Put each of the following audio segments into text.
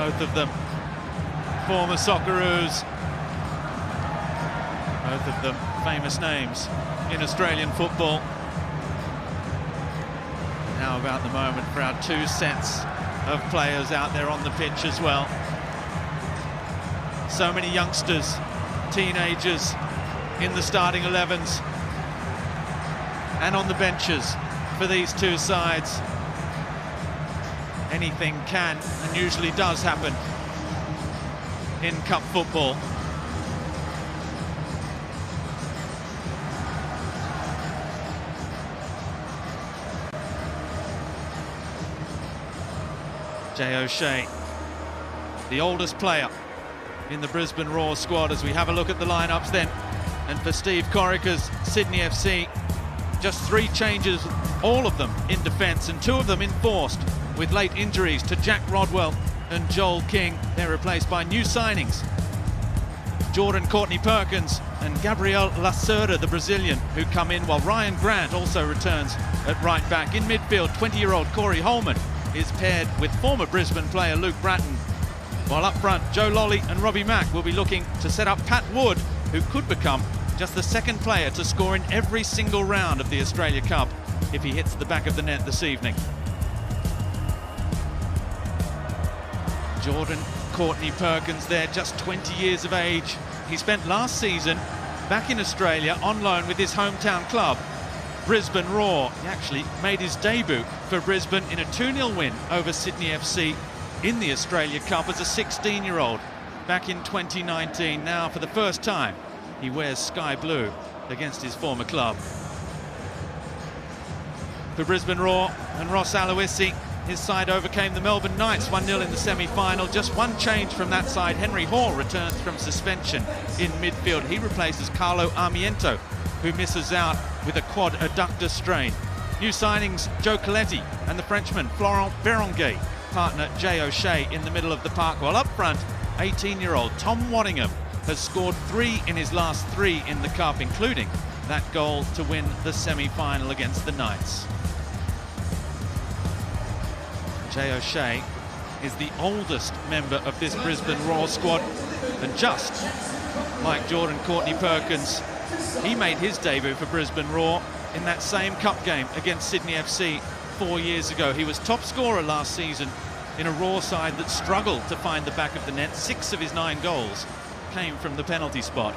Both of them former Socceroos. Both of them famous names in Australian football. How about the moment for our two sets of players out there on the pitch as well? So many youngsters, teenagers in the starting 11s and on the benches for these two sides. Anything can and usually does happen in cup football. Jay O'Shea, the oldest player in the Brisbane Roar squad, as we have a look at the lineups then. And for Steve Corica's Sydney FC, just 3 changes, all of them in defence, and 2 of them enforced with late injuries to Jack Rodwell and Joel King. They're replaced by new signings, Jordan Courtney-Perkins and Gabriel Lacerda, the Brazilian, who come in, while Ryan Grant also returns at right back. In midfield, 20-year-old Corey Holman is paired with former Brisbane player Luke Bratton, while up front Joe Lolly and Robbie Mack will be looking to set up Pat Wood, who could become just the second player to score in every single round of the Australia Cup if he hits the back of the net this evening. Jordan Courtney-Perkins there, just 20 years of age. He spent last season back in Australia on loan with his hometown club, Brisbane Roar. He actually made his debut for Brisbane in a 2-0 win over Sydney FC in the Australia Cup as a 16-year-old back in 2019. Now, for the first time, he wears sky blue against his former club. For Brisbane Roar and Ross Aloisi, his side overcame the Melbourne Knights 1-0 in the semi-final. Just one change from that side. Henry Hall returns from suspension in midfield. He replaces Carlo Armiento, who misses out with a quad adductor strain. New signings, Joe Coletti and the Frenchman Florent Berenguer, partner Jay O'Shea in the middle of the park, while up front, 18-year-old Tom Waddingham has scored 3 in his last 3 in the Cup, including that goal to win the semi-final against the Knights. Jay O'Shea is the oldest member of this Brisbane Roar squad, and just like Jordan Courtney-Perkins, he made his debut for Brisbane Roar in that same cup game against Sydney FC 4 years ago. He was top scorer last season in a Roar side that struggled to find the back of the net. 6 of his 9 goals came from the penalty spot.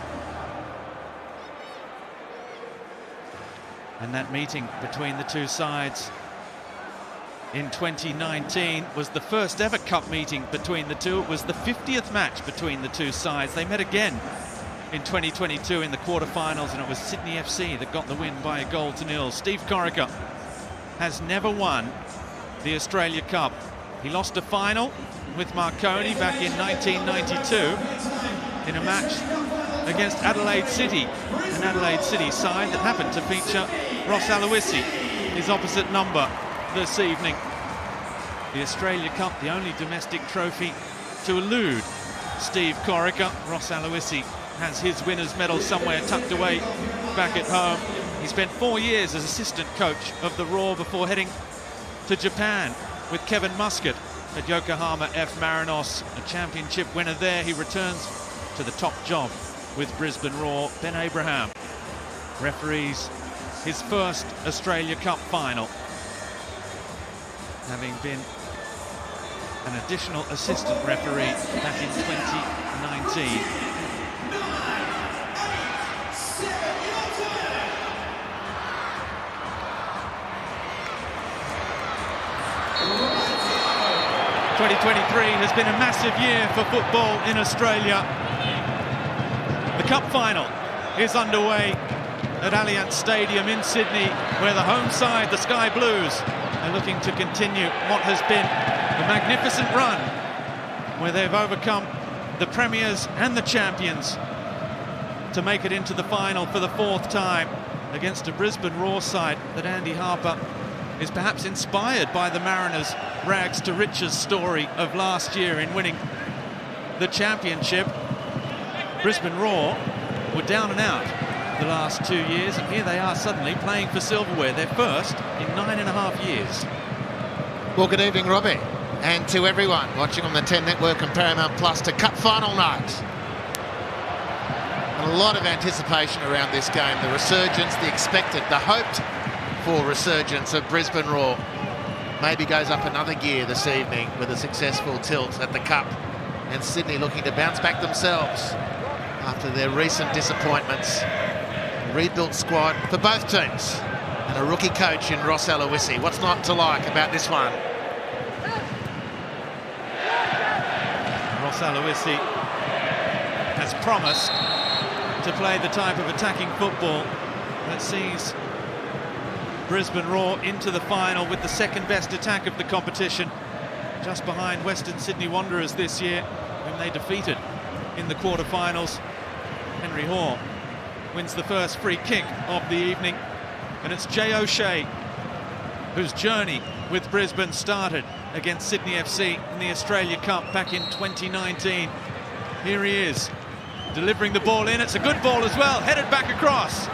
And that meeting between the two sides in 2019 was the first ever cup meeting between the two. It was the 50th match between the two sides. They met again in 2022 in the quarterfinals, and it was Sydney FC that got the win by 1-0. Steve Corica has never won the Australia Cup. He lost a final with Marconi back in 1992 in a match against Adelaide City, an Adelaide City side that happened to feature Ross Aloisi, his opposite number, this evening. The Australia Cup, the only domestic trophy to elude Steve Corica. Ross Aloisi has his winner's medal somewhere tucked away back at home. He spent 4 years as assistant coach of the Roar before heading to Japan with Kevin Muscat at Yokohama F. Marinos, a championship winner there. He returns to the top job with Brisbane Roar. Ben Abraham referees his first Australia Cup final, having been an additional assistant referee back in 2019. has been a massive year for football in Australia. The cup final is underway at Allianz Stadium in Sydney, where the home side, the Sky Blues, are looking to continue what has been a magnificent run, where they've overcome the premiers and the champions to make it into the final for the 4th time against a Brisbane Roar side that Andy Harper is perhaps inspired by the Mariners' rags to riches story of last year in winning the championship. Brisbane Roar were down and out the last 2 years, and here they are suddenly playing for silverware, their first in 9.5 years. Well, good evening, Robbie. and to everyone watching on the 10 Network and Paramount Plus to Cup final night. And a lot of anticipation around this game. The resurgence, the expected, the hoped for resurgence of Brisbane Roar maybe goes up another gear this evening with a successful tilt at the Cup. And Sydney looking to bounce back themselves after their recent disappointments. A rebuilt squad for both teams and a rookie coach in Ross Aloisi. What's not to like about this one? Ross Aloisi has promised to play the type of attacking football that sees Brisbane Roar into the final with the second best attack of the competition, just behind Western Sydney Wanderers this year, whom they defeated in the quarterfinals. Henry Hoare wins the first free kick of the evening, and it's Jay O'Shea whose journey with Brisbane started against Sydney FC in the Australia Cup back in 2019. Here he is, delivering the ball in. It's a good ball as well, headed back across.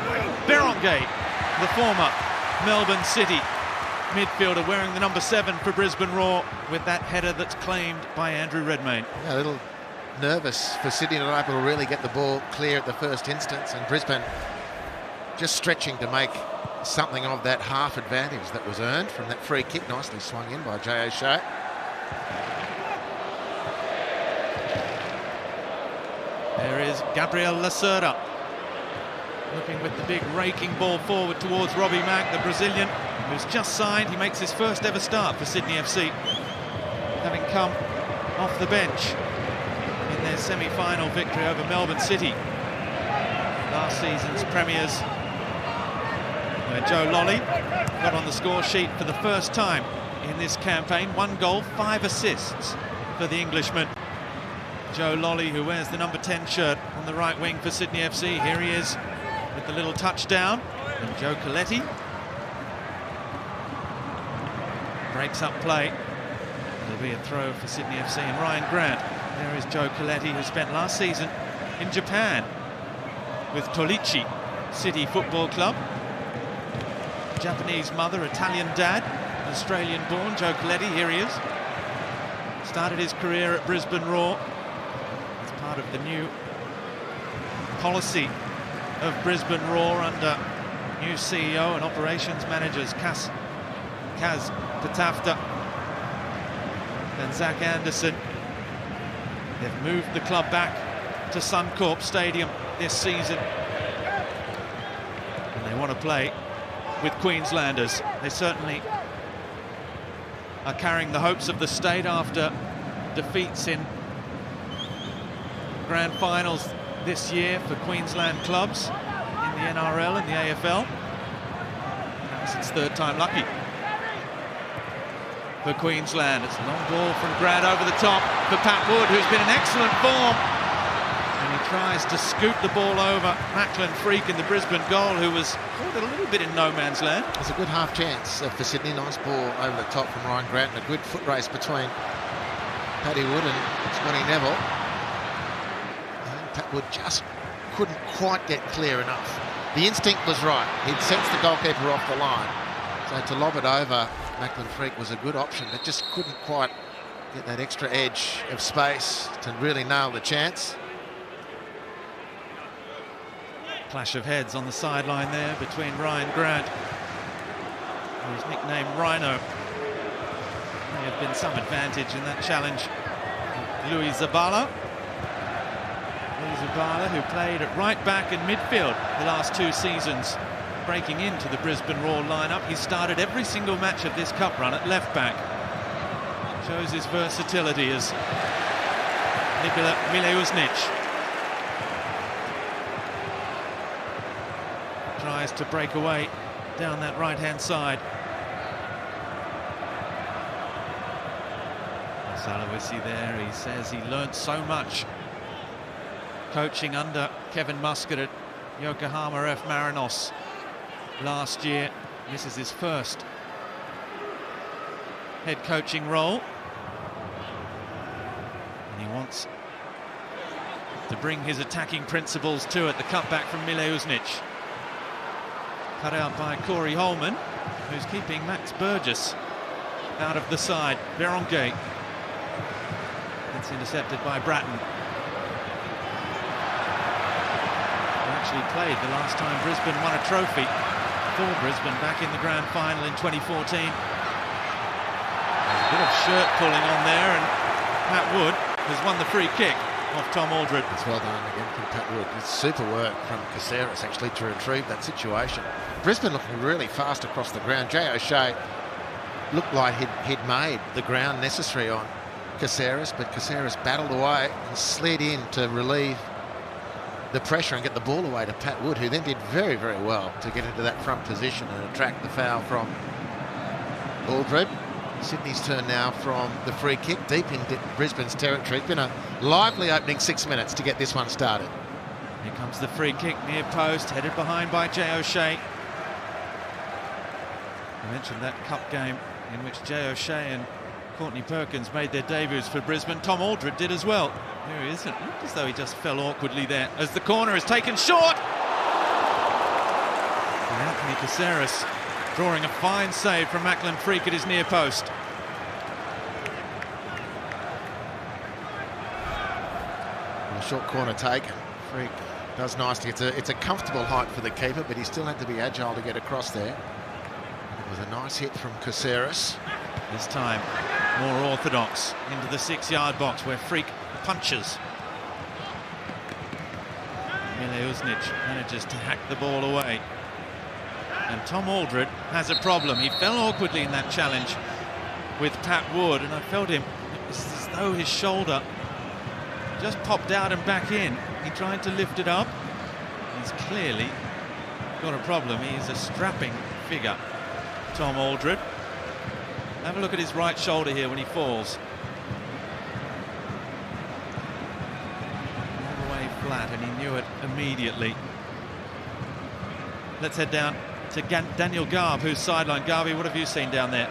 Berongate, the former Melbourne City midfielder wearing the number 7 for Brisbane Roar, with that header that's claimed by Andrew Redmayne. Yeah, a little nervous for Sydney not able to really get the ball clear at the first instance, and Brisbane just stretching to make something of that half advantage that was earned from that free kick, nicely swung in by Jay O'Shea. There is Gabriel Lacerda looking with the big raking ball forward towards Robbie Mack, the Brazilian, who's just signed. He makes his first ever start for Sydney FC, having come off the bench in their semi-final victory over Melbourne City, last season's premiers, where Joe Lolly got on the score sheet for the first time in this campaign. 1 goal, 5 assists for the Englishman. Joe Lolly, who wears the number 10 shirt on the right wing for Sydney FC. Here he is with the little touchdown. And Joe Coletti breaks up play. There'll be a throw for Sydney FC and Ryan Grant. There is Joe Coletti, who spent last season in Japan with Tolichi City Football Club. Japanese mother, Italian dad, Australian-born Joe Coletti. Here he is. Started his career at Brisbane Roar as part of the new policy of Brisbane Roar under new CEO and operations managers Kaz Patafta and Zach Anderson. They've moved the club back to Suncorp Stadium this season, and they want to play with Queenslanders. They certainly are carrying the hopes of the state after defeats in grand finals this year for Queensland clubs in the NRL and the AFL. Perhaps it's third time lucky for Queensland. It's a long ball from Grant over the top for Pat Wood, who's been in excellent form. And he tries to scoop the ball over Macklin Freak in the Brisbane goal, who was caught a little bit in no man's land. There's a good half chance for Sydney. Nice ball over the top from Ryan Grant, and a good foot race between Paddy Wood and Scotty Neville. I think Pat Wood just couldn't quite get clear enough. The instinct was right. He'd sensed the goalkeeper off the line. So to lob it over Macklin Freak was a good option, but just couldn't quite get that extra edge of space to really nail the chance. Clash of heads on the sideline there between Ryan Grant, who's nicknamed Rhino. May have been some advantage in that challenge. Louis Zabala, who played at right back and midfield the last 2 seasons, breaking into the Brisbane Roar lineup. He started every single match of this cup run at left back. Shows his versatility as Nikola Mileusnic tries to break away down that right-hand side. Aloisi there, he says he learned so much coaching under Kevin Muscat at Yokohama F. Marinos last year. This is his first head coaching role, and he wants to bring his attacking principles to it. The cutback from Mileusnic, cut out by Corey Holman, who's keeping Max Burgess out of the side. Berongate That's intercepted by Bratton. Who actually played the last time Brisbane won a trophy for Brisbane back in the grand final in 2014. There's a bit of shirt pulling on there, and Pat Wood has won the free kick off Tom Aldred. It's well done again from Pat Wood. It's super work from Caceres actually to retrieve that situation. Brisbane looking really fast across the ground. Jay O'Shea looked like he'd made the ground necessary on Caceres, but Caceres battled away and slid in to relieve the pressure and get the ball away to Pat Wood, who then did very, very well to get into that front position and attract the foul from Aldred. Sydney's turn now from the free kick deep into Brisbane's territory. It's been a lively opening 6 minutes to get this one started. Here comes the free kick near post, headed behind by Jay O'Shea. I mentioned that cup game in which Jay O'Shea and Courtney Perkins made their debuts for Brisbane. Tom Aldred did as well. There he is. It looked as though he just fell awkwardly there as the corner is taken short. And Anthony Caceres drawing a fine save from Macklin Freak at his near post. A short corner taken. Freak does nicely. It's a comfortable height for the keeper, but he still had to be agile to get across there. It was a nice hit from Caceres. This time more orthodox into the 6-yard box where Freak punches. Mile Uznic manages to hack the ball away. And Tom Aldred has a problem. He fell awkwardly in that challenge with Pat Wood, and I felt him, it was as though his shoulder just popped out and back in. He tried to lift it up. He's clearly got a problem. He's a strapping figure, Tom Aldred. Have a look at his right shoulder here when he falls. All the way flat, and he knew it immediately. Let's head down to Daniel Garb, who's sidelined. Garby, what have you seen down there?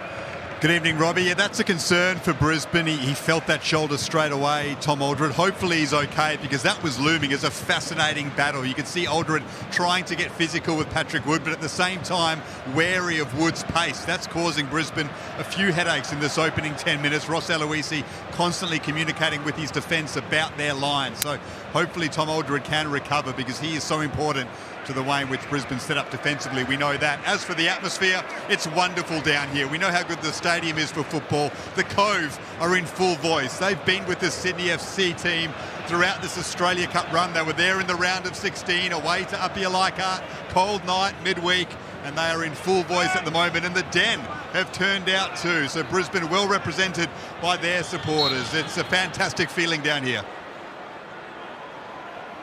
Good evening, Robbie. Yeah, that's a concern for Brisbane. He felt that shoulder straight away, Tom Aldred. Hopefully he's okay, because that was looming as a fascinating battle. You can see Aldred trying to get physical with Patrick Wood, but at the same time wary of Wood's pace. That's causing Brisbane a few headaches in this opening 10 minutes. Ross Aloisi constantly communicating with his defence about their line. So hopefully Tom Aldred can recover, because he is so important to the way in which Brisbane set up defensively. We know that. As for the atmosphere, it's wonderful down here. We know how good the stadium is for football. The Cove are in full voice. They've been with the Sydney FC team throughout this Australia Cup run. They were there in the round of 16, away to Upper Leichhardt, cold night, midweek, and they are in full voice at the moment. And the Den have turned out too. So Brisbane well represented by their supporters. It's a fantastic feeling down here.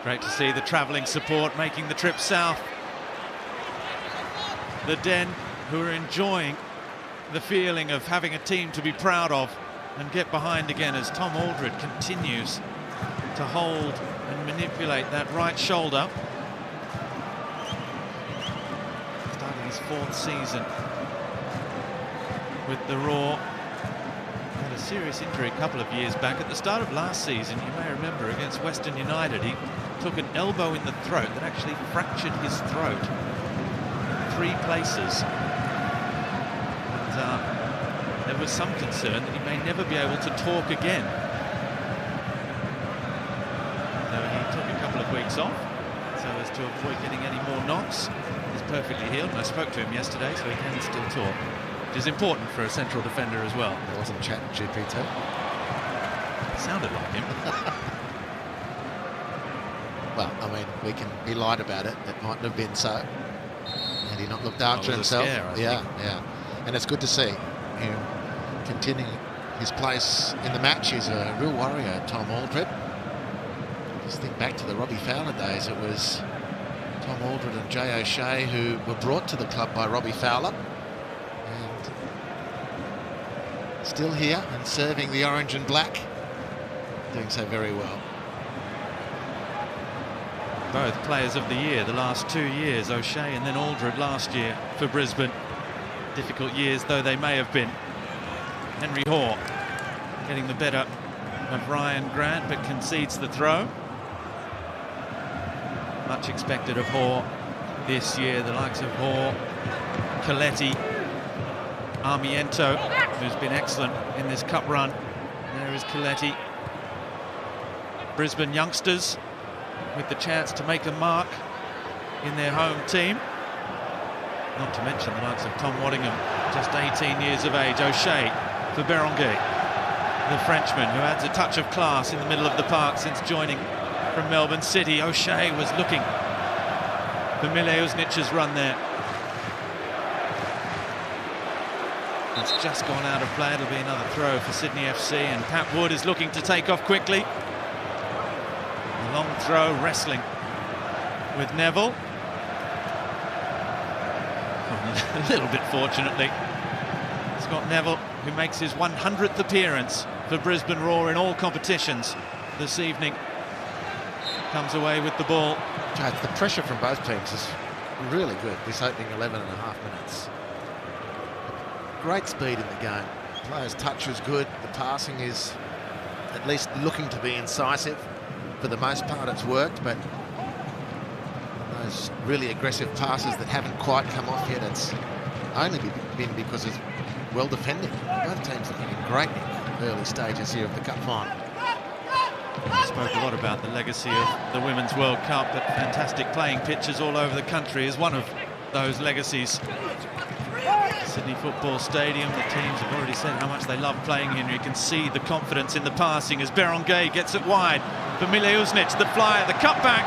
Great to see the travelling support making the trip south. The Den, who are enjoying the feeling of having a team to be proud of and get behind again as Tom Aldred continues to hold and manipulate that right shoulder. Starting his 4th season with the Roar. Had a serious injury a couple of years back. At the start of last season, you may remember, against Western United, he took an elbow in the throat that actually fractured his throat in 3 places. And there was some concern that he may never be able to talk again. So he took a couple of weeks off so as to avoid getting any more knocks. He's perfectly healed, and I spoke to him yesterday, so he can still talk, which is important for a central defender as well. It wasn't ChatGPT. Sounded like him. Well, I mean, we can be light about it. It mightn't have been so. Had he not looked after himself. Scare, I think. And it's good to see him continuing his place in the match. He's a real warrior, Tom Aldred. Just think back to the Robbie Fowler days. It was Tom Aldred and Jay O'Shea who were brought to the club by Robbie Fowler. And still here and serving the orange and black. Doing so very well. Both players of the year the last 2 years, O'Shea and then Aldred last year for Brisbane. Difficult years though they may have been. Henry Hoare getting the better of Ryan Grant, but concedes the throw. Much expected of Hoare this year, the likes of Hoare, Coletti, Armiento, who's been excellent in this cup run. There is Coletti. Brisbane youngsters with the chance to make a mark in their home team. Not to mention the likes of Tom Waddingham, just 18 years of age. O'Shea for Berenguer, the Frenchman who adds a touch of class in the middle of the park since joining from Melbourne City. O'Shea was looking for Mileušnic's run there. It's just gone out of play. It'll be another throw for Sydney FC, and Pat Wood is looking to take off quickly. A long throw, wrestling with Neville. A little bit fortunately. Scott Neville, who makes his 100th appearance for Brisbane Roar in all competitions this evening, comes away with the ball. The pressure from both teams is really good this opening 11 and a half minutes. Great speed in the game. Players' touch was good. The passing is at least looking to be incisive. For the most part, it's worked, but those really aggressive passes that haven't quite come off yet, it's only been because it's well defended. Both teams looking in great early stages here of the Cup final. We spoke a lot about the legacy of the Women's World Cup, but fantastic playing pitches all over the country is one of those legacies. Sydney Football Stadium, the teams have already said how much they love playing here. You can see the confidence in the passing as Berenguer gets it wide for Mileušnic, the flyer, the cutback.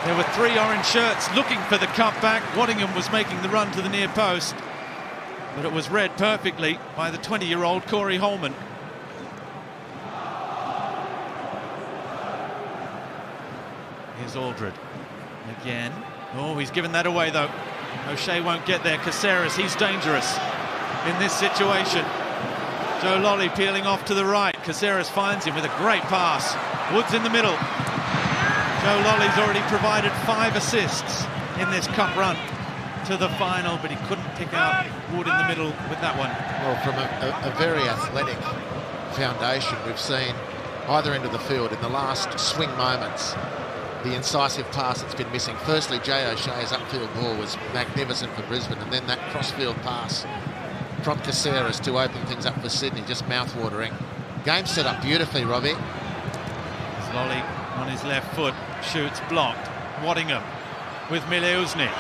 There were 3 orange shirts looking for the cutback. Waddingham was making the run to the near post, but it was read perfectly by the 20-year-old Corey Holman. Here's Aldred again. Oh, he's given that away though. O'Shea won't get there. Caceres, he's dangerous in this situation. Joe Lolly peeling off to the right. Caceres finds him with a great pass. Woods in the middle. Joe Lolly's already provided 5 assists in this cup run to the final, but he couldn't pick out Wood in the middle with that one. Well, from a very athletic foundation, we've seen either end of the field in the last swing moments, the incisive pass that's been missing. Firstly, Jay O'Shea's upfield ball was magnificent for Brisbane, and then that crossfield pass from Caceres to open things up for Sydney, just mouth-watering. Game set up beautifully, Robbie. Lolly on his left foot, shoots, blocked. Waddingham with Mileušnic.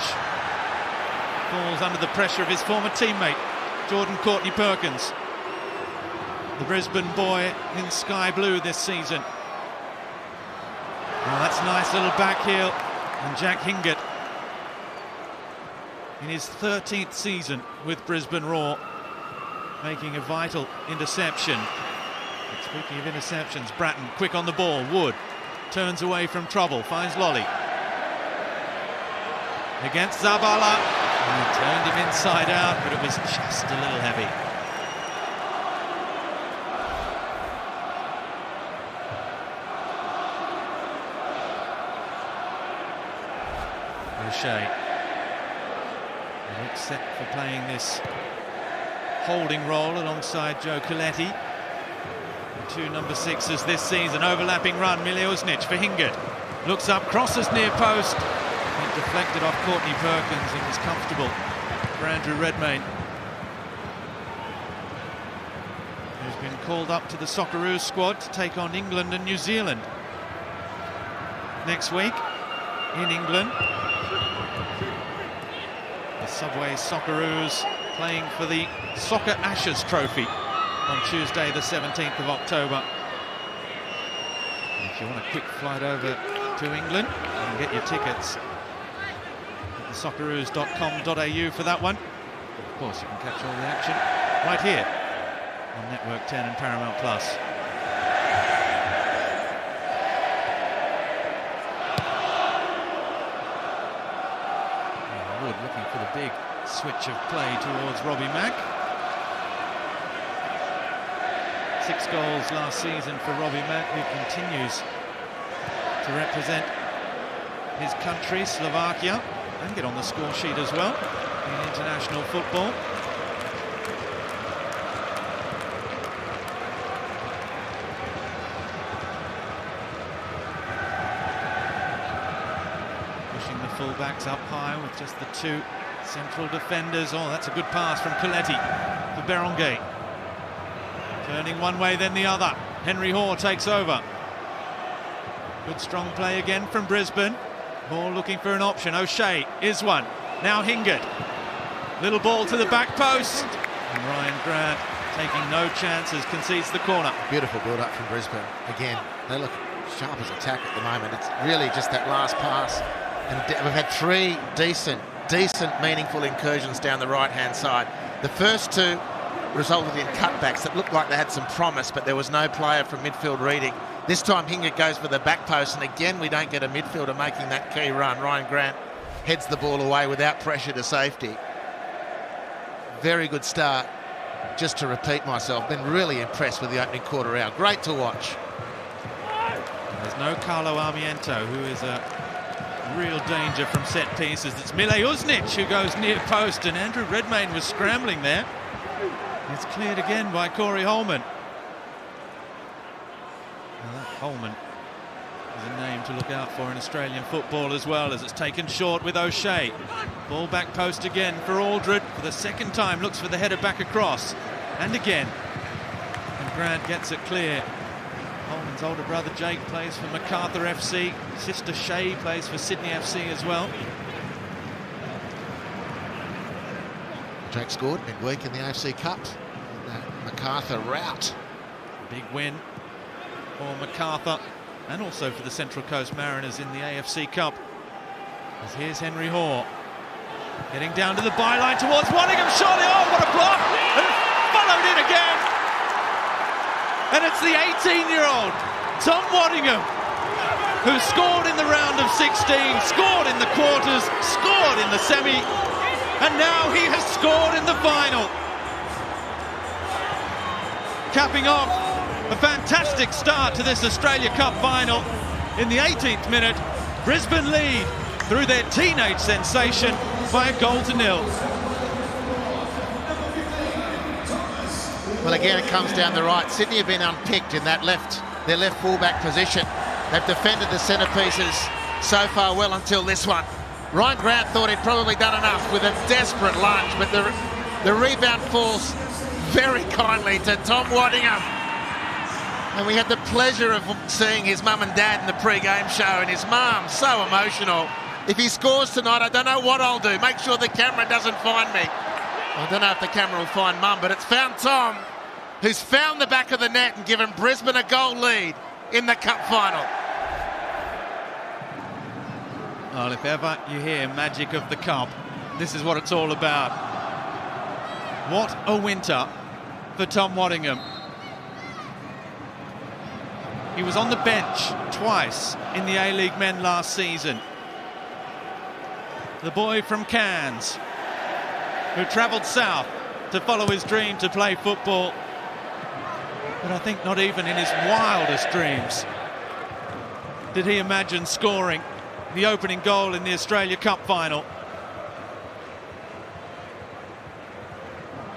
Falls under the pressure of his former teammate, Jordan Courtney-Perkins. The Brisbane boy in sky blue this season. Well, that's a nice little back heel, and Jack Hingett, in his 13th season with Brisbane Roar, making a vital interception. And speaking of interceptions, Bratton quick on the ball. Wood turns away from trouble, finds Lolly against Zabala, and he turned him inside out, but it was just a little heavy. O'Shea looks set for playing this holding role alongside Joe Coletti. The 2 number 6s this season. Overlapping run, Mileušnic for Hingett. Looks up, crosses near post. It deflected off Courtney Perkins and was comfortable for Andrew Redmayne, who's been called up to the Socceroos squad to take on England and New Zealand next week in England. The Subway Socceroos playing for the Soccer Ashes Trophy on Tuesday the 17th of October. And if you want a quick flight over to England, you can get your tickets at thesocceroos.com.au for that one. Of course, you can catch all the action right here on Network 10 and Paramount Plus. Wood looking for the big switch of play towards Robbie Mack. 6 goals last season for Robbie Mack, who continues to represent his country, Slovakia, and get on the score sheet as well in international football. Pushing the fullbacks up high with just the 2 central defenders. Oh, that's a good pass from Coletti for Berenguer. Turning one way, then the other. Henry Hoare takes over. Good strong play again from Brisbane. Ball looking for an option. O'Shea is one. Now Hingard. Little ball to the back post. And Ryan Grant, taking no chances, concedes the corner. Beautiful build-up from Brisbane. Again, they look sharp as attack at the moment. It's really just that last pass. And we've had three decent, meaningful incursions down the right-hand side. The first two resulted in cutbacks that looked like they had some promise, but there was no player from midfield reading. This time Hingard goes for the back post, and again we don't get a midfielder making that key run. Ryan Grant heads the ball away without pressure to safety. Very good start. Just to repeat myself, been really impressed with the opening quarter hour. Great to watch. There's no Carlo Armiento, who is a real danger from set pieces. It's Mile Uznic who goes near post, and Andrew Redmayne was scrambling there. It's cleared again by Corey Holman. Well, that Holman is a name to look out for in Australian football as well, as it's taken short with O'Shea. Ball back post again for Aldred. For the second time, looks for the header back across. And again. And Grant gets it clear. Holman's older brother Jake plays for MacArthur FC. Sister Shay plays for Sydney FC as well. Jake scored midweek in the AFC Cup in that MacArthur rout. Big win for MacArthur and also for the Central Coast Mariners in the AFC Cup. As here's Henry Hoare getting down to the byline towards Waddingham. Surely, oh, what a block! And followed in again. And it's the 18-year-old Tom Waddingham who scored in the round of 16, scored in the quarters, scored in the semi, and now he has scored in the final. Capping off a fantastic start to this Australia Cup final. In the 18th minute, Brisbane lead through their teenage sensation by 1-0. Well, again, it comes down the right. Sydney have been unpicked in that their left fullback position. They've defended the centre-pieces so far well until this one. Ryan Grant thought he'd probably done enough with a desperate lunge, but the rebound falls very kindly to Tom Waddingham. And we had the pleasure of seeing his mum and dad in the pre-game show, and his mum, so emotional. If he scores tonight, I don't know what I'll do. Make sure the camera doesn't find me. I don't know if the camera will find mum, but it's found Tom, who's found the back of the net and given Brisbane a goal lead in the cup final. Well, if ever you hear magic of the cup, this is what it's all about. What a winter for Tom Waddingham. He was on the bench twice in the A-League men last season. The boy from Cairns, who travelled south to follow his dream to play football. But I think not even in his wildest dreams did he imagine scoring the opening goal in the Australia Cup final.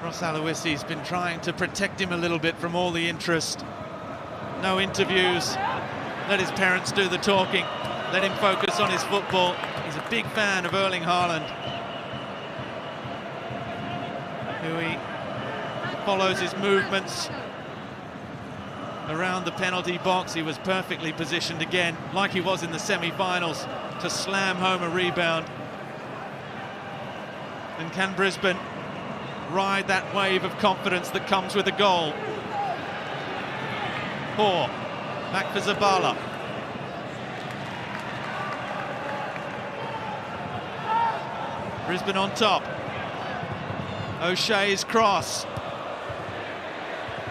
Ross Aloisi's been trying to protect him a little bit from all the interest. No interviews. Let his parents do the talking. Let him focus on his football. He's a big fan of Erling Haaland, who he follows his movements around the penalty box. He was perfectly positioned again, like he was in the semi-finals, to slam home a rebound. And can Brisbane ride that wave of confidence that comes with a goal? Hoare, back for Zabala. Brisbane on top. O'Shea's cross.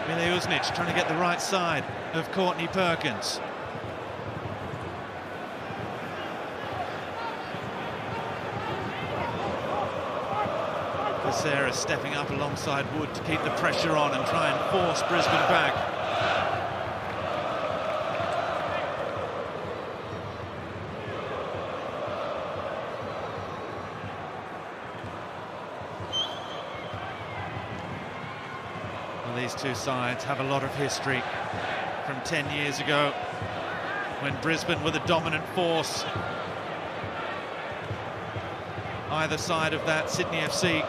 Mile Uznic trying to get the right side of Courtney Perkins. Sarah stepping up alongside Wood to keep the pressure on and try and force Brisbane back. Well, these two sides have a lot of history from 10 years ago, when Brisbane were the dominant force. Either side of that, Sydney FC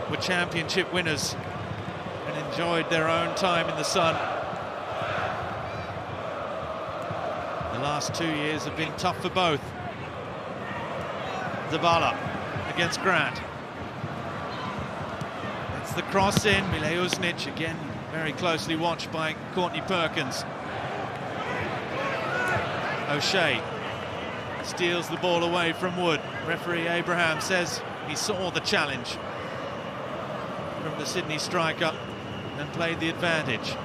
were championship winners and enjoyed their own time in the sun. The last 2 years have been tough for both. Zabala against Grant. It's the cross in. Mileušnić again very closely watched by Courtney Perkins. O'Shea steals the ball away from Wood. Referee Abraham says he saw the challenge from the Sydney striker and played the advantage.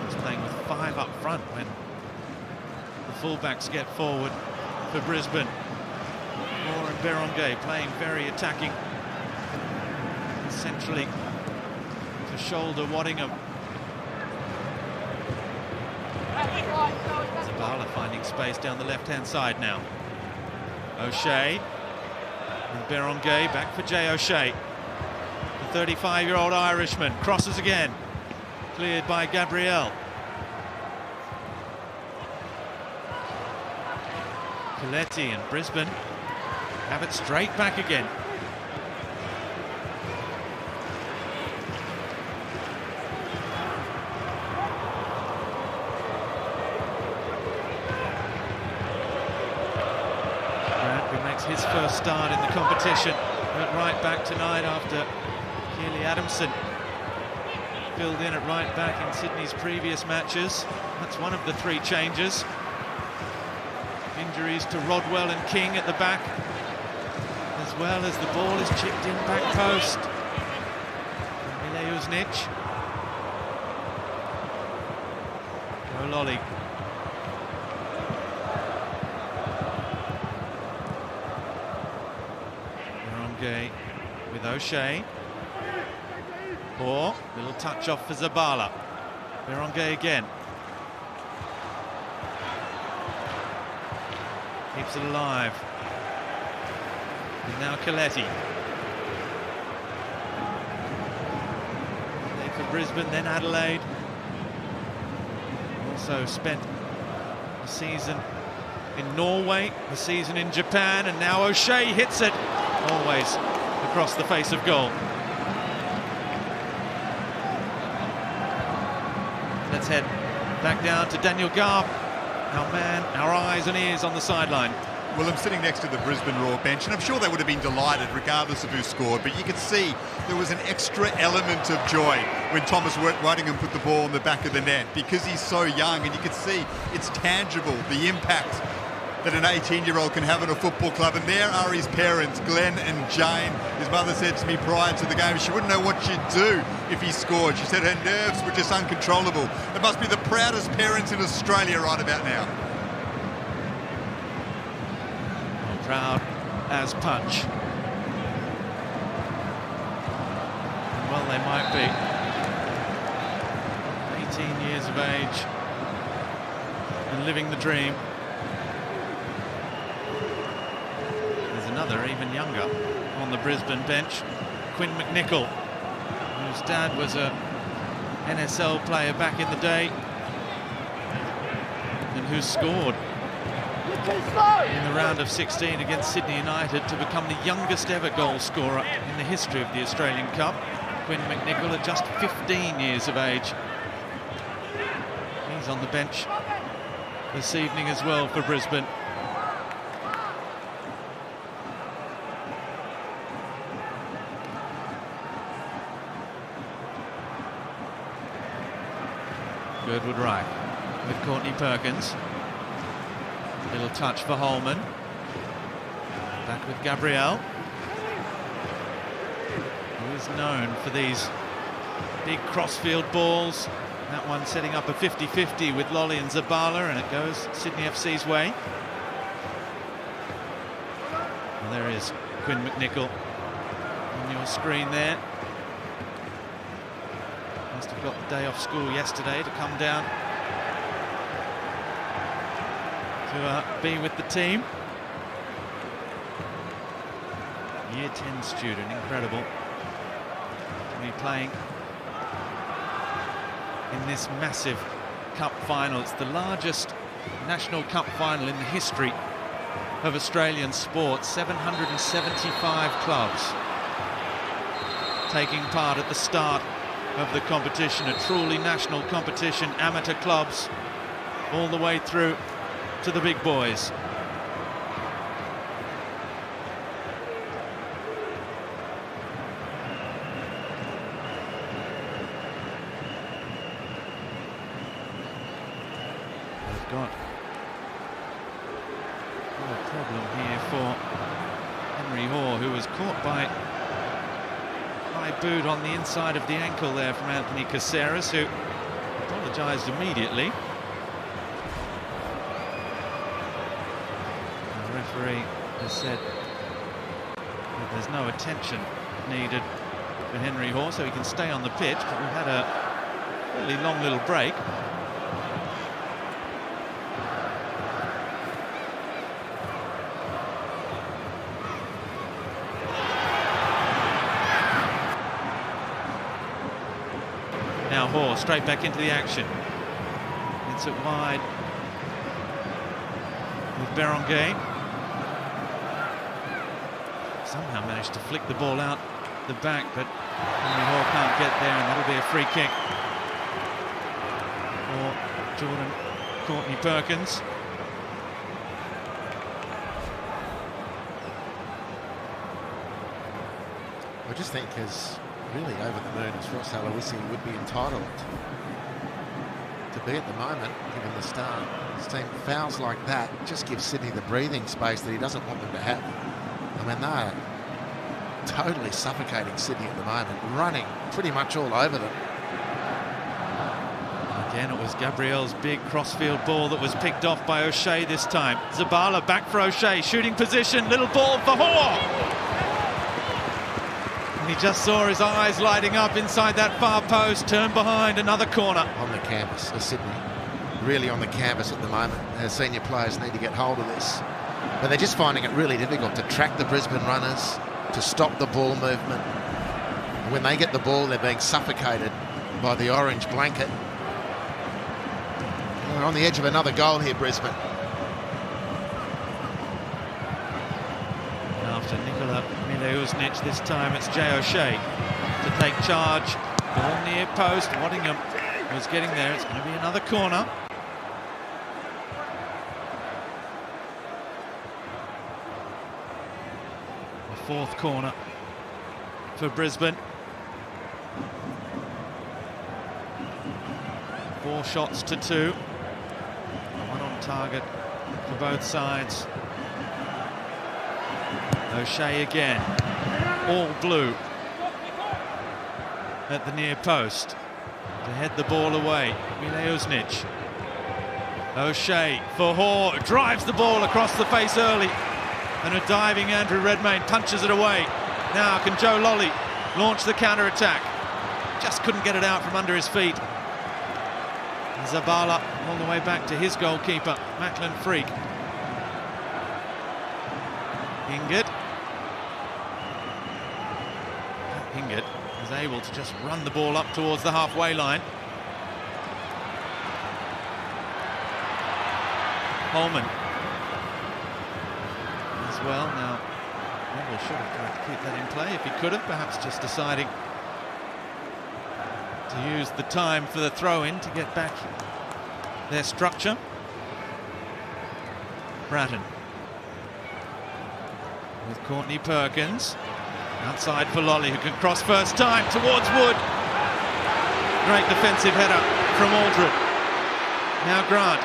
He's playing with 5 up front when the fullbacks get forward for Brisbane. Roar and Berenguer playing very attacking. Centrally to shoulder Waddingham. Zabala finding space down the left-hand side now. O'Shea and Berenguer back for Jay O'Shea. The 35-year-old Irishman crosses again. Cleared by Gabriel. Coletti and Brisbane have it straight back again. His first start in the competition at right back tonight after Keely Adamson filled in at right back in Sydney's previous matches. That's one of the 3 changes. Injuries to Rodwell and King at the back, as well as the ball is chipped in back post. Mileušnić. O'Lolly. With O'Shea. Or little touch off for Zabala. Berenguer again. Keeps it alive. And now Coletti. For Brisbane, then Adelaide. Also spent a season in Norway, a season in Japan, and now O'Shea hits it. Always across the face of goal. Let's head back down to Daniel Garb, our man, our eyes and ears on the sideline. Well, I'm sitting next to the Brisbane Roar bench, and I'm sure they would have been delighted regardless of who scored, but you could see there was an extra element of joy when Thomas Waddingham put the ball in the back of the net, because he's so young, and you could see it's tangible, the impact that an 18-year-old can have in a football club. And there are his parents, Glenn and Jane. His mother said to me prior to the game she wouldn't know what she'd do if he scored. She said her nerves were just uncontrollable. They must be the proudest parents in Australia right about now. Proud as punch. Well, they might be. 18 years of age and living the dream. Another even younger on the Brisbane bench, Quinn McNichol, whose dad was a NSL player back in the day and who scored in the round of 16 against Sydney United to become the youngest ever goal scorer in the history of the Australian Cup. Quinn McNichol at just 15 years of age. He's on the bench this evening as well for Brisbane. Goodwood right with Courtney Perkins. Little touch for Holman. Back with Gabriel, who is known for these big crossfield balls. That one setting up a 50-50 with Lolly and Zabala, and it goes Sydney FC's way. Well, there is Quinn McNichol on your screen there. Must have got the day off school yesterday to come down to be with the team. Year 10 student, incredible to be playing in this massive cup final. It's the largest national cup final in the history of Australian sport. 775 clubs taking part at the start of the competition, a truly national competition, amateur clubs all the way through to the big boys. They've got a problem here for Henry Hoare, who was caught by high boot on the inside of the ankle there from Anthony Caceres, who apologised immediately. The referee has said that there's no attention needed for Henry Hoare, so he can stay on the pitch, but we've had a really long little break. Now Hoare straight back into the action. It's it wide with Berenguer. Somehow managed to flick the ball out the back, but Henry Hoare can't get there, and that'll be a free kick for Jordan Courtney-Perkins. I just think as really over the moon as Ross Aloisi would be entitled to be at the moment, given the start. His team fouls like that just gives Sydney the breathing space that he doesn't want them to have. I mean, they're totally suffocating Sydney at the moment, running pretty much all over them. Again, it was Gabriel's big crossfield ball that was picked off by O'Shea this time. Zabala back for O'Shea, shooting position, little ball for Hoare. And he just saw his eyes lighting up inside that far post, turned behind, another corner. On the canvas for Sydney, really on the canvas at the moment. Our senior players need to get hold of this. But they're just finding it really difficult to track the Brisbane runners, to stop the ball movement. When they get the ball, they're being suffocated by the orange blanket. They're on the edge of another goal here, Brisbane. After Nikola Mileusnic, this time it's Jay O'Shea to take charge. Ball near post, Waddingham was getting there. It's going to be another corner. The fourth corner for Brisbane. 4 shots to 2. One on target for both sides. O'Shea again, all blue at the near post to head the ball away. Mileusnic. O'Shea for Hoare, drives the ball across the face early, and a diving Andrew Redmayne punches it away. Now can Joe Lolly launch the counter-attack? Just couldn't get it out from under his feet. Zabala all the way back to his goalkeeper, Macklin Freak. Hingett is able to just run the ball up towards the halfway line. Holman as well. Now Neville should have tried to keep that in play if he could have, perhaps just deciding to use the time for the throw-in to get back their structure. Bratton with Courtney-Perkins. Outside for Lolly, who can cross first time towards Wood. Great defensive header from Aldred. Now Grant,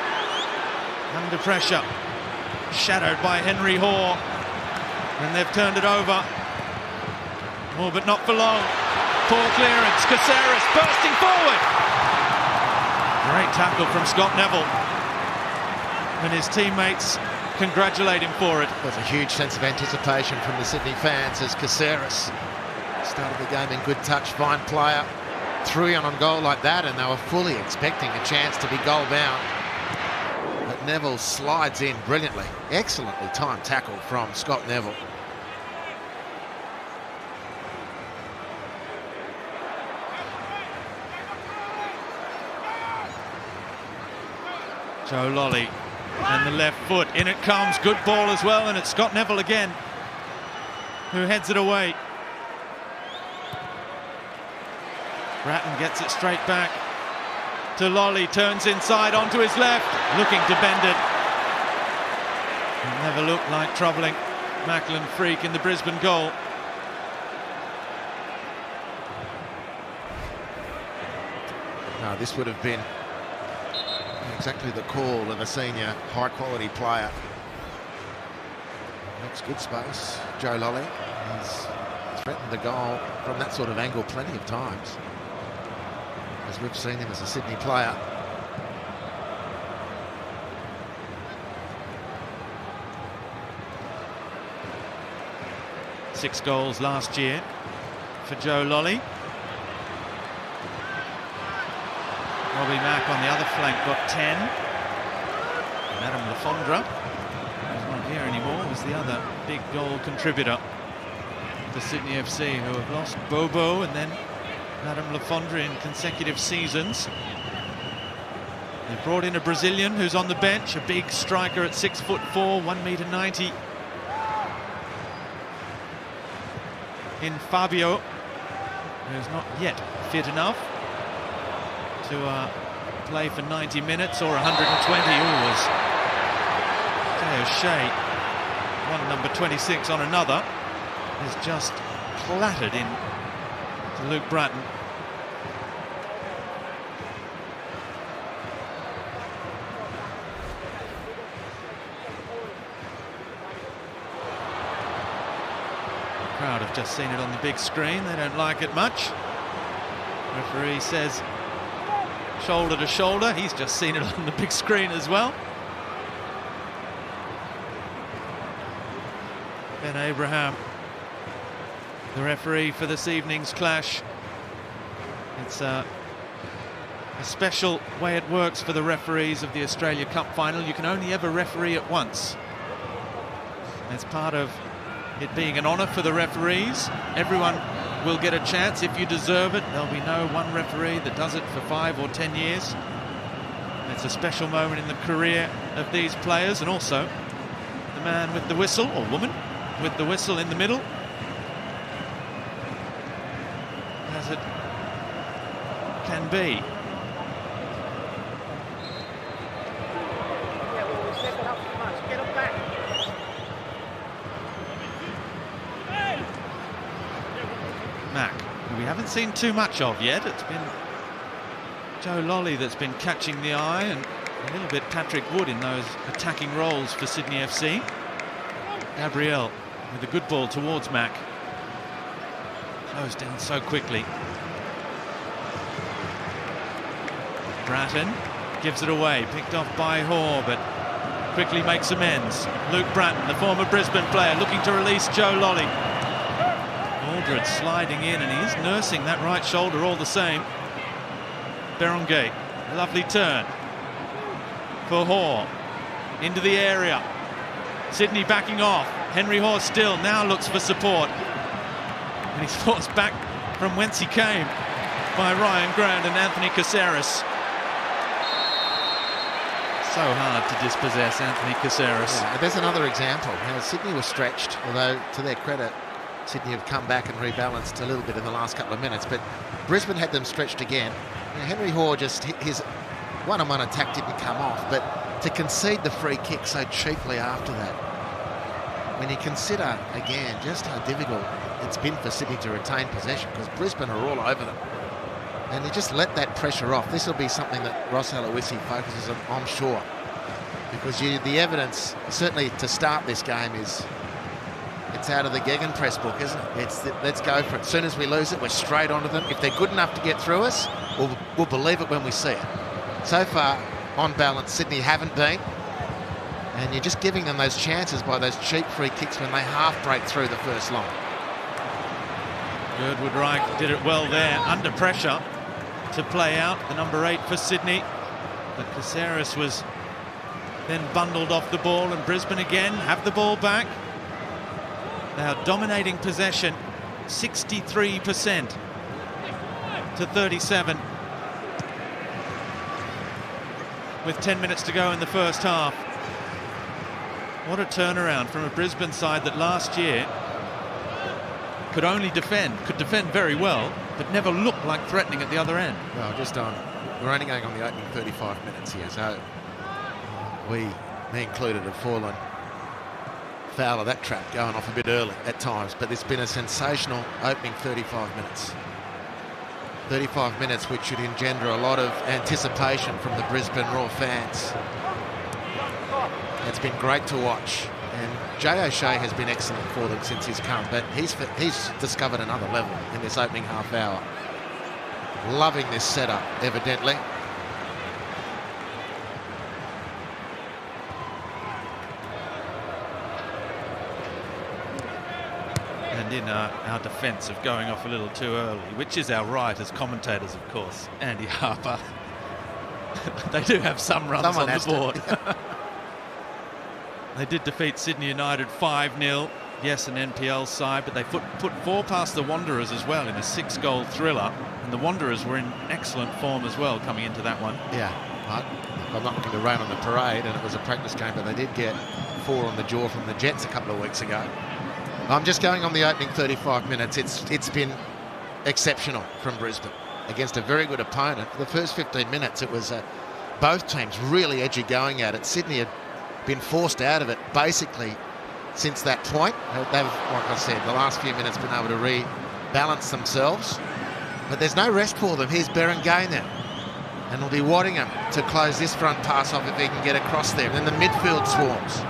under pressure, shadowed by Henry Hoare. And they've turned it over. Oh, but not for long. Poor clearance, Caceres bursting forward. Great tackle from Scott Neville. And his teammates congratulate him for it. There's a huge sense of anticipation from the Sydney fans as Caceres started the game in good touch, fine player, threw in on goal like that, and they were fully expecting a chance to be goal bound. But Neville slides in brilliantly. Excellently timed tackle from Scott Neville. Joe Lolly. And the left foot, in it comes, good ball as well, and it's Scott Neville again who heads it away. Bratton gets it straight back to Lolly, turns inside onto his left, looking to bend it. It never looked like troubling Macklin Freak in the Brisbane goal. No, this would have been exactly the call of a senior high-quality player. Makes good space. Joe Lolly has threatened the goal from that sort of angle plenty of times, as we've seen him as a Sydney player. Six goals last year for Joe Lolly. Robbie Mack on the other flank got 10. And Adam Lafondra, who's not here anymore, was the other big goal contributor to Sydney FC, who have lost Bobo and then Adam Lafondra in consecutive seasons. They brought in a Brazilian who's on the bench, a big striker at 6'4", 1.90 m. In Fabio, who's not yet fit enough to play for 90 minutes or 120. Always O'Shea, one number 26 on another, is just clattered in to Luke Bratton. The crowd have just seen it on the big screen. They don't like it much. Referee says shoulder to shoulder. He's just seen it on the big screen as well. Ben Abraham, the referee for this evening's clash. It's a special way it works for the referees of the Australia Cup final. You can only ever referee at once. It's part of it being an honour for the referees. Everyone will get a chance if you deserve it. There'll be no one referee that does it for 5 or 10 years. It's a special moment in the career of these players, and also the man with the whistle, or woman with the whistle in the middle, as it can be. Mack, who we haven't seen too much of yet. It's been Joe Lolly that's been catching the eye, and a little bit Patrick Wood in those attacking roles for Sydney FC. Gabriel with a good ball towards Mack. Closed down so quickly. Bratton gives it away, picked off by Hoare, but quickly makes amends. Luke Bratton, the former Brisbane player, looking to release Joe Lolly. Aldred sliding in, and he's nursing that right shoulder all the same. Berenguer, lovely turn for Hoare into the area. Sydney backing off. Henry Hoare still now looks for support, and he's forced back from whence he came by Ryan Grant and Anthony Caceres. So hard to dispossess Anthony Caceres. Yeah, there's another example. Sydney was stretched, although to their credit, Sydney have come back and rebalanced a little bit in the last couple of minutes, but Brisbane had them stretched again. Henry Hoare just his one-on-one attack didn't come off, but to concede the free kick so cheaply after that, when you consider again just how difficult it's been for Sydney to retain possession, because Brisbane are all over them, and they just let that pressure off. This will be something that Ross Aloisi focuses on, I'm sure, because the evidence certainly to start this game is it's out of the gegenpress book, isn't it? It's let's go for it. As soon as we lose it, we're straight onto them. If they're good enough to get through us, we'll believe it when we see it. So far, on balance, Sydney haven't been, and you're just giving them those chances by those cheap free kicks when they half break through the first line. Girdwood Reich did it well there, under pressure to play out, the number 8 for Sydney. But Caceres was then bundled off the ball, and Brisbane again have the ball back. They are dominating possession, 63% to 37, with 10 minutes to go in the first half. What a turnaround from a Brisbane side that last year could only defend, could defend very well, but never looked like threatening at the other end. Well, we're only going on the opening 35 minutes here, so me included, have fallen foul of that trap, going off a bit early at times, but it's been a sensational opening 35 minutes. 35 minutes which should engender a lot of anticipation from the Brisbane Roar fans. It's been great to watch, and Jay O'Shea has been excellent for them since he's come, but he's discovered another level in this opening half hour. Loving this setup, evidently. And in our defence of going off a little too early, which is our right as commentators, of course, Andy Harper. They do have some runs on the board. They did defeat Sydney United 5-0. Yes, an NPL side, but they put 4 past the Wanderers as well in a 6-goal thriller. And the Wanderers were in excellent form as well coming into that one. Yeah, I'm not looking to rain on the parade, and it was a practice game, but they did get 4 on the jaw from the Jets a couple of weeks ago. I'm just going on the opening 35 minutes. It's been exceptional from Brisbane against a very good opponent. For the first 15 minutes, it was both teams really edgy going at it. Sydney had been forced out of it basically since that point. They've, like I said, the last few minutes been able to rebalance themselves. But there's no rest for them. Here's Berengay now. And it'll be Waddingham to close this front pass off if he can get across there. And then the midfield swarms.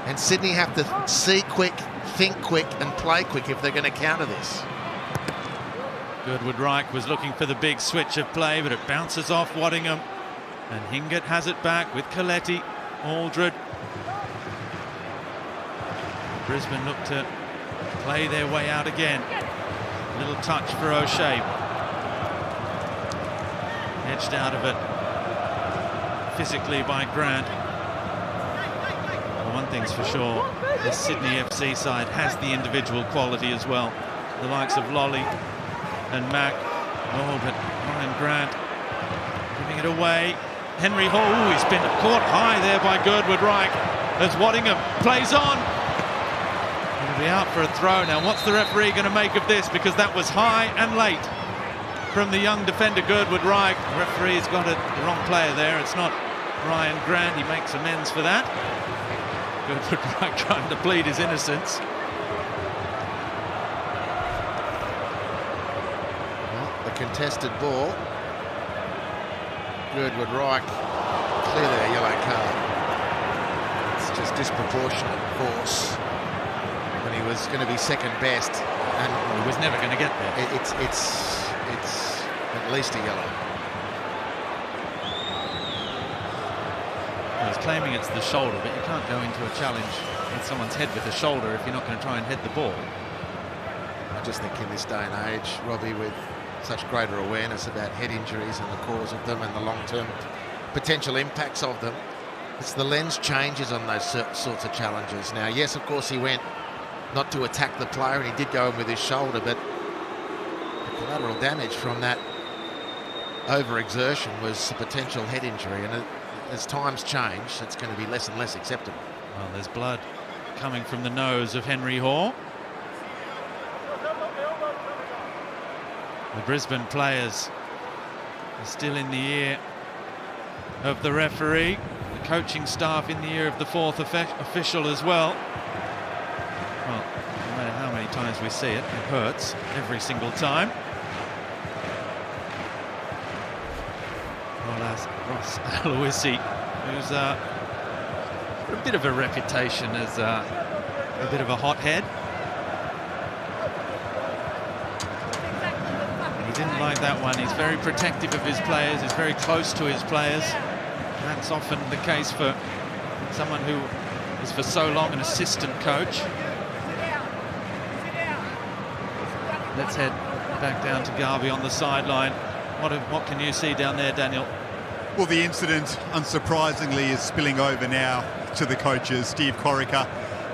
And Sydney have to see quick, think quick and play quick if they're going to counter this. Goodwood Reich was looking for the big switch of play, but it bounces off Waddingham. And Hingett has it back with Coletti, Aldred. Brisbane look to play their way out again. A little touch for O'Shea. Edged out of it physically by Grant. Well, one thing's for sure, the Sydney FC side has the individual quality as well. The likes of Lolly and Mack. Oh, but Ryan Grant giving it away. Henry Hall, he's been caught high there by Goodwood Reich as Waddingham plays on. He'll be out for a throw. Now, what's the referee going to make of this? Because that was high and late from the young defender Goodwood Reich. The referee's got the wrong player there. It's not Ryan Grant. He makes amends for that. Goodwood Reich trying to plead his innocence. Well, the contested ball. Goodwood Reich, clearly a yellow card. It's just disproportionate force when he was going to be second best, and he was never going to get there. It's at least a yellow. He's claiming it's the shoulder, but you can't go into a challenge in someone's head with a shoulder if you're not going to try and head the ball. I just think in this day and age, Robbie, with such greater awareness about head injuries and the cause of them and the long-term potential impacts of them, it's the lens changes on those sorts of challenges. Now, yes, of course, he went not to attack the player, and he did go in with his shoulder, but the collateral damage from that overexertion was a potential head injury, and as times change, it's going to be less and less acceptable. Well, there's blood coming from the nose of Henry Hall. The Brisbane players are still in the ear of the referee, the coaching staff in the ear of the fourth official as well. Well, no matter how many times we see it, it hurts every single time. Ross Aloisi, who's got a bit of a reputation as a bit of a hothead. Didn't like that one. He's very protective of his players. He's very close to his players. That's often the case for someone who is for so long an assistant coach. Let's head back down to Garvey on the sideline. What can you see down there, Daniel? Well, the incident, unsurprisingly, is spilling over now to the coaches. Steve Corica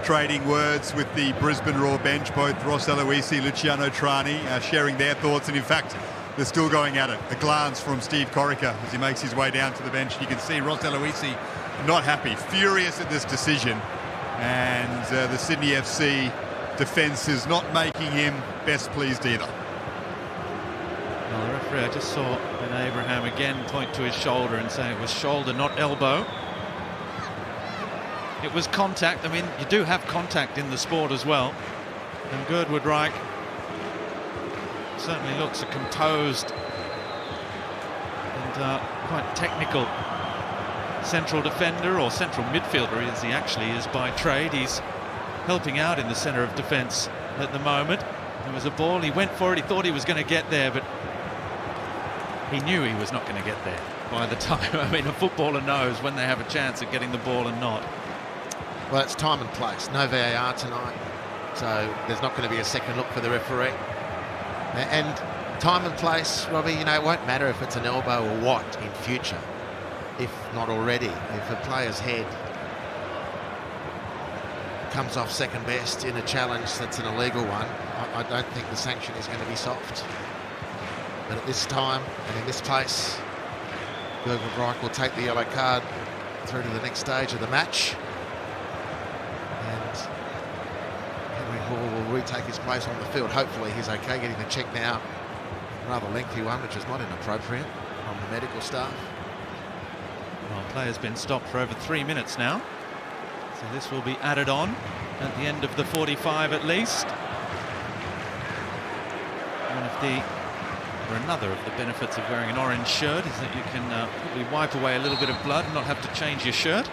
trading words with the Brisbane Roar bench, both Ross Aloisi, Luciano Trani, sharing their thoughts, and in fact they're still going at it. A glance from Steve Corica as he makes his way down to the bench. You can see Ross Aloisi not happy, furious at this decision, and the Sydney FC defence is not making him best pleased either. Well, the referee, I just saw Ben Abraham again point to his shoulder and say it was shoulder, not elbow. It was contact. I mean, you do have contact in the sport as well. And Girdwood Reich certainly looks a composed and quite technical central defender, or central midfielder as he actually is by trade. He's helping out in the centre of defence at the moment. There was a ball, he went for it, he thought he was going to get there, but he knew he was not going to get there by the time. I mean, a footballer knows when they have a chance of getting the ball and not. Well, it's time and place. No VAR tonight, so there's not going to be a second look for the referee. And time and place, Robbie, you know, it won't matter if it's an elbow or what in future, if not already. If a player's head comes off second best in a challenge that's an illegal one, I don't think the sanction is going to be soft. But at this time and in this place, Girdwood Reich will take the yellow card through to the next stage of the match. And Henry Hall will retake his place on the field. Hopefully he's okay getting the check now. Rather lengthy one, which is not inappropriate from the medical staff. Well, player's been stopped for over 3 minutes now. So this will be added on at the end of the 45 at least. Another of the benefits of wearing an orange shirt is that you can probably wipe away a little bit of blood and not have to change your shirt.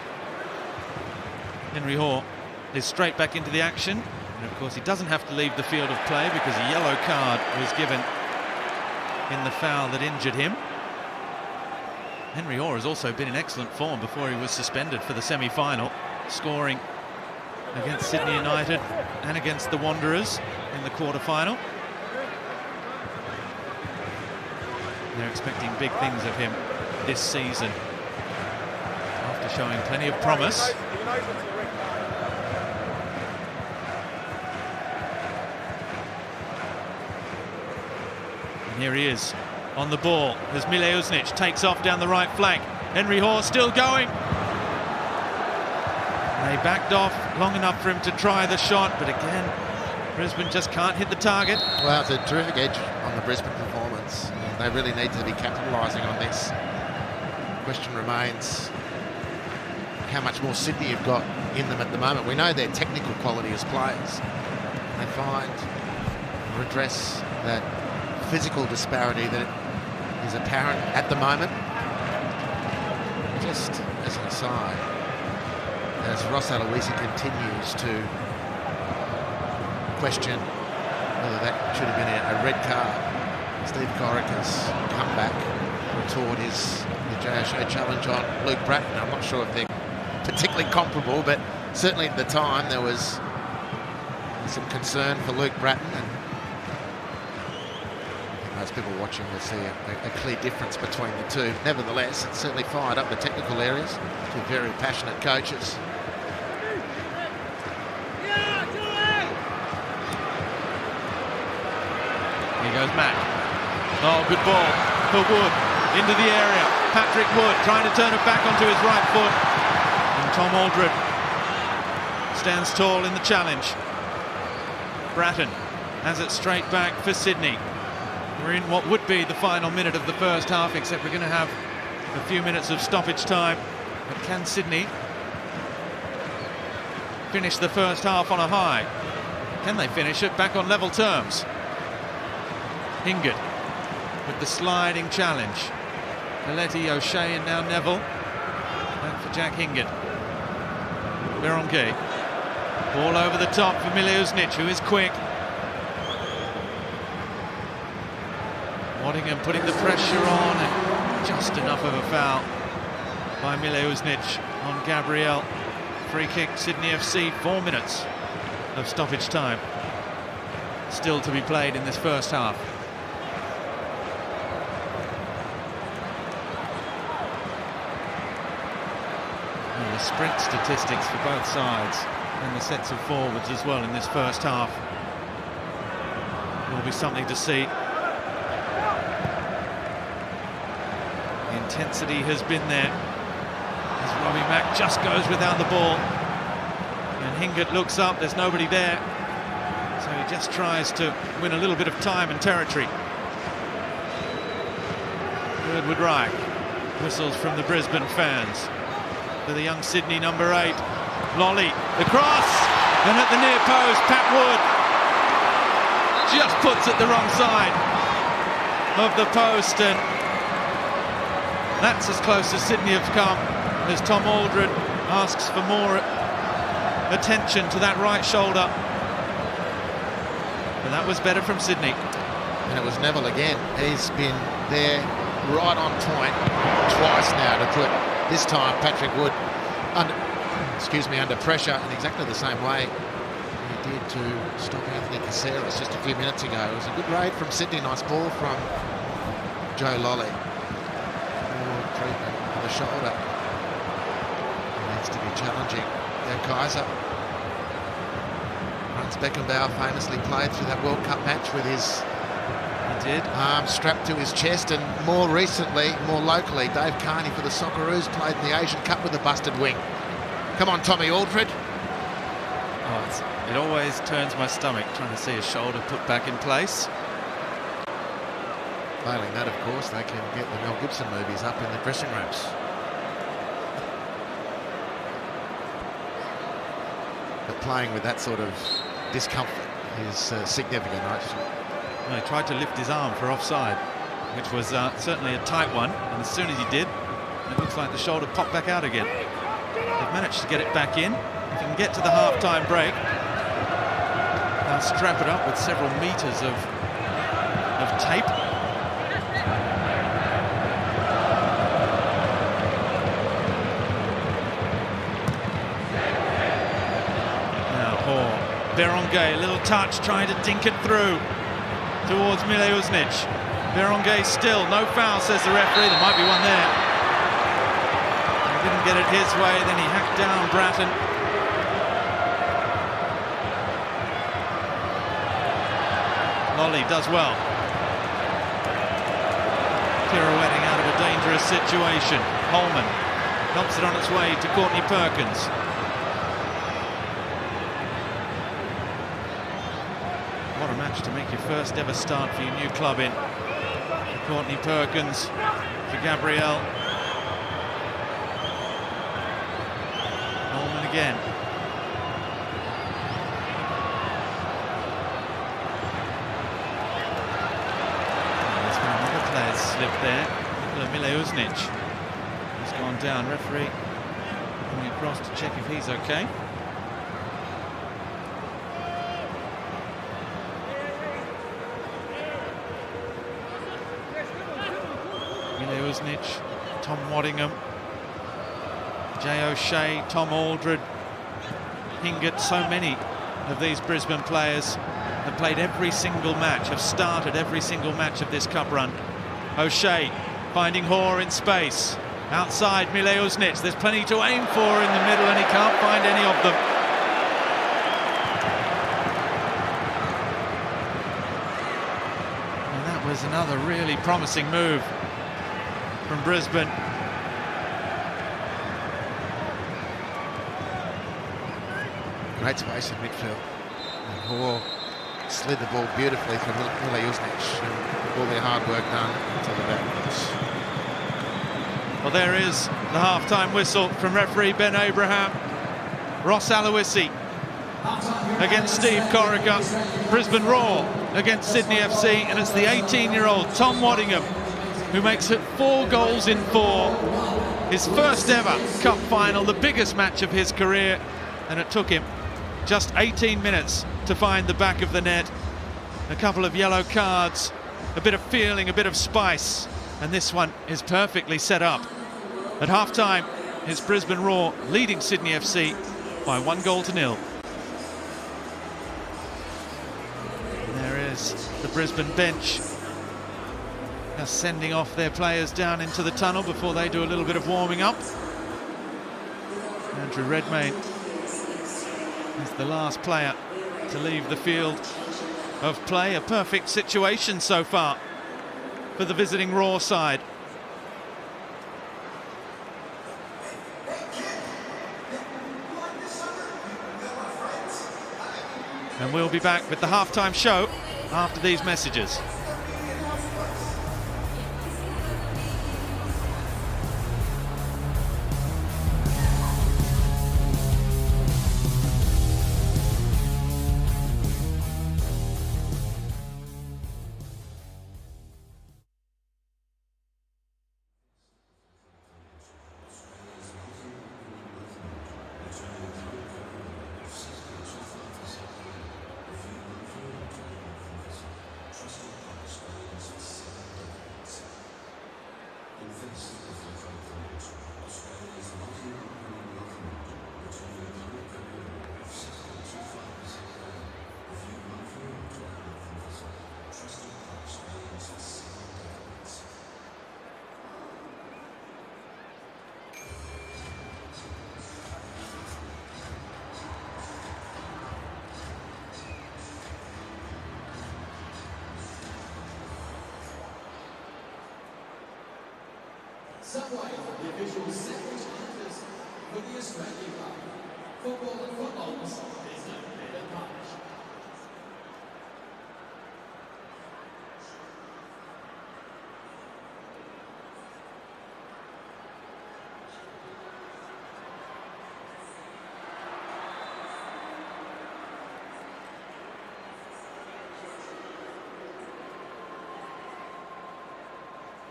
Henry Hall is straight back into the action, and of course he doesn't have to leave the field of play because a yellow card was given in the foul that injured him. Henry Hall has also been in excellent form before he was suspended for the semi-final, scoring against Sydney United and against the Wanderers in the quarter-final. They're expecting big things of him this season after showing plenty of promise. And here he is on the ball as Mileušnić takes off down the right flank. Henry Hall still going. They backed off long enough for him to try the shot, but again, Brisbane just can't hit the target. Well, it's a terrific edge on the Brisbane performance. They really need to be capitalising on this. The question remains how much more Sydney have got in them at the moment. We know their technical quality as players. They find redress that physical disparity that is apparent at the moment. Just as an aside, as Ross Aloisi continues to question whether that should have been a red card, Steve Corica's comeback retort is the JSA challenge on Luke Bratton. I'm not sure if they're particularly comparable, but certainly at the time there was some concern for Luke Bratton, and I think most people watching will see a clear difference between the two. Nevertheless, it certainly fired up the technical areas. Two very passionate coaches. Here goes Mack. Oh, good ball for Wood into the area. Patrick Wood trying to turn it back onto his right foot. And Tom Aldred stands tall in the challenge. Bratton has it straight back for Sydney. We're in what would be the final minute of the first half, except we're going to have a few minutes of stoppage time. But can Sydney finish the first half on a high? Can they finish it back on level terms? Hingard with the sliding challenge. Coletti, O'Shea and now Neville. Back for Jack Hingard. Berenguer. Ball over the top for Mileušnić, who is quick. Waddingham putting the pressure on, and just enough of a foul by Mileušnić on Gabriel. Free kick, Sydney FC, 4 minutes of stoppage time still to be played in this first half. The sprint statistics for both sides and the sets of forwards as well in this first half will be something to see. The intensity has been there as Robbie Mack just goes without the ball, and Hingard looks up, there's nobody there. just tries to win a little bit of time and territory. Woodward Reich. Whistles from the Brisbane fans. To the young Sydney number 8. Lolly, the cross! And at the near post, Pat Wood just puts it the wrong side of the post, and that's as close as Sydney have come as Tom Aldred asks for more attention to that right shoulder. But that was better from Sydney. And it was Neville again. He's been there right on point twice now to put, this time, Patrick Wood under pressure in exactly the same way he did to stop Anthony Caceres just a few minutes ago. It was a good raid from Sydney. Nice ball from Joe Lolly. More treatment on the shoulder. He needs to be challenging their Kaiser. Franz Beckenbauer famously played through that World Cup match with his arm strapped to his chest, and more recently, more locally, Dave Carney for the Socceroos played in the Asian Cup with a busted wing. Come on, Tommy Aldred. Oh, it always turns my stomach trying to see his shoulder put back in place. Failing that, of course, they can get the Mel Gibson movies up in the dressing rooms. But playing with that sort of discomfort is significant, right? Well, he tried to lift his arm for offside, which was certainly a tight one, and as soon as he did, it looks like the shoulder popped back out again. They've managed to get it back in. If you can get to the half-time break, they'll strap it up with several meters of tape. Now Hoare, Berenguer, a little touch, trying to dink it through towards Mileušnić. Berenguer still, no foul, says the referee. There might be one there. He didn't get it his way, then he hacked down Bratton. Lolly does well. Pirouetting out of a dangerous situation. Holman helps it on its way to Courtney Perkins. What a match to make your first ever start for your new club in. For Courtney Perkins, for Gabrielle. Holman again. There's been another player's slip there. Mileušnić has gone down. Referee coming across to check if he's okay. Mileušnić, Tom Waddingham, Jay O'Shea, Tom Aldred, Hingett. So many of these Brisbane players have played every single match, have started every single match of this cup run. O'Shea finding Hoare in space. Outside Mileušnić, there's plenty to aim for in the middle, and he can't find any of them. And that was another really promising move from Brisbane. Great space in midfield. And Hoare slid the ball beautifully from Mileušnić. All their hard work done to the back. Well, there is the half-time whistle from referee Ben Abraham. Ross Aloisi against Steve Corica. Brisbane Roar against Sydney FC, and it's the 18-year-old Tom Waddingham who makes it 4 goals in 4. His first ever cup final, the biggest match of his career, and it took him just 18 minutes to find the back of the net. A couple of yellow cards, a bit of feeling, a bit of spice, and this one is perfectly set up. At half-time, it's Brisbane Roar leading Sydney FC by 1-0. And there is the Brisbane bench, now sending off their players down into the tunnel before they do a little bit of warming up. Andrew Redmayne is the last player to leave the field of play. A perfect situation so far for the visiting Roar side. And we'll be back with the halftime show after these messages. Subway, the official second chances for the Australian Cup. Football and footballers, there's no better punch.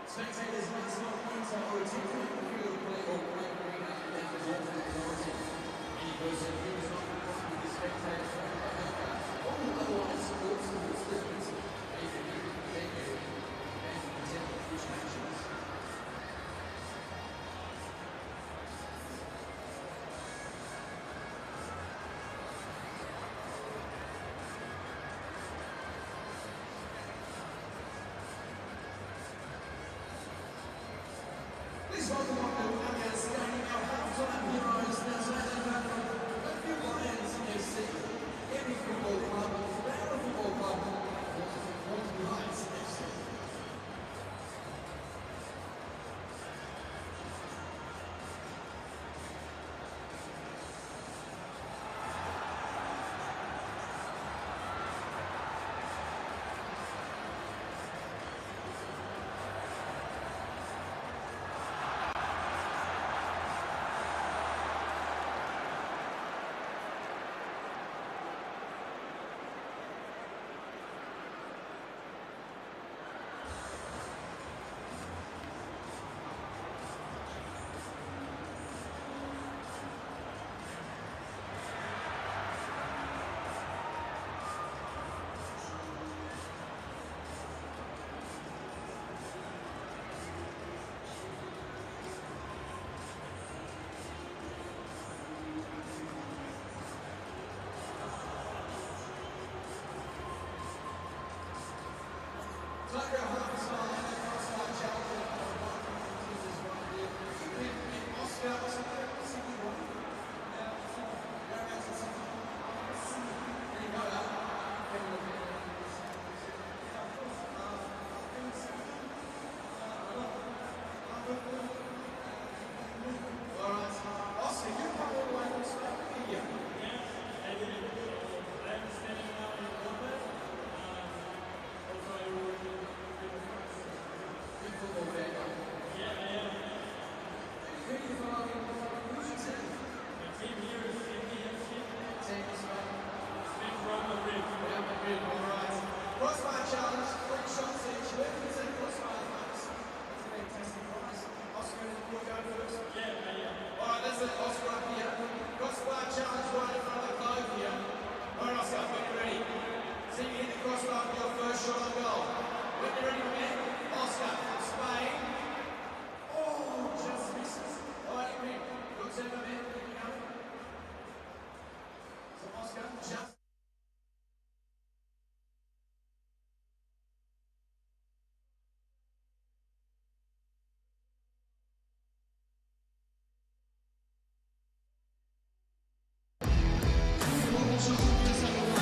Spectators maximum points are retained in the field play or play green out and result in penalty. Any person who is not happy with the spectators or otherwise supports the Muslims may be taken and contempt of restrictions. Please welcome up the Lions standing our half-time heroes, New Zealand Midfield Lions FC. Every football club, our football club, Lions FC.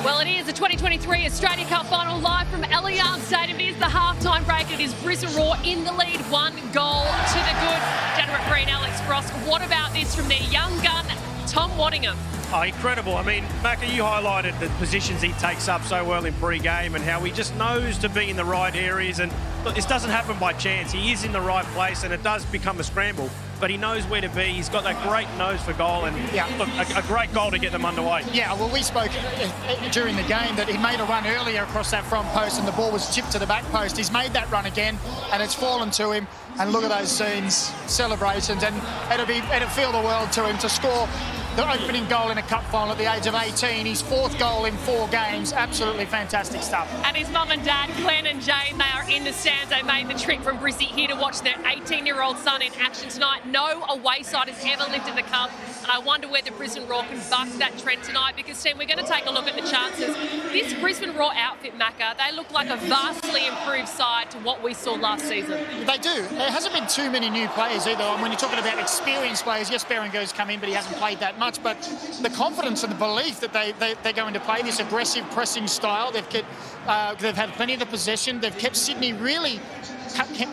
Well, it is the 2023 Australia Cup final live from Allianz Stadium. It is the halftime break. It is Brisbane Roar in the lead, 1 goal to the good. Down referee Alex Frost. What about this from their young gun, Tom Waddingham? Oh, incredible. I mean, Macca, you highlighted the positions he takes up so well in pre-game and how he just knows to be in the right areas. And look, this doesn't happen by chance. He is in the right place and it does become a scramble, but he knows where to be. He's got that great nose for goal and look, a great goal to get them underway. Yeah, well, we spoke during the game that he made a run earlier across that front post and the ball was chipped to the back post. He's made that run again and it's fallen to him. And look at those scenes, celebrations, and it'll feel the world to him to score the opening goal in a cup final at the age of 18. His 4th goal in 4 games. Absolutely fantastic stuff. And his mum and dad, Glenn and Jane, they are in the stands. They made the trip from Brisbane here to watch their 18-year-old son in action tonight. No away side has ever lifted the cup. And I wonder whether Brisbane Roar can buck that trend tonight, because, team, we're going to take a look at the chances. This Brisbane Roar outfit, Macca, they look like a vastly improved side to what we saw last season. They do. There hasn't been too many new players either. And when you're talking about experienced players, yes, Berenguer's come in, but he hasn't played that much. But the confidence and the belief that they're going to play this aggressive pressing style, they've had plenty of the possession. They've kept Sydney really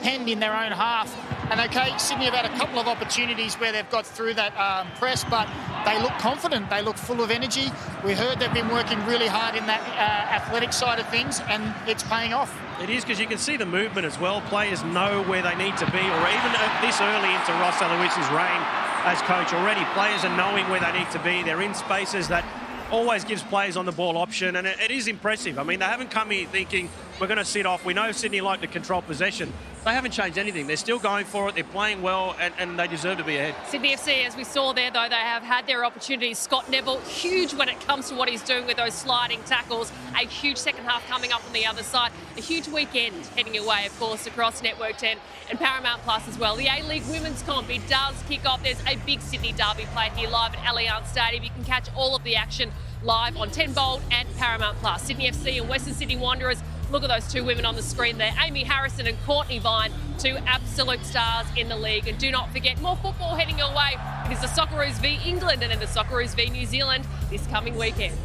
penned in their own half. And okay, Sydney have had a couple of opportunities where they've got through that press, but they look confident. They look full of energy. We heard they've been working really hard in that athletic side of things, and it's paying off. It is, because you can see the movement as well. Players know where they need to be, or even this early into Ross Aloysius' reign as coach already, players are knowing where they need to be. They're in spaces that always gives players on the ball option, and it is impressive. I mean, they haven't come here thinking we're going to sit off. We know Sydney like to control possession. They haven't changed anything. They're still going for it. They're playing well, and they deserve to be ahead. Sydney FC, as we saw there, though, they have had their opportunities. Scott Neville, huge when it comes to what he's doing with those sliding tackles. A huge second half coming up on the other side. A huge weekend heading away, of course, across Network 10 and Paramount Plus as well. The A-League Women's Comp, it does kick off. There's a big Sydney derby played here live at Allianz Stadium. You can catch all of the action live on 10 Bold and Paramount Plus. Sydney FC and Western Sydney Wanderers. Look at those 2 women on the screen there, Amy Harrison and Courtney Vine, 2 absolute stars in the league. And do not forget, more football heading your way. It is the Socceroos v England and then the Socceroos v New Zealand this coming weekend.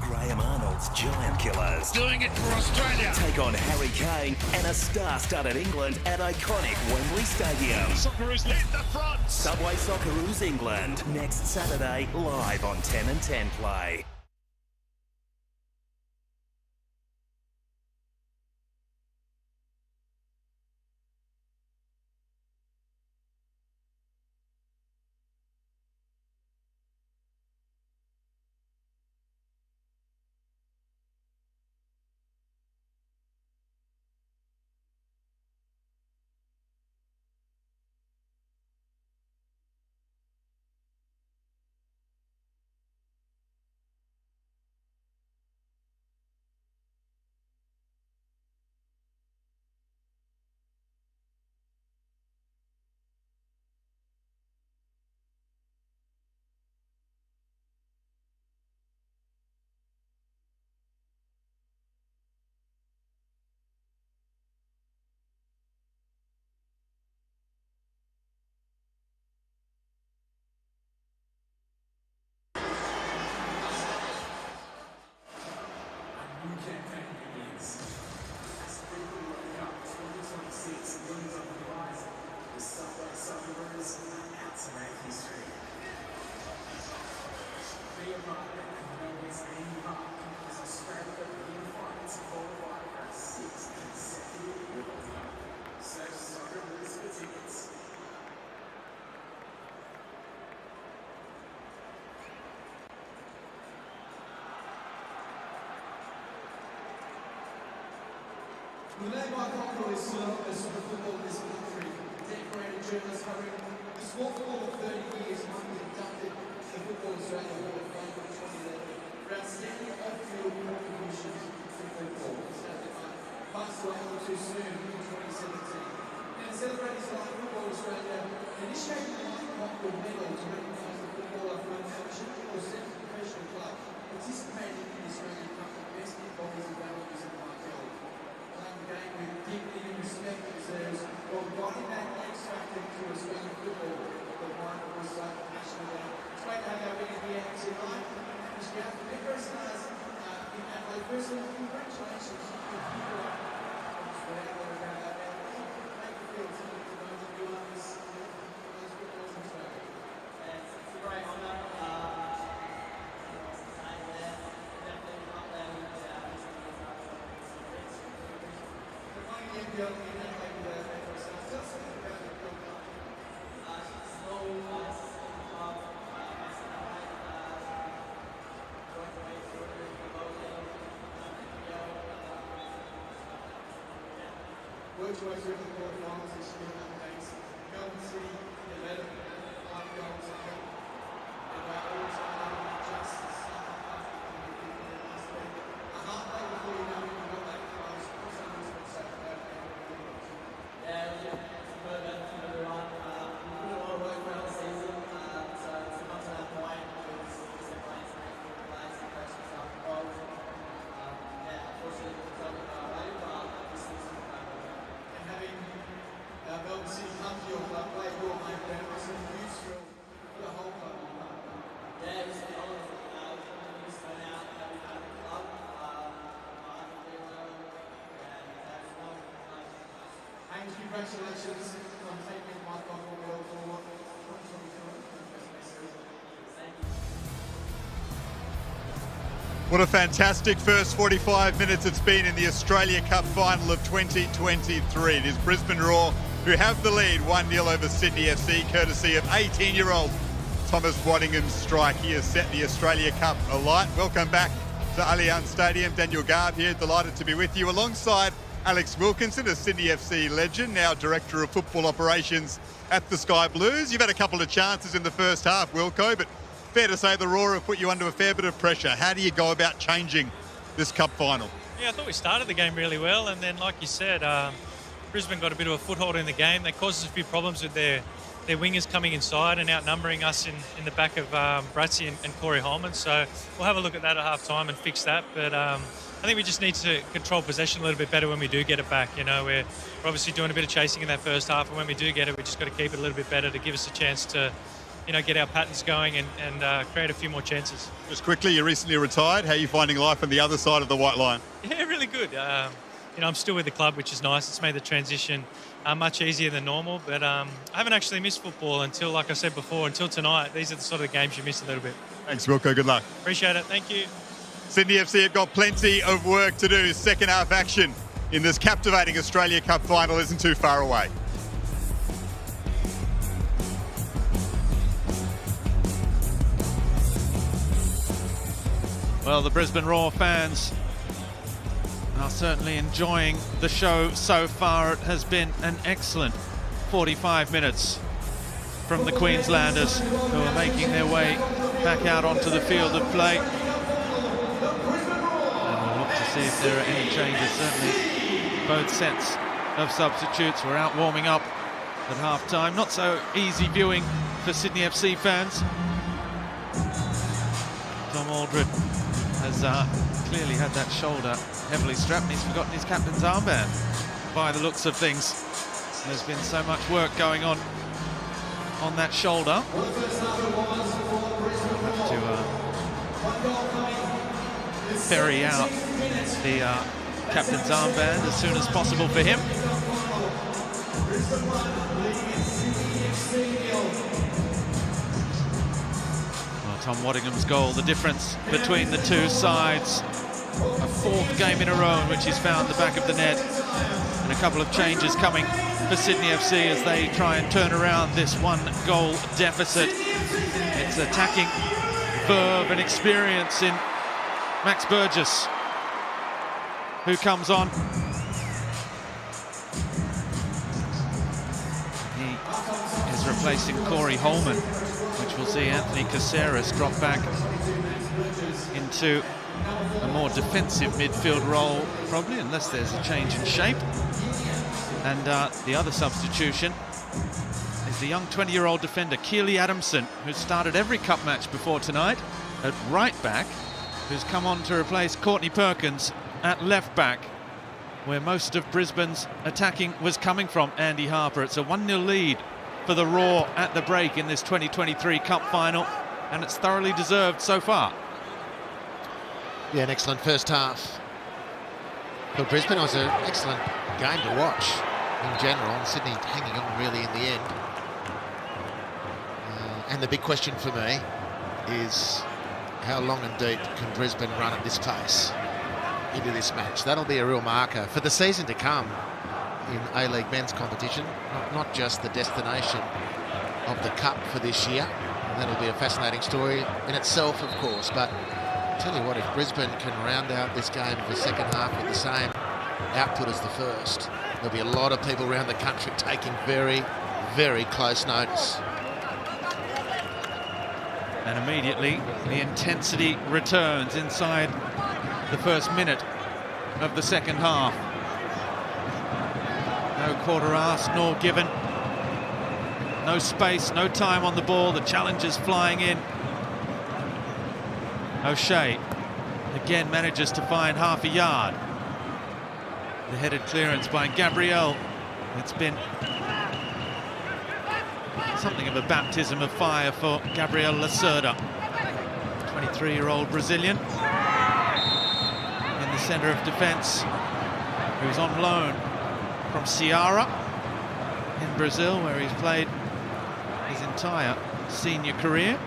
Graham Arnold's Giant Killers. Doing it for Australia. Take on Harry Kane and a star-studded England at iconic Wembley Stadium. Socceroos lead the front. Subway Socceroos England, next Saturday, live on 10 and 10 Play. The landmark conqueror is synonymous with football in this country. Decorated journalist covering the sport for over 30 years, Mike was inducted to the Football Australia Hall of Fame in 2011 for outstanding off-field contributions to football. Sadly, Mike passed away all too soon in 2017. And to celebrate his life, Football Australia initiated the Mike Conqueror Medal to recognise the footballer from an amateur or semi-professional club participating in the Australian Cup for best in bodies and values in Mike Hill. The game with dignity and respect it deserves, while providing that X factor to Australian football that Mike was so passionate about. It's great to have our winner here tonight. As we have the big stars in Adelaide. First of all, congratulations to the people of Australia that are around that now. Make you feel to know that you are this football in Australia. It's a great honour. Worked your way through the quarterfinals this year in that case. Melbourne City 11, 5 goals ahead. And all-time just a half day before you know it, you got that close. What's that lose been so bad? Yeah, it's a good run. We put a lot of work around the season, so it's not to that point. It was just playing some excellent plays and coaching stuff involved. Unfortunately, it's not late, but this is having Melbourne City come to your club, play your home ground, was a huge thrill for the whole club. Yeah, it was a huge turnout that we had at the club. I think they were well, and that's one. Haynes, congratulations on taking my football world forward. What a fantastic first 45 minutes it's been in the Australia Cup final of 2023. It is Brisbane Roar who have the lead 1-0 over Sydney FC, courtesy of 18-year-old Thomas Waddingham's strike. He has set the Australia Cup alight. Welcome back to Allianz Stadium. Daniel Garb here, delighted to be with you, alongside Alex Wilkinson, a Sydney FC legend, now Director of Football Operations at the Sky Blues. You've had a couple of chances in the first half, Wilco, but fair to say the Roar have put you under a fair bit of pressure. How do you go about changing this cup final? Yeah, I thought we started the game really well, and then, like you said, Brisbane got a bit of a foothold in the game. They caused us a few problems with their wingers coming inside and outnumbering us in the back of Bratzi and Corey Holman. So we'll have a look at that at half time and fix that. But I think we just need to control possession a little bit better when we do get it back. You know, we're obviously doing a bit of chasing in that first half, and when we do get it, we just got to keep it a little bit better to give us a chance to, you know, get our patterns going and create a few more chances. Just quickly, you recently retired. How are you finding life on the other side of the white line? Yeah, really good. You know, I'm still with the club, which is nice. It's made the transition much easier than normal. But I haven't actually missed football until, like I said before, until tonight. These are the sort of games you miss a little bit. Thanks, Wilco. Good luck. Appreciate it. Thank you. Sydney FC have got plenty of work to do. Second half action in this captivating Australia Cup final isn't too far away. Well, the Brisbane Roar fans are certainly enjoying the show so far. It has been an excellent 45 minutes from the Queenslanders, who are making their way back out onto the field of play. And we'll look to see if there are any changes. Certainly both sets of substitutes were out warming up at half-time. Not so easy viewing for Sydney FC fans. Tom Aldred has clearly had that shoulder heavily strapped, and he's forgotten his captain's armband by the looks of things. There's been so much work going on that shoulder. Have to ferry out the captain's armband as soon as possible for him. Tom Waddingham's goal, the difference between the two sides. A fourth game in a row in which he's found the back of the net, and a couple of changes coming for Sydney FC as they try and turn around this one-goal deficit. It's attacking verve and experience in Max Burgess, who comes on. He is replacing Corey Holman, which will see Anthony Caceres drop back into a more defensive midfield role, probably, unless there's a change in shape. And the other substitution is the young 20-year-old defender, Keely Adamson, who started every cup match before tonight at right back, who's come on to replace Courtney Perkins at left back, where most of Brisbane's attacking was coming from. Andy Harper. It's a 1-0 lead for the Roar at the break in this 2023 Cup final, and it's thoroughly deserved so far. Yeah, an excellent first half for Brisbane. It was an excellent game to watch in general, and Sydney hanging on really in the end. And the big question for me is, how long and deep can Brisbane run at this pace into this match? That'll be a real marker for the season to come. in A-League men's competition, not just the destination of the Cup for this year. And that'll be a fascinating story in itself, of course. But I'll tell you what, if Brisbane can round out this game for the second half with the same output as the first, there'll be a lot of people around the country taking very, very close notice. And immediately the intensity returns inside the first minute of the second half. No quarter asked nor given. No space, no time on the ball. The challenge is flying in. O'Shea again manages to find half a yard. The headed clearance by Gabriel. It's been something of a baptism of fire for Gabriel Lacerda, 23-year-old Brazilian in the centre of defence, who's on loan from Ceará in Brazil, where he's played his entire senior career.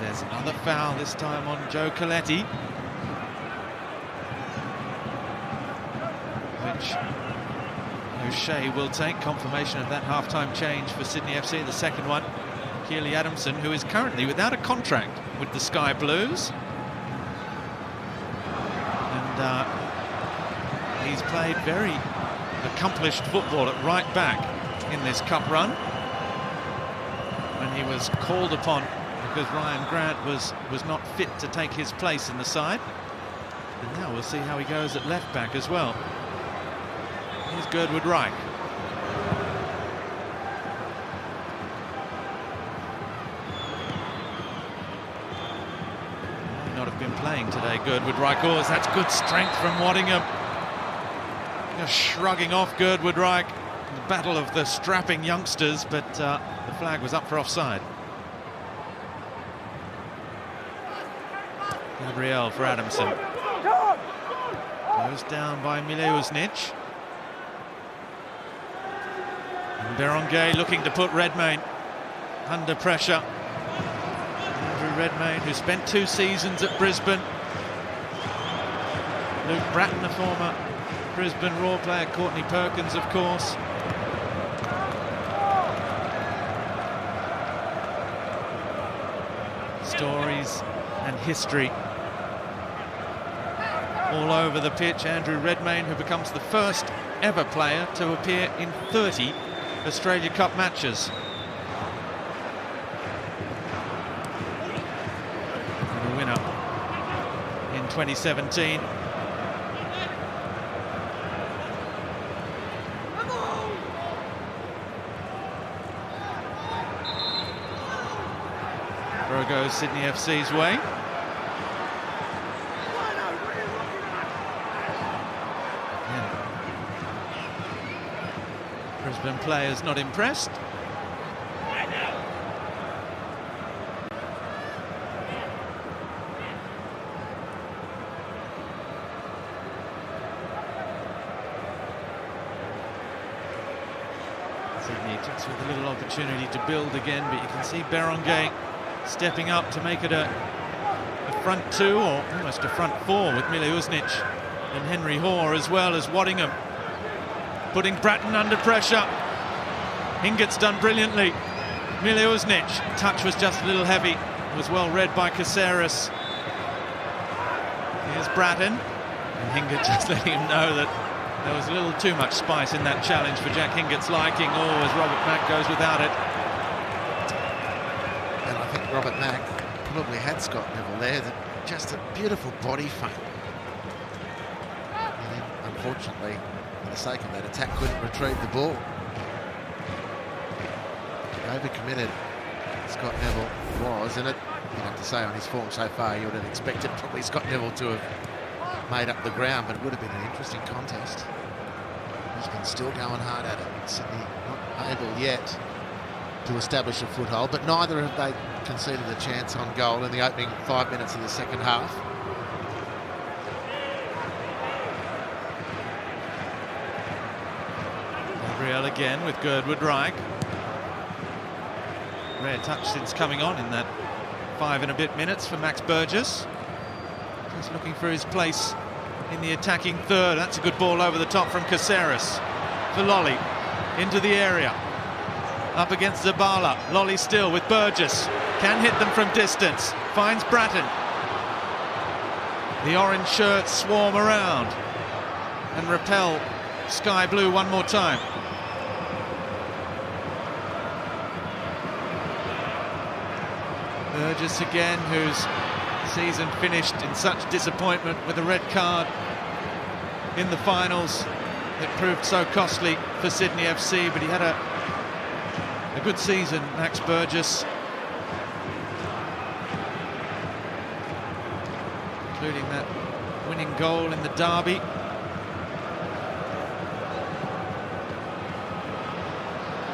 There's another foul, this time on Joe Coletti, which O'Shea will take. Confirmation of that half-time change for Sydney FC, the second one. Keely Adamson, who is currently without a contract with the Sky Blues. And he's played very accomplished football at right back in this cup run. When he was called upon because Ryan Grant was not fit to take his place in the side. And now we'll see how he goes at left back as well. Here's Girdwood Reich. May not have been playing today, Girdwood Reich. Oh, that's good strength from Waddingham. Just shrugging off Girdwood Reich. The battle of the strapping youngsters, but the flag was up for offside. Gabriel for Adamson. Goes down by Mileusnic. And Berenguer looking to put Redmayne under pressure. Andrew Redmayne, who spent 2 seasons at Brisbane. Luke Bratton, a former Brisbane Roar player. Courtney Perkins, of course. Stories and history all over the pitch. Andrew Redmayne, who becomes the first ever player to appear in 30 Australia Cup matches. And a winner in 2017. Throw goes Sydney FC's way. Brisbane players not impressed. Sydney just with a little opportunity to build again, but you can see Berenguer stepping up to make it a front 2 or almost a front 4 with Mileusnic and Henry Hoare, as well as Waddingham putting Bratton under pressure. Hingett's done brilliantly. Mileusnic, touch was just a little heavy. It was well read by Caceres. Here's Bratton, and Hingett just letting him know that there was a little too much spice in that challenge for Jack Hingett's liking. Oh, as Robert Mack goes without it. And I think Robert Mack probably had Scott Neville there. Just a beautiful body feint. And then, unfortunately, for the sake of that attack, couldn't retrieve the ball. Overcommitted Scott Neville was, and you'd have to say on his form so far, you would have expected probably Scott Neville to have made up the ground, but it would have been an interesting contest. Brisbane still going hard at it. Sydney not able yet to establish a foothold, but neither have they conceded a chance on goal in the opening 5 minutes of the second half. Gabriel again with Girdwood Reich. Rare touch since coming on in that 5 and a bit minutes for Max Burgess. Just looking for his place in the attacking third. That's a good ball over the top from Caceres. for Lolly. Into the area. Up against Zabala. Lolly still with Burgess. Can hit them from distance. Finds Bratton. The orange shirts swarm around and repel Sky Blue one more time. Burgess again, whose season finished in such disappointment with a red card in the finals that proved so costly for Sydney FC, but he had a good season, Max Burgess, including that winning goal in the derby.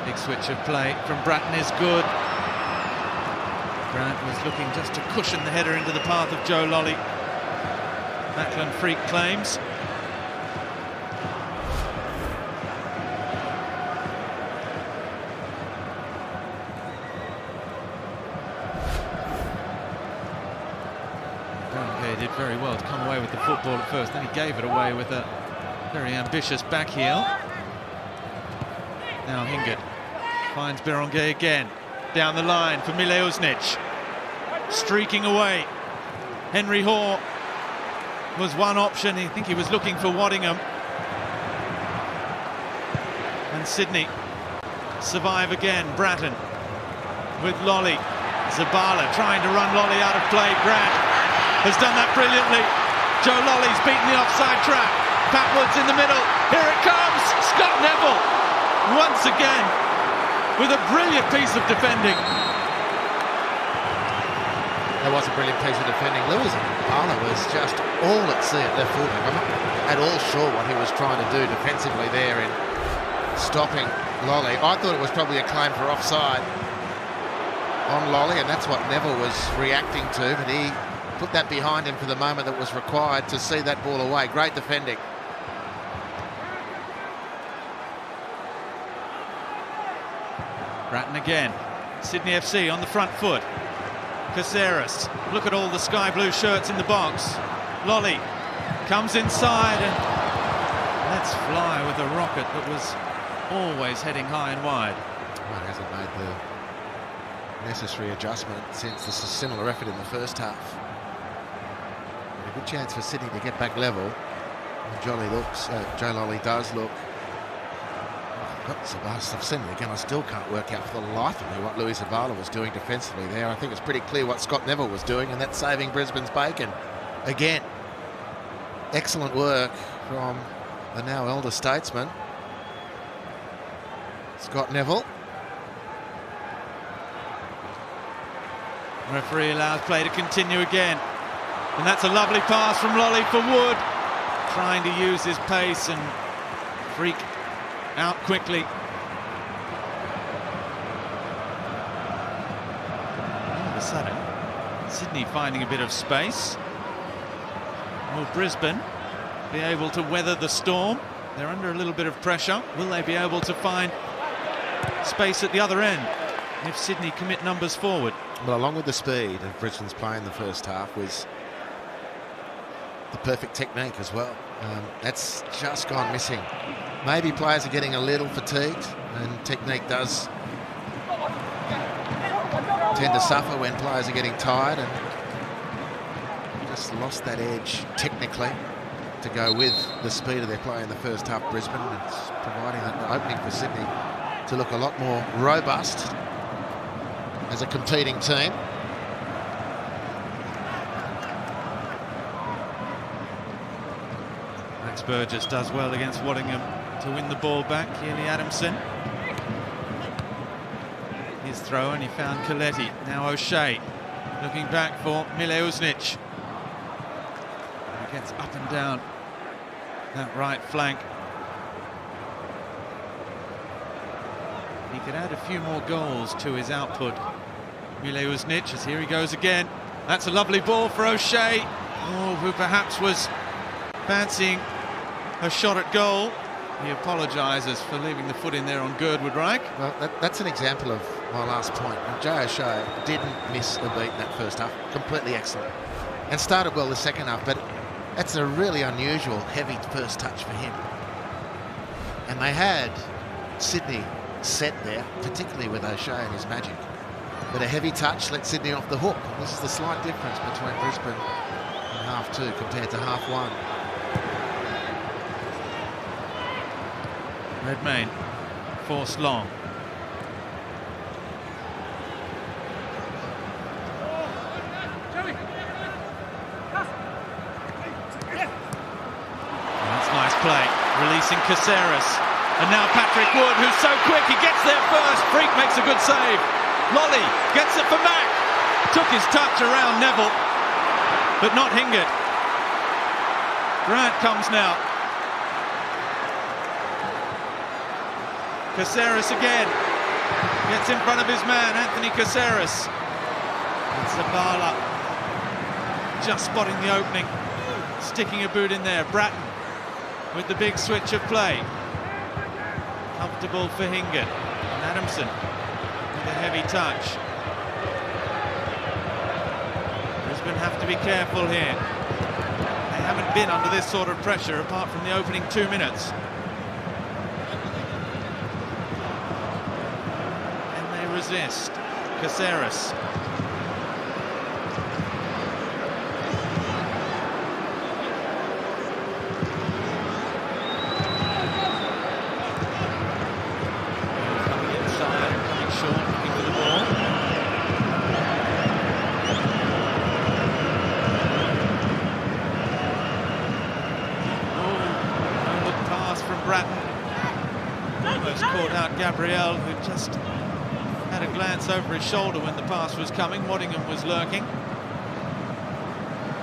Big switch of play from Bratton is good. Grant was looking just to cushion the header into the path of Joe Lolly. Macklin Freak claims. Barangay did very well to come away with the football at first, then he gave it away with a very ambitious back heel. Now Hingert finds Barangay again. Down the line for Mileusnic. Streaking away. Henry Hoare was one option. I think he was looking for Waddingham. And Sydney survive again. Bratton with Lolly. Zabala trying to run Lolly out of play. Grant has done that brilliantly. Joe Lolly's beaten the offside trap. Pat Wood's in the middle. Here it comes. Scott Neville once again with a brilliant piece of defending. That was a brilliant piece of defending. Lewis Arla was just all at sea at left fullback. I'm not at all sure what he was trying to do defensively there in stopping Lolly. I thought it was probably a claim for offside on Lolly, and that's what Neville was reacting to, but he put that behind him for the moment that was required to see that ball away. Great defending. Bratton again. Sydney FC on the front foot. Caceres. Look at all the sky blue shirts in the box. Lolly comes inside and lets fly with a rocket that was always heading high and wide. Well, it hasn't made the necessary adjustment since the similar effort in the first half. A good chance for Sydney to get back level. And Joe Lolly does look. I've seen it again. I still can't work out for the life of me what Louis Zavala was doing defensively there. I think it's pretty clear what Scott Neville was doing, and that's saving Brisbane's bacon. Again, excellent work from the now elder statesman, Scott Neville. Referee allows play to continue again. And that's a lovely pass from Lolly for Wood. Trying to use his pace and freak out quickly. All of a sudden, Sydney finding a bit of space. Will Brisbane be able to weather the storm? They're under a little bit of pressure. Will they be able to find space at the other end if Sydney commit numbers forward? Well, along with the speed of Brisbane's play in the first half was the perfect technique as well. That's just gone missing. Maybe players are getting a little fatigued, and technique does tend to suffer when players are getting tired, and just lost that edge technically to go with the speed of their play in the first half. Brisbane, and it's providing an opening for Sydney to look a lot more robust as a competing team. Max Burgess does well against Waddingham to win the ball back. Keely Adamson. His throw, and he found Coletti. Now O'Shea looking back for Mileusnic. He gets up and down that right flank. He could add a few more goals to his output. Mileusnic, as here he goes again. That's a lovely ball for O'Shea, who perhaps was fancying a shot at goal. He apologises for leaving the foot in there on Girdwood Reich. Well, that's an example of my last point. Jay O'Shea didn't miss a beat in that first half. Completely excellent. And started well the second half, but that's a really unusual, heavy first touch for him. And they had Sydney set there, particularly with O'Shea and his magic. But a heavy touch let Sydney off the hook. This is the slight difference between Brisbane in half two compared to half one. Redmayne forced long. That's nice play, releasing Caceres. And now Patrick Wood, who's so quick, he gets there first. Freak makes a good save. Lolly gets it for Mack. Took his touch around Neville, but not Hingert. Grant comes now. Caceres again. Gets in front of his man, Anthony Caceres. And Zabala just spotting the opening. Sticking a boot in there. Bratton with the big switch of play. Comfortable for Hingert. And Adamson with a heavy touch. Brisbane have to be careful here. They haven't been under this sort of pressure apart from the opening 2 minutes. And they resist. Caceres. Gabriel, who just had a glance over his shoulder when the pass was coming. Waddingham was lurking.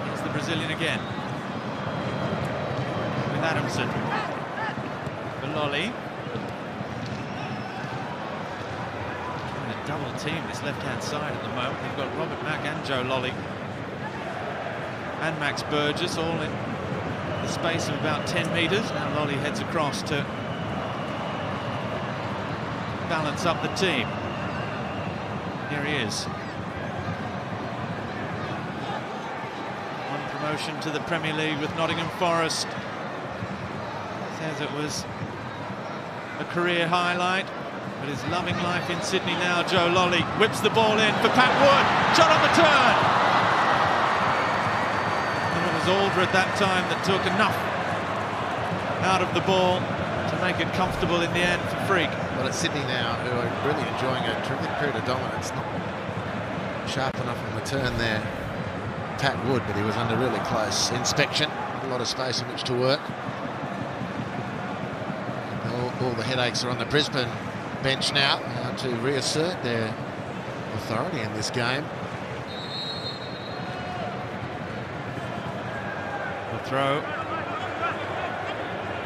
Here's the Brazilian again. With Adamson. For Lolly. Trying to double team this left-hand side at the moment. They've got Robert Mack and Joe Lolly. And Max Burgess all in the space of about 10 metres. Now Lolly heads across to balance up the team. Here he is. One promotion to the Premier League with Nottingham Forest. Says it was a career highlight, but is loving life in Sydney now. Joe Lolly whips the ball in for Pat Wood. Shot on the turn. And it was Alder at that time that took enough out of the ball to make it comfortable in the end for Freak. Well, it's Sydney now who are really enjoying a terrific period of dominance. Not sharp enough on the turn there, Pat Wood, but he was under really close inspection. A lot of space in which to work. All the headaches are on the Brisbane bench now to reassert their authority in this game. The throw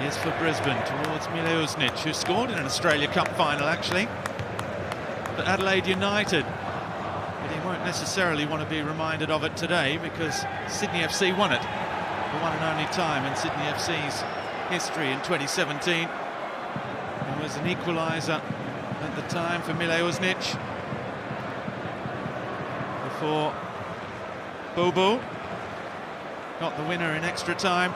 is for Brisbane towards Mileusnic, who scored in an Australia Cup final actually for Adelaide United, but he won't necessarily want to be reminded of it today because Sydney FC won it for one and only time in Sydney FC's history in 2017. It was an equaliser at the time for Mileusnic before Bobo got the winner in extra time.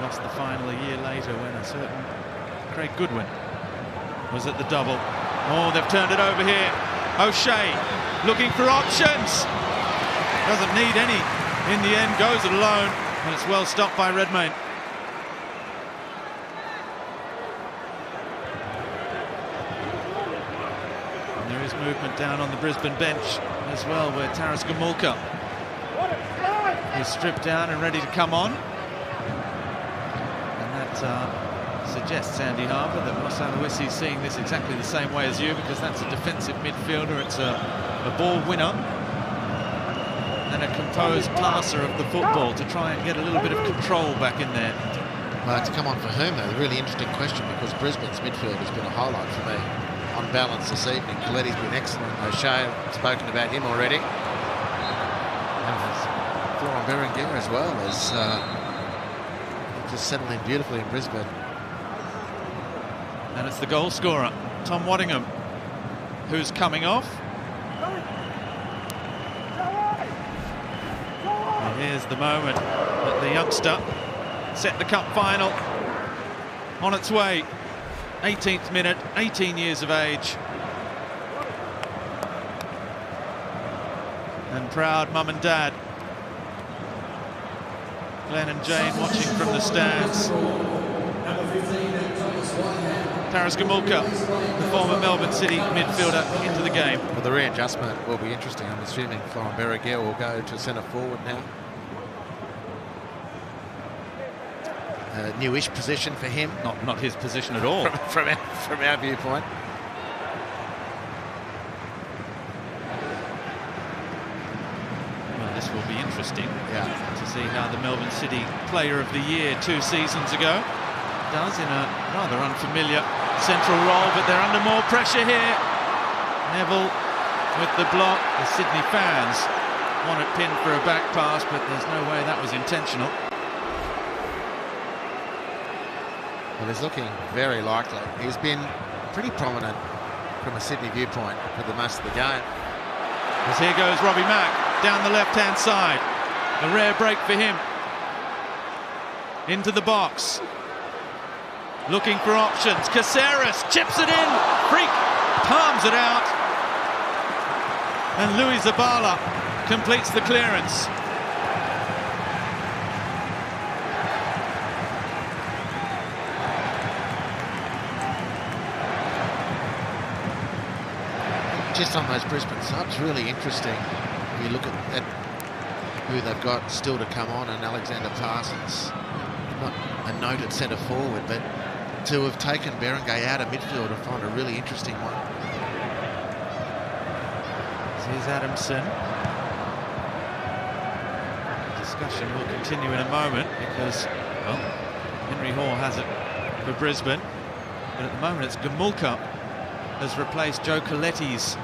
Lost the final a year later when a certain Craig Goodwin was at the double. Oh, they've turned it over here. O'Shea looking for options. Doesn't need any. In the end, goes it alone, and it's well stopped by Redmayne. And there is movement down on the Brisbane bench as well, where Taras Gamulka is stripped down and ready to come on. Suggests Andy Harbour that Ross Aloisi is seeing this exactly the same way as you, because that's a defensive midfielder. It's a ball winner and a composed passer of the football to try and get a little bit of control back in there. Well, to come on for whom, though, a really interesting question, because Brisbane's midfield has been a highlight for me on balance this evening. Coletti's been excellent. O'Shea, spoken about him already. And Florent Berenguer as well as just settled in beautifully in Brisbane. And it's the goal scorer, Tom Waddingham, who's coming off. And Here's the moment that the youngster set the cup final on its way. 18th minute, 18 years of age. And proud mum and dad. Glenn and Jane watching from the stands. Taras Gomulka, the former Melbourne City midfielder, into the game. Well, the readjustment will be interesting. I'm assuming Florent Berreguer will go to centre forward now. A newish position for him. Not his position at all. from our viewpoint. Well, this will be interesting Yeah. to see how the Melbourne City Player of the Year 2 seasons ago does in a rather unfamiliar central role, but they're under more pressure here. Neville with the block. The Sydney fans want it pinned for a back pass, but there's no way that was intentional. Well, it's looking very likely. He's been pretty prominent from a Sydney viewpoint for the most of the game. As here goes Robbie Mack down the left-hand side. A rare break for him. Into the box. Looking for options. Caceres chips it in. Freak palms it out. And Louis Zabala completes the clearance. Just on those Brisbane subs, really interesting. You look at who they've got still to come on, and Alexander Parsons, not a note at centre forward, but to have taken Berenguer out of midfield, I find a really interesting one. Here's Adamson. The discussion will continue in a moment because, well, Henry Hall has it for Brisbane, but at the moment it's Gomulka has replaced Joe Coletti's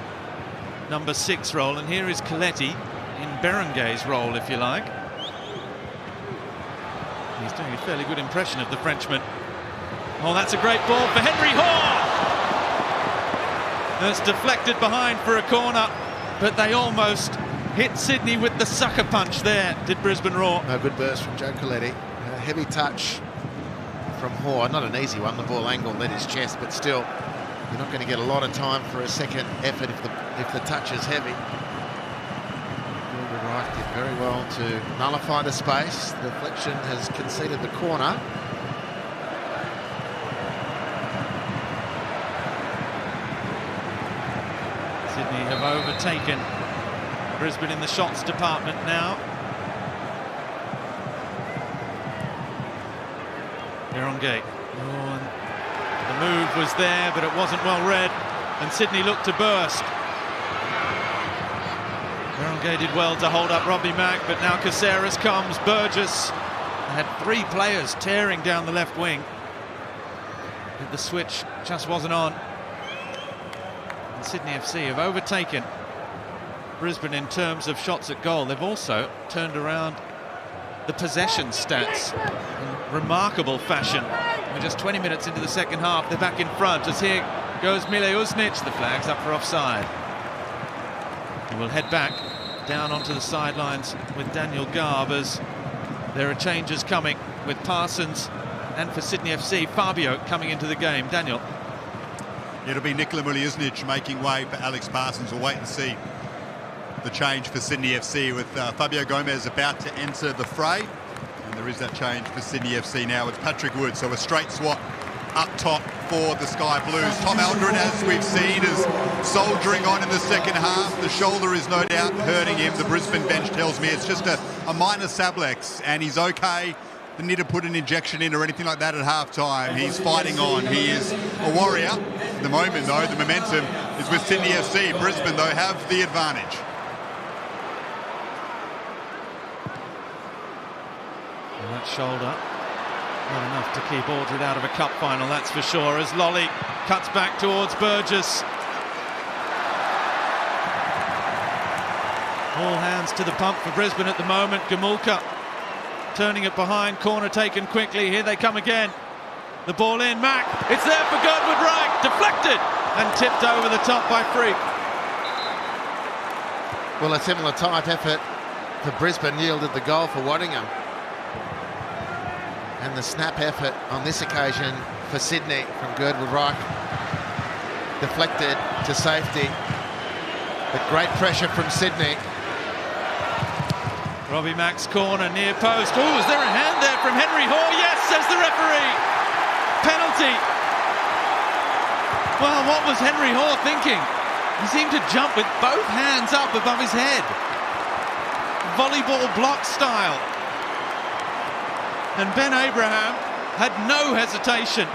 number 6 role, and here is Coletti in Berenguer's role, if you like. He's doing a fairly good impression of the Frenchman. Oh, that's a great ball for Henry Hall! That's deflected behind for a corner, but they almost hit Sydney with the sucker punch there, did Brisbane Roar. A good burst from Joe Coletti. A heavy touch from Hall. Not an easy one, the ball angled at his chest, but still, you're not going to get a lot of time for a second effort if the touch is heavy. Gilbert Reich did very well to nullify the space. The deflection has conceded the corner. Sydney have overtaken Brisbane in the shots department now. Berenguer. The move was there, but it wasn't well read, and Sydney looked to burst. Berenguer did well to hold up Robbie Mack, but now Caceres comes. Burgess had 3 players tearing down the left wing, but the switch just wasn't on. And Sydney FC have overtaken Brisbane in terms of shots at goal. They've also turned around the possession stats in remarkable fashion. We're just 20 minutes into the second half. They're back in front as here goes Mile Uznic. The flag's up for offside. He will head back down onto the sidelines with Daniel Garb as there are changes coming with Parsons and for Sydney FC, Fabio coming into the game. Daniel. It'll be Nikola Muljuznic making way for Alex Parsons. We'll wait and see the change for Sydney FC with Fabio Gomez about to enter the fray. And there is that change for Sydney FC now with Patrick Wood. So a straight swap up top for the Sky Blues. Tom Aldred, as we've seen, is soldiering on in the second half. The shoulder is no doubt hurting him. The Brisbane bench tells me it's just a minor sablex and he's okay. Didn't need to put an injection in or anything like that at half-time. He's fighting on. He is a warrior. At the moment, though, the momentum is with Sydney FC. Brisbane, though, have the advantage. And that shoulder, not enough to keep Aldred out of a cup final, that's for sure, as Lolly cuts back towards Burgess. All hands to the pump for Brisbane at the moment. Gomulka turning it behind, corner taken quickly. Here they come again. The ball in, Mack. It's there for Godwin Wright, deflected and tipped over the top by Freak. Well, a similar type effort for Brisbane yielded the goal for Waddingham. And the snap effort on this occasion for Sydney from Girdwood Reich. Deflected to safety. But great pressure from Sydney. Robbie Mack's corner, near post. Oh, is there a hand there from Henry Hoare? Yes, says the referee. Penalty. Well, what was Henry Hoare thinking? He seemed to jump with both hands up above his head. Volleyball block style. And Ben Abraham had no hesitation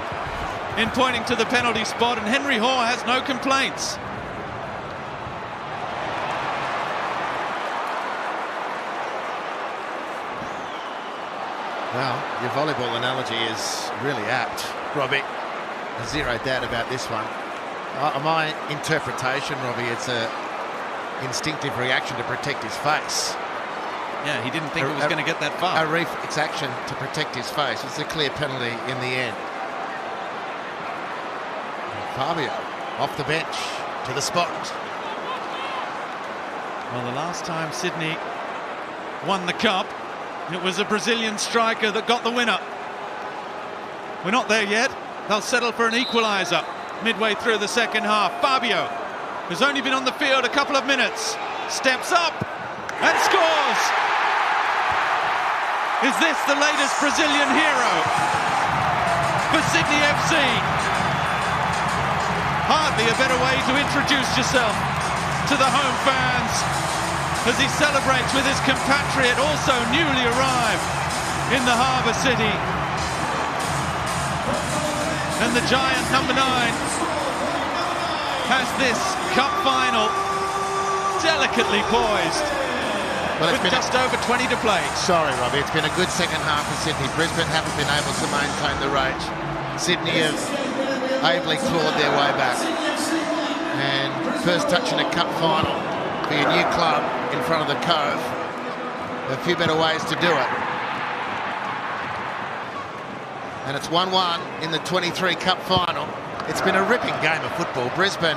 in pointing to the penalty spot, and Henry Hoare has no complaints. Well, your volleyball analogy is really apt, Robbie. Zero doubt about this one. My interpretation, Robbie, it's a instinctive reaction to protect his face. Yeah, he didn't think it was going to get that far. A reflex action to protect his face. It's a clear penalty in the end. Fabio off the bench to the spot. Well, the last time Sydney won the cup, it was a Brazilian striker that got the winner. We're not there yet. They'll settle for an equalizer midway through the second half. Fabio, who's only been on the field a couple of minutes, steps up and scores. Is this the latest Brazilian hero for Sydney FC? Hardly a better way to introduce yourself to the home fans as he celebrates with his compatriot, also newly arrived in the harbour city. And the giant number 9 has this cup final delicately poised. Well, with just over 20 to play. Sorry, Robbie, it's been a good second half for Sydney. Brisbane haven't been able to maintain the rage. Sydney have ably clawed their way back. And first touch in a cup final for your new club in front of the Cove. There are a few better ways to do it. And it's 1-1 in the 23 cup final. It's been a ripping game of football. Brisbane,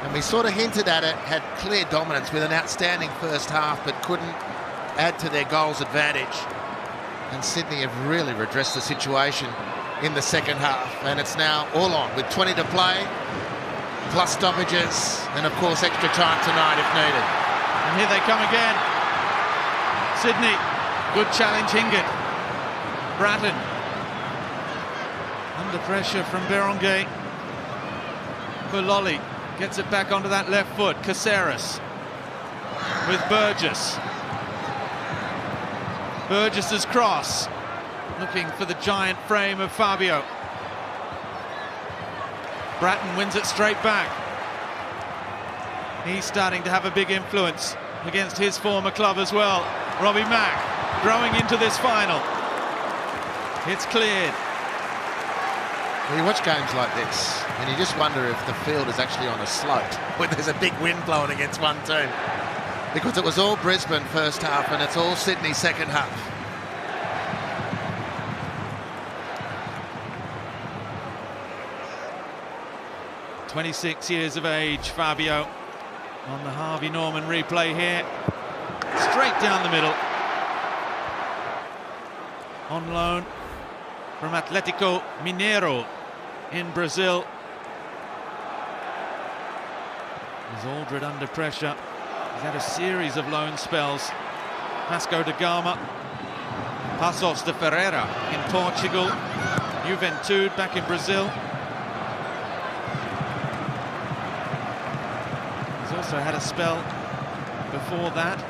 and we sort of hinted at it, had clear dominance with an outstanding first half, but couldn't add to their goals advantage. And Sydney have really redressed the situation in the second half. And it's now all on with 20 to play, plus stoppages, and of course extra time tonight if needed. And here they come again. Sydney, good challenge, Hingett. Bratton. Under pressure from Berenguer. Kuloli gets it back onto that left foot. Caceres with Burgess. Burgess's cross. Looking for the giant frame of Fabio. Bratton wins it straight back. He's starting to have a big influence against his former club as well. Robbie Mack growing into this final. It's cleared. Well, you watch games like this and you just wonder if the field is actually on a slope when there's a big wind blowing against one team. Because it was all Brisbane first half and it's all Sydney second half. "26 years of age, Fabio, on the Harvey Norman replay here. Straight down the middle. On loan from Atletico Mineiro in Brazil. Is Aldred under pressure? He's had a series of loan spells. Vasco da Gama, Paços de Ferreira in Portugal, Juventude back in Brazil. He's also had a spell before that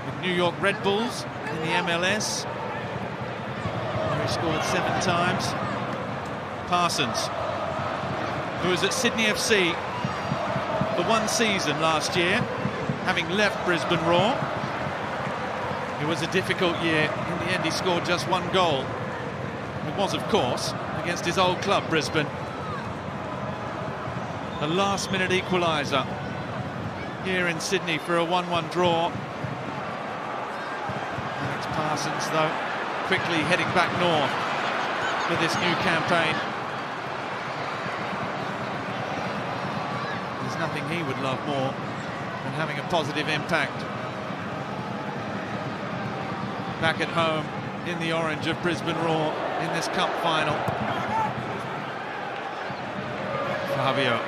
with New York Red Bulls in the MLS, where he scored 7 times. Parsons, who was at Sydney FC for 1 season last year, having left Brisbane Roar. It was a difficult year. In the end, he scored just 1 goal. It was, of course, against his old club, Brisbane. A last-minute equaliser here in Sydney for a 1-1 draw. Alex Parsons, though, quickly heading back north for this new campaign. There's nothing he would love more than having a positive impact back at home in the orange of Brisbane Roar in this cup final. Fabio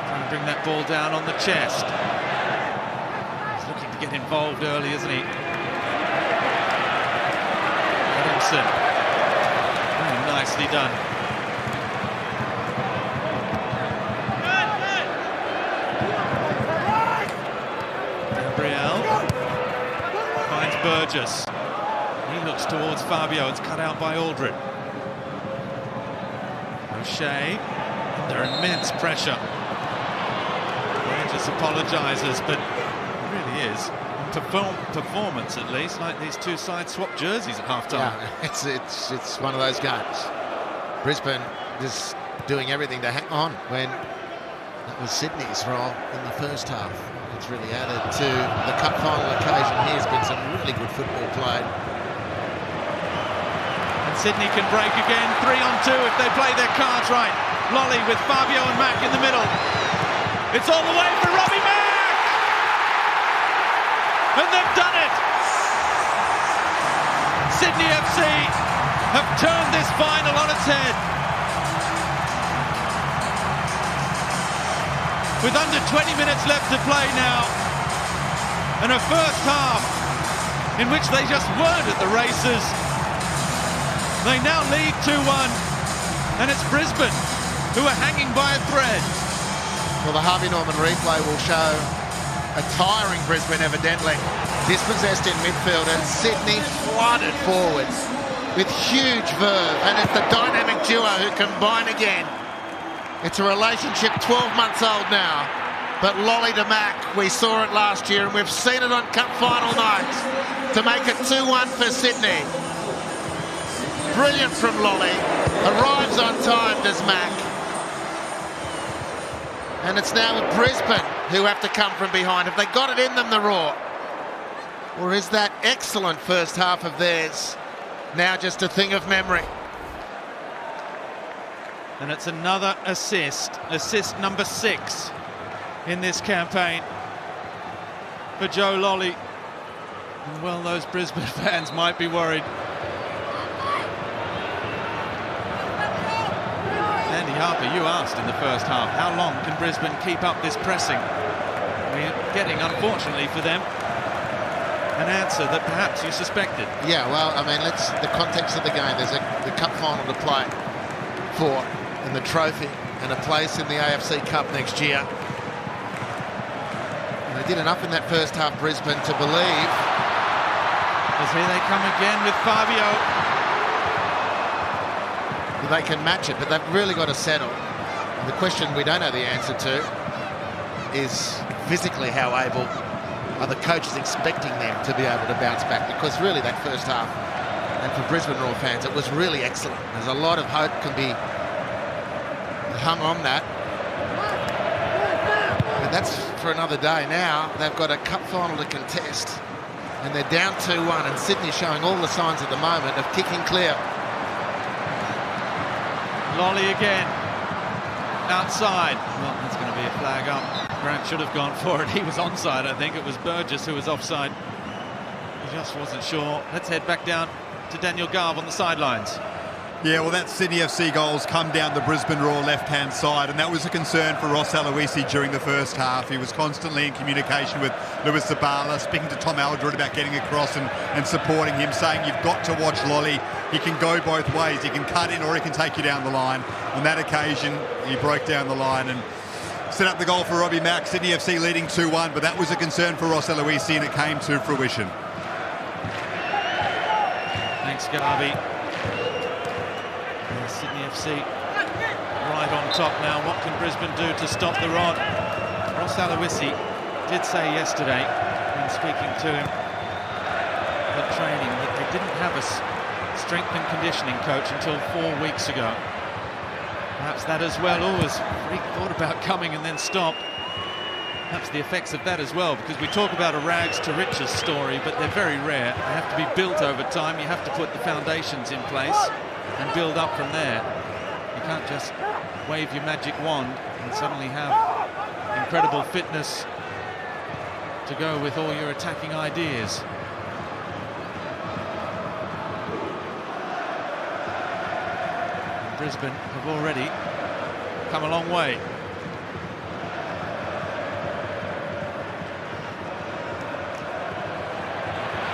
trying to bring that ball down on the chest. He's looking to get involved early, isn't he? Adamson. Oh, nicely done. Burgess. He looks towards Fabio. It's cut out by Aldred. O'Shea under immense pressure. Burgess apologises, but it really is performance at least. Like these two sides swap jerseys at half-time. Yeah, it's one of those games. Brisbane just doing everything to hang on when that was Sydney's role in the first half. It's really added to the cup final occasion. Here's been some really good football played. And Sydney can break again, 3-on-2 if they play their cards right. Lolly with Fabio and Mack in the middle. It's all the way for Robbie Mack! And they've done it! Sydney FC have turned this final on its head. With under 20 minutes left to play now, and a first half in which they just weren't at the races. They now lead 2-1, and it's Brisbane who are hanging by a thread. Well, the Harvey Norman replay will show a tiring Brisbane evidently, dispossessed in midfield, and Sydney flooded forward with huge verve, and it's the dynamic duo who combine again. It's a relationship 12 months old now, but Lolly to Mack, we saw it last year and we've seen it on cup final night to make it 2-1 for Sydney. Brilliant from Lolly, arrives on time does Mack. And it's now Brisbane who have to come from behind. Have they got it in them, the Roar? Or is that excellent first half of theirs now just a thing of memory? And it's another assist number 6 in this campaign for Joe Lolly. And well, those Brisbane fans might be worried. Andy Harper, you asked in the first half, how long can Brisbane keep up this pressing? We're getting, unfortunately for them, an answer that perhaps you suspected. Yeah, well, I mean, the context of the game. There's the cup final to play for, and the trophy, and a place in the AFC Cup next year. And they did enough in that first half, Brisbane, to believe. As here they come again with Fabio. They can match it, but they've really got to settle. And the question we don't know the answer to is physically how able are the coaches expecting them to be able to bounce back, because really that first half, and for Brisbane Roar fans, it was really excellent. There's a lot of hope can be hung on that. But that's for another day now. They've got a cup final to contest, and they're down 2-1, and Sydney showing all the signs at the moment of kicking clear. Lolly again, outside. Well, that's going to be a flag up. Grant should have gone for it. He was onside, I think. It was Burgess who was offside. He just wasn't sure. Let's head back down to Daniel Garve on the sidelines. Yeah, well, that Sydney FC goals come down the Brisbane Roar left-hand side, and that was a concern for Ross Aloisi during the first half. He was constantly in communication with Lewis Zabala, speaking to Tom Aldred about getting across and supporting him, saying you've got to watch Lolly. He can go both ways. He can cut in or he can take you down the line. On that occasion, he broke down the line and set up the goal for Robbie Mack. Sydney FC leading 2-1, but that was a concern for Ross Aloisi, and it came to fruition. Thanks, Garvey. Sydney FC right on top now. What can Brisbane do to stop the rod? Ross Aloisi did say yesterday, when speaking to him at training, that they didn't have a strength and conditioning coach until 4 weeks ago. Perhaps that as well. Always thought about coming and then stop. Perhaps the effects of that as well, because we talk about a rags to riches story, but they're very rare. They have to be built over time. You have to put the foundations in place and build up from there. You can't just wave your magic wand and suddenly have incredible fitness to go with all your attacking ideas. Brisbane have already come a long way.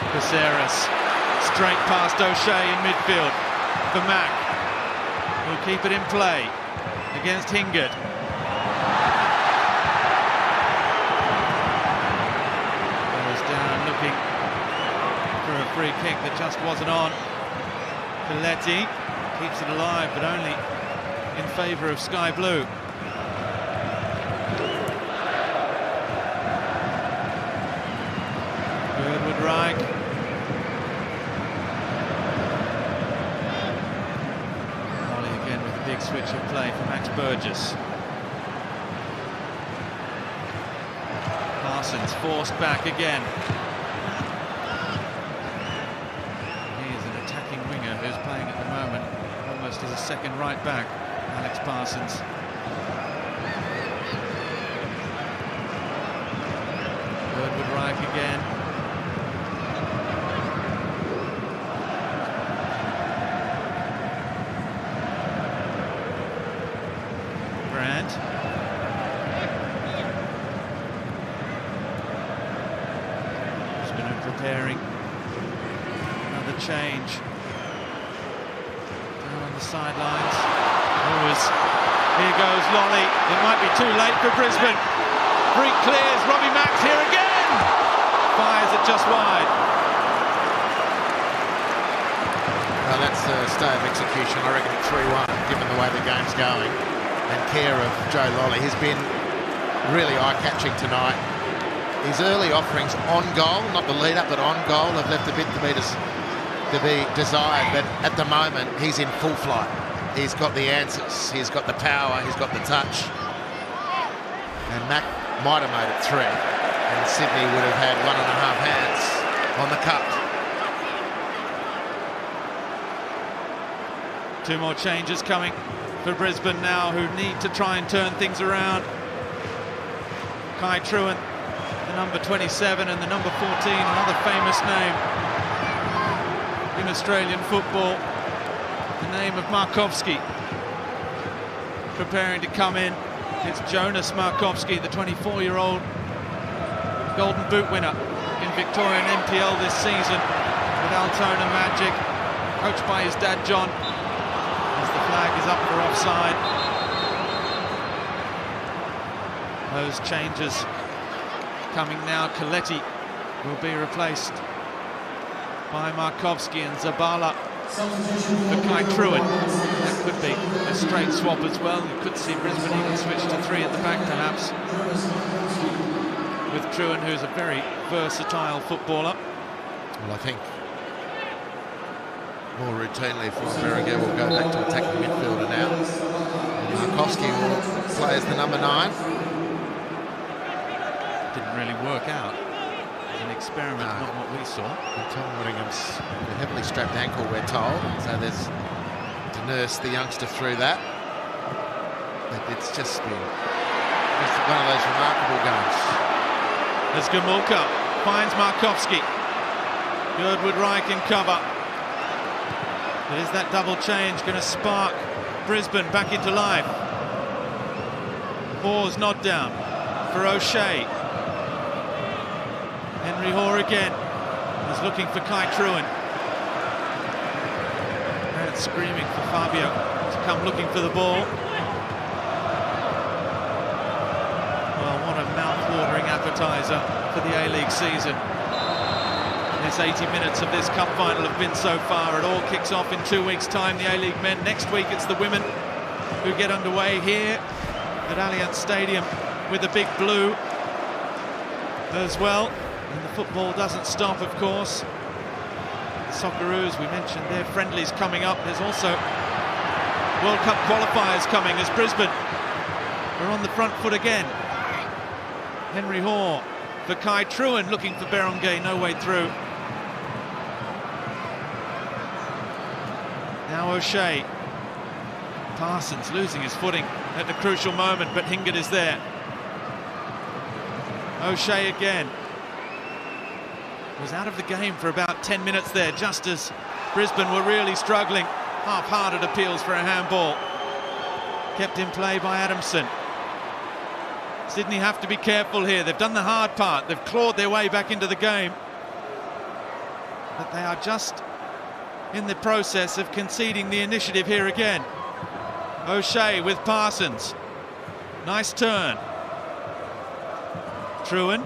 Caceres straight past O'Shea in midfield for Mack, who'll keep it in play against Hingard. Goes down looking for a free kick that just wasn't on. Coletti keeps it alive, but only in favour of Sky Blue. Goodwood Reich. Molly again with a big switch of play for Max Burgess. Parsons forced back again. Who's playing at the moment almost as a second right back, Alex Parsons. Goodwood Reich again. Grant. Brisbane preparing another change. On the sidelines. Here goes Lolly. It might be too late for Brisbane. Free clears. Robbie Max here again. Fires it just wide. Well, that's a stay of execution. I reckon 3-1, given the way the game's going. And care of Joe Lolly. He's been really eye-catching tonight. His early offerings on goal, not the lead-up, but on goal, have left a bit to be desired, but at the moment he's in full flight. He's got the answers, he's got the power, he's got the touch. And Mac might have made it 3, and Sydney would have had 1.5 hands on the cup. 2 more changes coming for Brisbane now, who need to try and turn things around. Kai Truant, the number 27, and the number 14, another famous name in Australian football, the name of Markovski, preparing to come in. It's Jonas Markovski, the 24-year-old Golden Boot winner in Victorian NPL this season with Altona Magic, coached by his dad John, as the flag is up for offside. Those changes coming now. Coletti will be replaced by Markovski, and Zabala for Kai Truant. That could be a straight swap as well. You could see Brisbane even switch to 3 at the back perhaps, with Truant, who's a very versatile footballer. Well, I think more routinely for Berringer will go back to attacking midfielder now. Markovski will play as the number 9. Didn't really work out. An experiment, not what we saw. And Tom Whittingham's a heavily strapped ankle, we're told, so there's to nurse the youngster through that. But it's just been one of those remarkable games. As Gamulka finds Markovski. Goodwood Reich in cover. But is that double change going to spark Brisbane back into life? Hawes nod down for O'Shea. Henry Hoare again is looking for Kai Truant. And screaming for Fabio to come looking for the ball. Well, what a mouth-watering appetizer for the A-League season. This 80 minutes of this cup final have been so far. It all kicks off in 2 weeks' time, the A-League men. Next week it's the women who get underway here at Allianz Stadium with the big blue as well. And the football doesn't stop, of course. The Socceroos, we mentioned their friendlies coming up. There's also World Cup qualifiers coming as Brisbane are on the front foot again. Henry Hoare for Kai Truant, looking for Berengay, no way through. Now O'Shea. Parsons losing his footing at the crucial moment, but Hingard is there. O'Shea again. Was out of the game for about 10 minutes there, just as Brisbane were really struggling. half-hearted appeals for a handball. Kept in play by Adamson. Sydney have to be careful here. They've done the hard part. They've clawed their way back into the game. But they are just in the process of conceding the initiative here again. O'Shea with Parsons. Nice turn. Trewin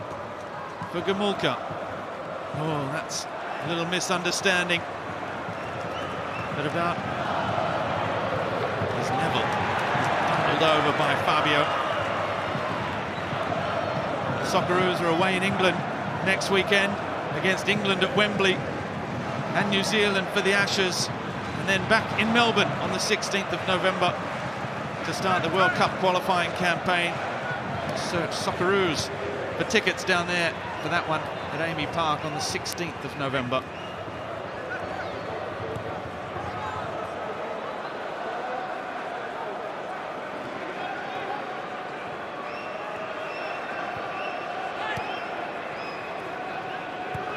for Gamulka. Oh, that's a little misunderstanding. But about is Neville. Tumbled over by Fabio. The Socceroos are away in England next weekend against England at Wembley and New Zealand for the Ashes, and then back in Melbourne on the 16th of November to start the World Cup qualifying campaign. Search Socceroos for tickets down there for that one at Amy Park on the 16th of November.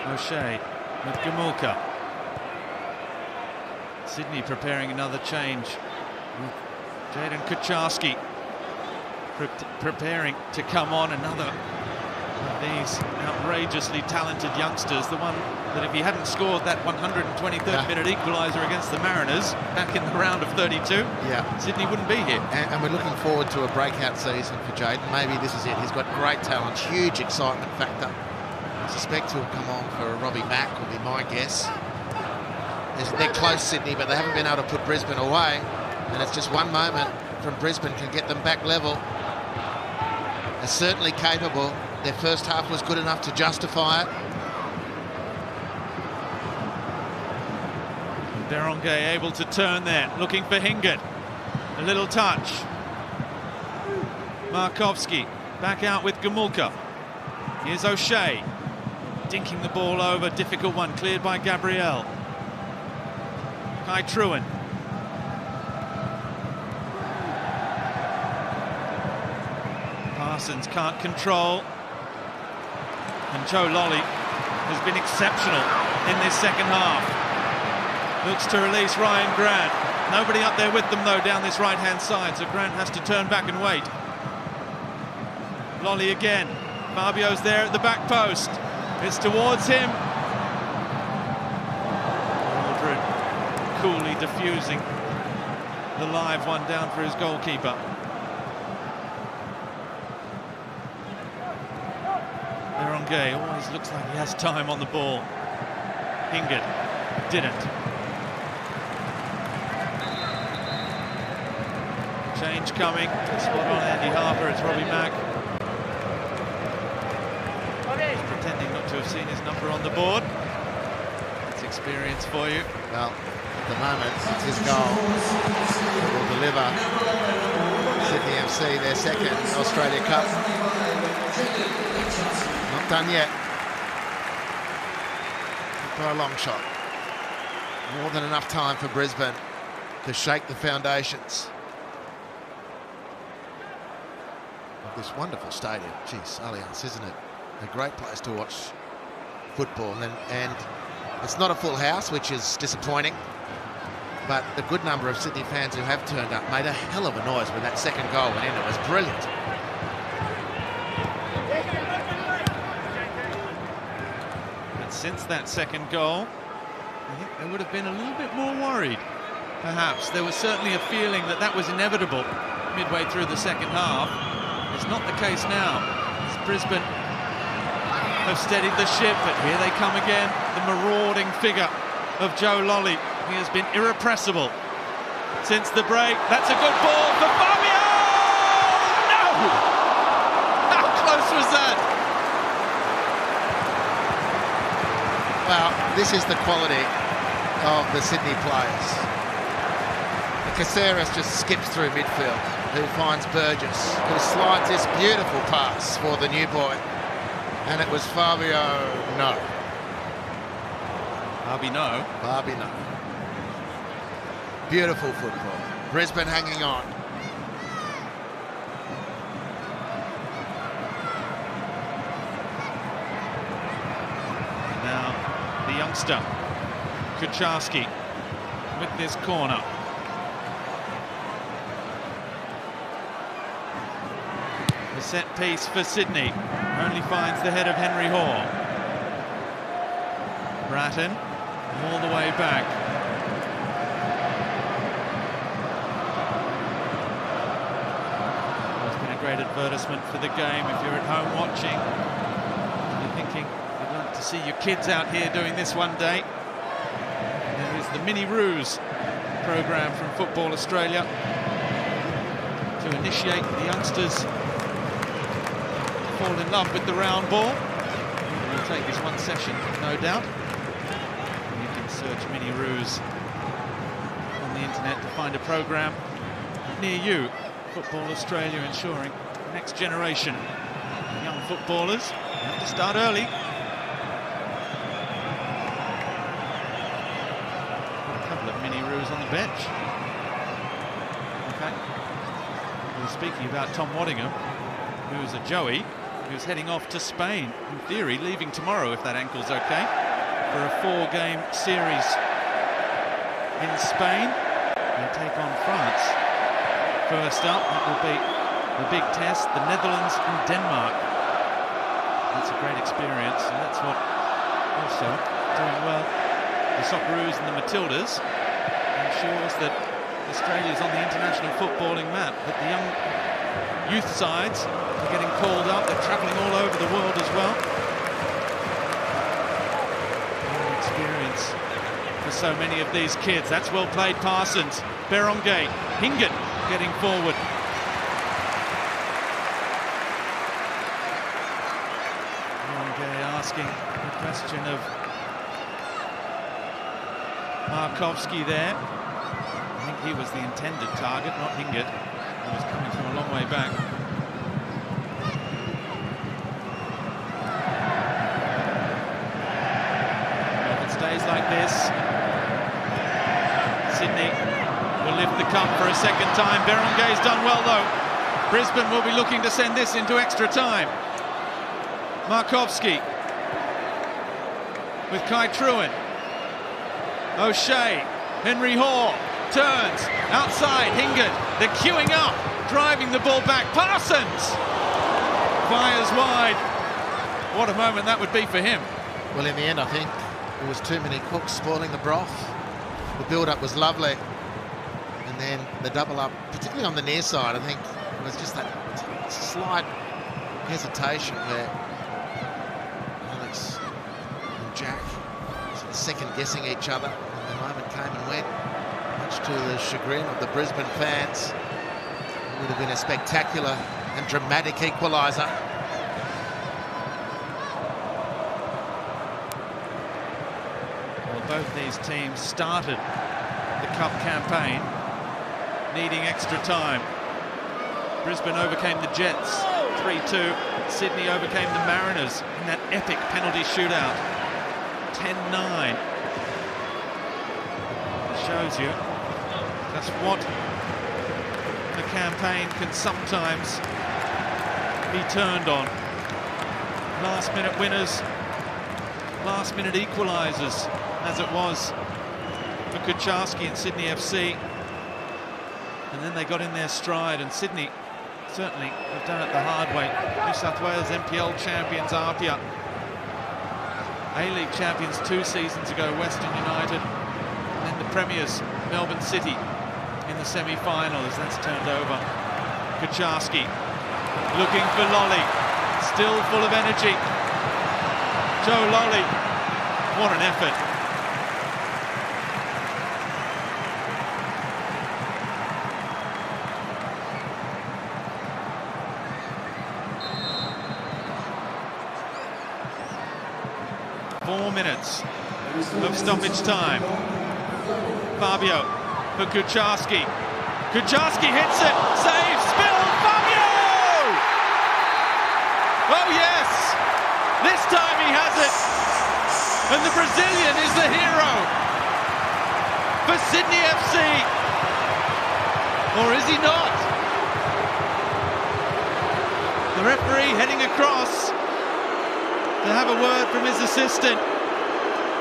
O'Shea with Gamulka. Sydney preparing another change. Jaden Kucharski preparing to come on, another of these outrageously talented youngsters. The one that if he hadn't scored that 123rd minute equaliser against the Mariners back in the round of 32, Sydney wouldn't be here. And we're looking forward to a breakout season for Jaden. Maybe this is it. He's got great talent, huge excitement factor. I suspect he'll come on for Robbie Mack, would be my guess. They're close, Sydney, but they haven't been able to put Brisbane away. And it's just one moment from Brisbane can get them back level. They're certainly capable. Their first half was good enough to justify it. Berenguer able to turn there, looking for Hingert. A little touch. Markovski back out with Gamulka. Here's O'Shea. Dinking the ball over, difficult one, cleared by Gabriel. Kai Trewin. Parsons can't control. And Joe Lolly has been exceptional in this second half. Looks to release Ryan Grant. Nobody up there with them though down this right-hand side, so Grant has to turn back and wait. Lolly again. Fabio's there at the back post. It's towards him. Aldred coolly diffusing the live one down for his goalkeeper. Berenguer always looks like he has time on the ball. Hingert didn't. Change coming. Spot on Andy Harper. It's Robbie Mack. Pretending not to have seen his number on the board. It's experience for you. Well, at the moment, it's his goal that will deliver Sydney FC their second Australia Cup. Not done yet. By a long shot. More than enough time for Brisbane to shake the foundations of this wonderful stadium. Geez, Allianz, isn't it? A great place to watch football, and it's not a full house, which is disappointing, but the good number of Sydney fans who have turned up made a hell of a noise when that second goal went in. It was brilliant. And since that second goal, I think they would have been a little bit more worried, perhaps. There was certainly a feeling that that was inevitable midway through the second half. It's not the case now. It's Brisbane have steadied the ship, but here they come again. The marauding figure of Joe Lolly. He has been irrepressible since the break. That's a good ball for Fabio! No! How close was that? Well, this is the quality of the Sydney players. Caceres just skips through midfield, who finds Burgess, who slides this beautiful pass for the new boy. And it was Fabio, no. Barbie, no. Beautiful football. Brisbane hanging on. Now, the youngster, Kucharski, with this corner. The set piece for Sydney only finds the head of Henry Hoare. Bratton all the way back. It's been a great advertisement for the game if you're at home watching. You're thinking you'd like to see your kids out here doing this one day. There is the Mini Roos program from Football Australia to initiate the youngsters fall in love with the round ball. We'll take this one session, no doubt. You can search Mini Roos on the internet to find a program near you. Football Australia ensuring the next generation of young footballers have to start early. A couple of Mini Roos on the bench. In fact, we were speaking about Tom Waddingham, who's a Joey, who's heading off to Spain, in theory leaving tomorrow if that ankle's okay, for a 4-game series in Spain. They take on France. First up, that will be the big test, the Netherlands and Denmark. That's a great experience, and that's what also doing well the Socceroos and the Matildas ensures that Australia's on the international footballing map, that the young youth sides are getting called up. They're travelling all over the world as well. What an experience for so many of these kids. That's well played, Parsons. Berenguer, Hingett getting forward. Berenguer asking the question of Markovski there. I think he was the intended target, not Hingett. He was coming from a long way back. If it stays like this, Sydney will lift the cup for a second time. Berenguer's done well though. Brisbane will be looking to send this into extra time. Markovski with Kai Truin. O'Shea, Henry Hoare turns outside. Hingett, they're queuing up, driving the ball back. Parsons fires wide. What a moment that would be for him. Well, in the end, I think there was too many cooks spoiling the broth. The build-up was lovely, and then the double-up, particularly on the near side, I think it was just that slight hesitation where Alex and Jack sort of second-guessing each other, and the moment came and went, much to the chagrin of the Brisbane fans. It would have been a spectacular and dramatic equaliser. Both these teams started the cup campaign needing extra time. Brisbane overcame the Jets 3-2. Sydney overcame the Mariners in that epic penalty shootout 10-9. It shows you just what a campaign can sometimes be turned on. Last minute winners, last minute equalisers, as it was for Kucharski and Sydney FC. And then they got in their stride, and Sydney certainly have done it the hard way. New South Wales NPL champions Apia. A-League champions 2 seasons ago, Western United. And then the premiers, Melbourne City, in the semi-final as that's turned over. Kucharski looking for Lolly, still full of energy. Joe Lolly, what an effort. Minutes of stoppage time. Fabio for Kucharski. Kucharski hits it, saves, spilled, Fabio! Oh yes, this time he has it. And the Brazilian is the hero for Sydney FC. Or is he not? The referee heading across to have a word from his assistant.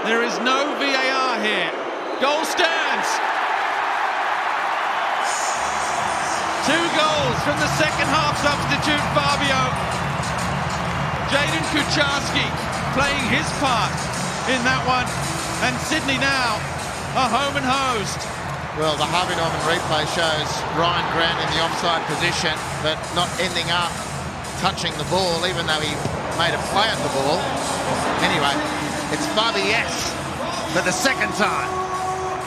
There is no VAR here. Goal stands. 2 goals from the second half substitute, Fabio. Jaden Kucharski playing his part in that one. And Sydney now a home and host. Well, the Harvey Norman replay shows Ryan Grant in the offside position, but not ending up touching the ball, even though he made a play at the ball. Anyway, it's Fabies for the second time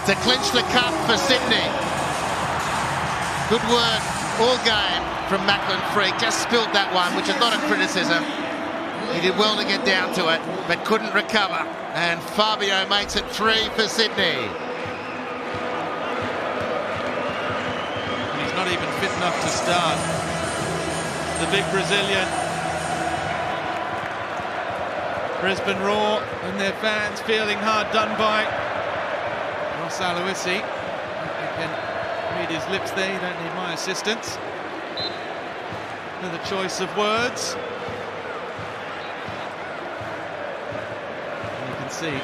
to clinch the cup for Sydney. Good work all game from Macklin Freak. Just spilled that one, which is not a criticism. He did well to get down to it, but couldn't recover. And Fabio makes it 3 for Sydney. He's not even fit enough to start. The big Brazilian. Brisbane Roar and their fans feeling hard done by. Ross Aloisi. You can read his lips there, you don't need my assistance. Another choice of words. And you can see,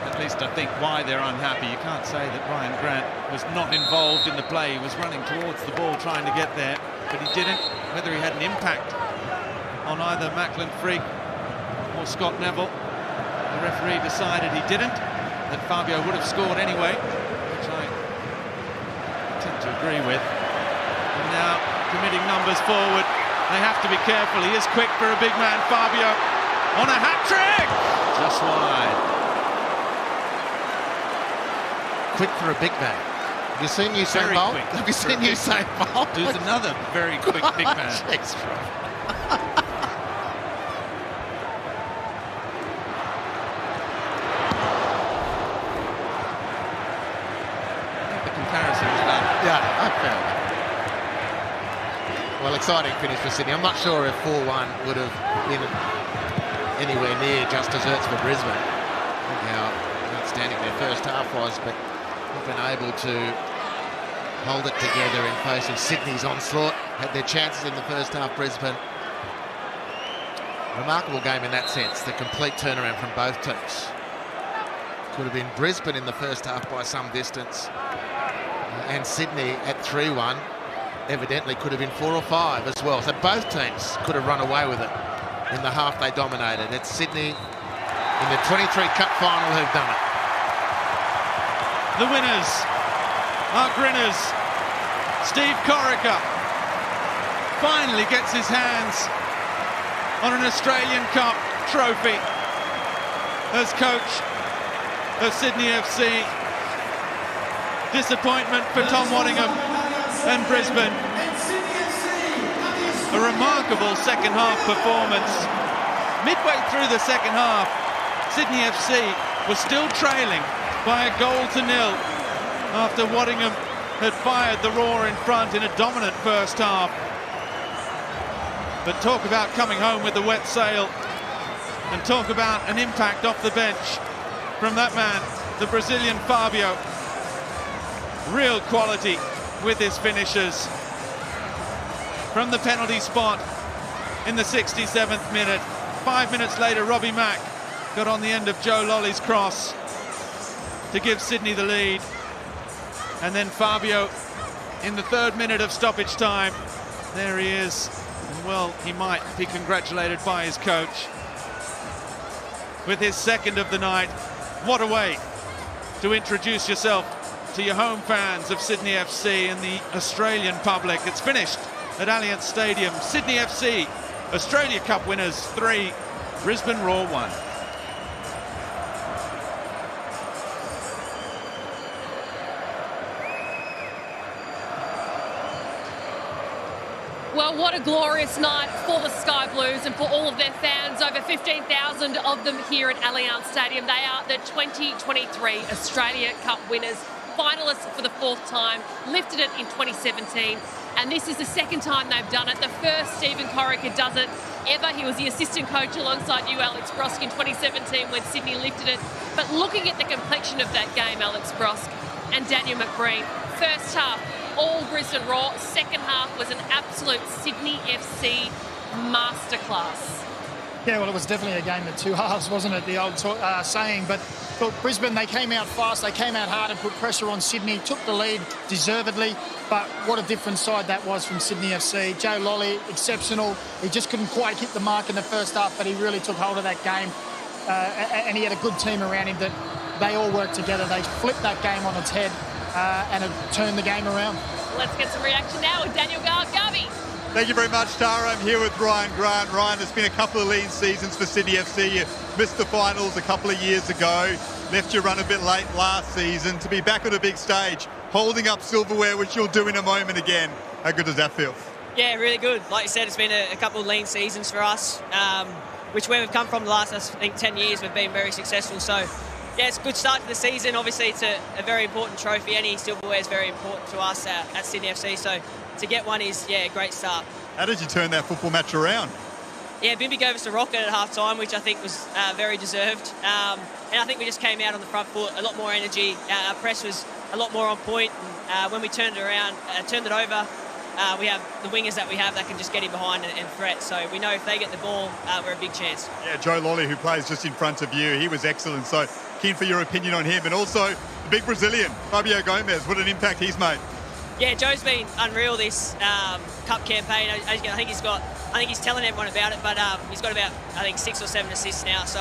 at least I think, why they're unhappy. You can't say that Ryan Grant was not involved in the play. He was running towards the ball trying to get there, but he didn't. Whether he had an impact on either Macklin Freak or Scott Neville, the referee decided he didn't, that Fabio would have scored anyway, which I tend to agree with. And now committing numbers forward, they have to be careful. He is quick for a big man. Fabio on a hat-trick, just wide. Quick for a big man. Have you seen Usain Very Bolt? quick Have you for seen a big Usain Bolt? Who's another very quick big man. Jeez, yeah, okay. Well, exciting finish for Sydney. I'm not sure if 4-1 would have been anywhere near just desserts for Brisbane. Look how outstanding their first half was, but not been able to hold it together in face of Sydney's onslaught. Had their chances in the first half, Brisbane. Remarkable game in that sense, the complete turnaround from both teams. Could have been Brisbane in the first half by some distance. And Sydney at 3-1 evidently could have been 4 or 5 as well. So both teams could have run away with it in the half they dominated. It's Sydney in the 23 Cup final who've done it. The winners are Grinners. Steve Corica finally gets his hands on an Australian Cup trophy as coach of Sydney FC. Disappointment for Tom Waddingham and Brisbane. A remarkable second half performance. Midway through the second half, Sydney FC was still trailing by 1-0 after Waddingham had fired the Roar in front in a dominant first half. But talk about coming home with the wet sail, and talk about an impact off the bench from that man, the Brazilian Fabio. Real quality with his finishes. From the penalty spot in the 67th minute. 5 minutes later, Robbie Mack got on the end of Joe Lolly's cross to give Sydney the lead. And then Fabio in the 3rd minute of stoppage time. There he is. And well, he might be congratulated by his coach with his 2nd of the night. What a way to introduce yourself to your home fans of Sydney FC and the Australian public. It's finished at Allianz Stadium. Sydney FC, Australia Cup winners 3, Brisbane Roar 1. Well, what a glorious night for the Sky Blues and for all of their fans. Over 15,000 of them here at Allianz Stadium. They are the 2023 Australia Cup winners, finalists for the 4th time, lifted it in 2017, and this is the 2nd time they've done it. The first Stephen Corica does it ever. He was the assistant coach alongside you, Alex Brosk, in 2017 when Sydney lifted it. But looking at the complexion of that game, Alex Brosk and Daniel McBreen, first half, all Brisbane Roar. Second half was an absolute Sydney FC masterclass. Yeah, well, it was definitely a game of two halves, wasn't it, the old saying. But look, Brisbane, they came out fast, they came out hard and put pressure on Sydney, took the lead deservedly. But what a different side that was from Sydney FC. Joe Lolly, exceptional. He just couldn't quite hit the mark in the first half, but he really took hold of that game. And he had a good team around him that they all worked together. They flipped that game on its head and it turned the game around. Let's get some reaction now with Daniel Garvey. Thank you very much, Tara. I'm here with Ryan Grant. Ryan, it's been a couple of lean seasons for Sydney FC. You missed the finals a couple of years ago, left your run a bit late last season. To be back on a big stage, holding up silverware, which you'll do in a moment again. How good does that feel? Yeah, really good. Like you said, it's been a couple of lean seasons for us, which where we've come from the last, I think, 10 years, we've been very successful. So, yeah, it's a good start to the season. Obviously, it's a very important trophy. Any silverware is very important to us at Sydney FC. So, to get one is, yeah, a great start. How did you turn that football match around? Yeah, Bimby gave us a rocket at half-time, which I think was very deserved. And I think we just came out on the front foot, a lot more energy. Our press was a lot more on point. And, when we turned it around, turned it over, we have the wingers that we have that can just get in behind and threat. So we know if they get the ball, we're a big chance. Yeah, Joe Lolly, who plays just in front of you, he was excellent. So keen for your opinion on him. And also the big Brazilian, Fabio Gomez, what an impact he's made. Yeah, Joe's been unreal this cup campaign. I think he's telling everyone about it, but he's got about 6 or 7 assists now. So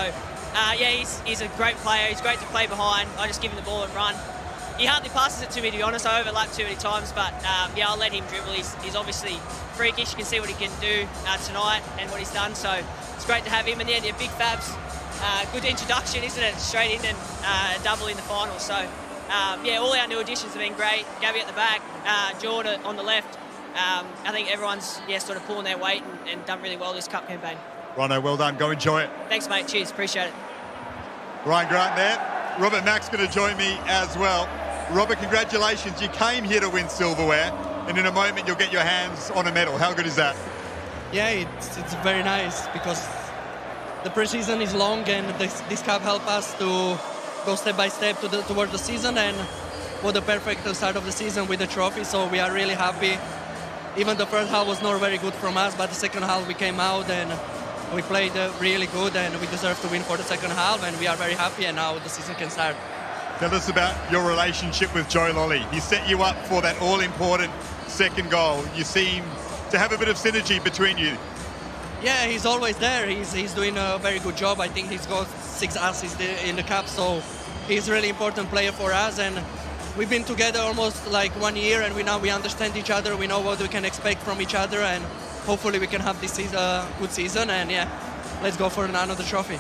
yeah, he's a great player. He's great to play behind. I just give him the ball and run. He hardly passes it to me, to be honest. I overlap too many times, but yeah, I'll let him dribble. He's obviously freakish. You can see what he can do tonight and what he's done. So it's great to have him. And then Big Fab's good introduction, isn't it? Straight in and a double in the final. So. Yeah, all our new additions have been great. Gabby at the back, Jordan on the left. I think everyone's sort of pulling their weight and done really well this cup campaign. Rono, well done. Go enjoy it. Thanks, mate. Cheers. Appreciate it. Ryan Grant there. Robert Mack's going to join me as well. Robert, congratulations. You came here to win silverware, and in a moment you'll get your hands on a medal. How good is that? Yeah, it's very nice because the pre-season is long and this cup helps us to go step by step towards the season, and what a perfect start of the season with the trophy. So we are really happy. Even the first half was not very good from us, but the second half we came out and we played really good, and we deserve to win for the second half, and we are very happy, and now the season can start. Tell us about your relationship with Joe Lolly. He set you up for that all-important second goal. You seem to have a bit of synergy between you. Yeah, he's always there. He's doing a very good job. I think he's got 6 assists in the cup, so he's a really important player for us. And we've been together almost like 1 year, and we understand each other. We know what we can expect from each other, and hopefully we can have this good season. And yeah, let's go for another trophy.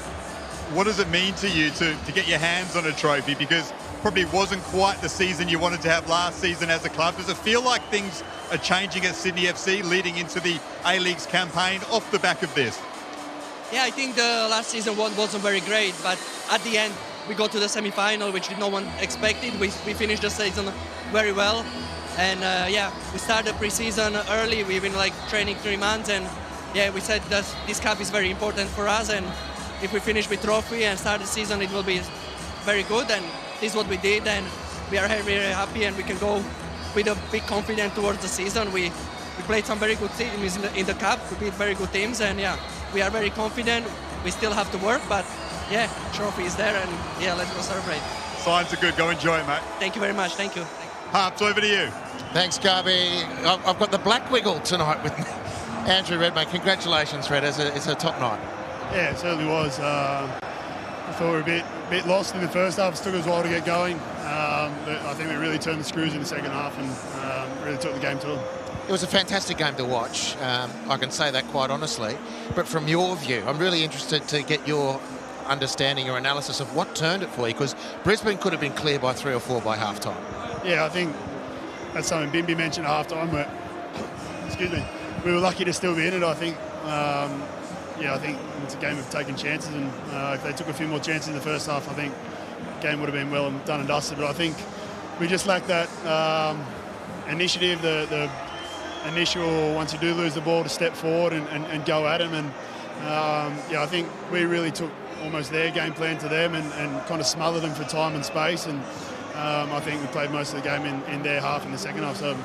What does it mean to you to get your hands on a trophy? Because probably wasn't quite the season you wanted to have last season as a club. Does it feel like things are changing at Sydney FC leading into the A-League's campaign off the back of this? Yeah, I think the last season wasn't very great, but at the end we got to the semi-final, which no one expected. We finished the season very well, and yeah, we started pre-season early. We've been like training 3 months, and yeah, we said that this cup is very important for us, and if we finish with trophy and start the season, it will be very good, and this is what we did, and we are very, very happy, and we can go with a big confidence towards the season. We played some very good teams in the cup. We beat very good teams, and yeah, we are very confident. We still have to work, but yeah, trophy is there, and yeah, let's go celebrate. Signs are good. Go enjoy it, mate. Thank you very much. Thank you. Harps, over to you. Thanks, Garby. I've got the Black Wiggle tonight with me. Andrew Redmayne, congratulations, Red. It's a top night. Yeah, it certainly was. I thought we were a bit lost in the first half. It took us a while to get going. But I think we really turned the screws in the second half and really took the game to them. It was a fantastic game to watch. I can say that quite honestly. But from your view, I'm really interested to get your understanding or analysis of what turned it for you, because Brisbane could have been clear by 3 or 4 by half-time. Yeah, I think that's something Bimby mentioned at half-time. Excuse me. We were lucky to still be in it, I think. Yeah, I think it's a game of taking chances, and if they took a few more chances in the first half, I think the game would have been well done and dusted. But I think we just lacked that initiative, the initial, once you do lose the ball, to step forward and go at them. And yeah, I think we really took almost their game plan to them and kind of smothered them for time and space. And I think we played most of the game in their half in the second half. So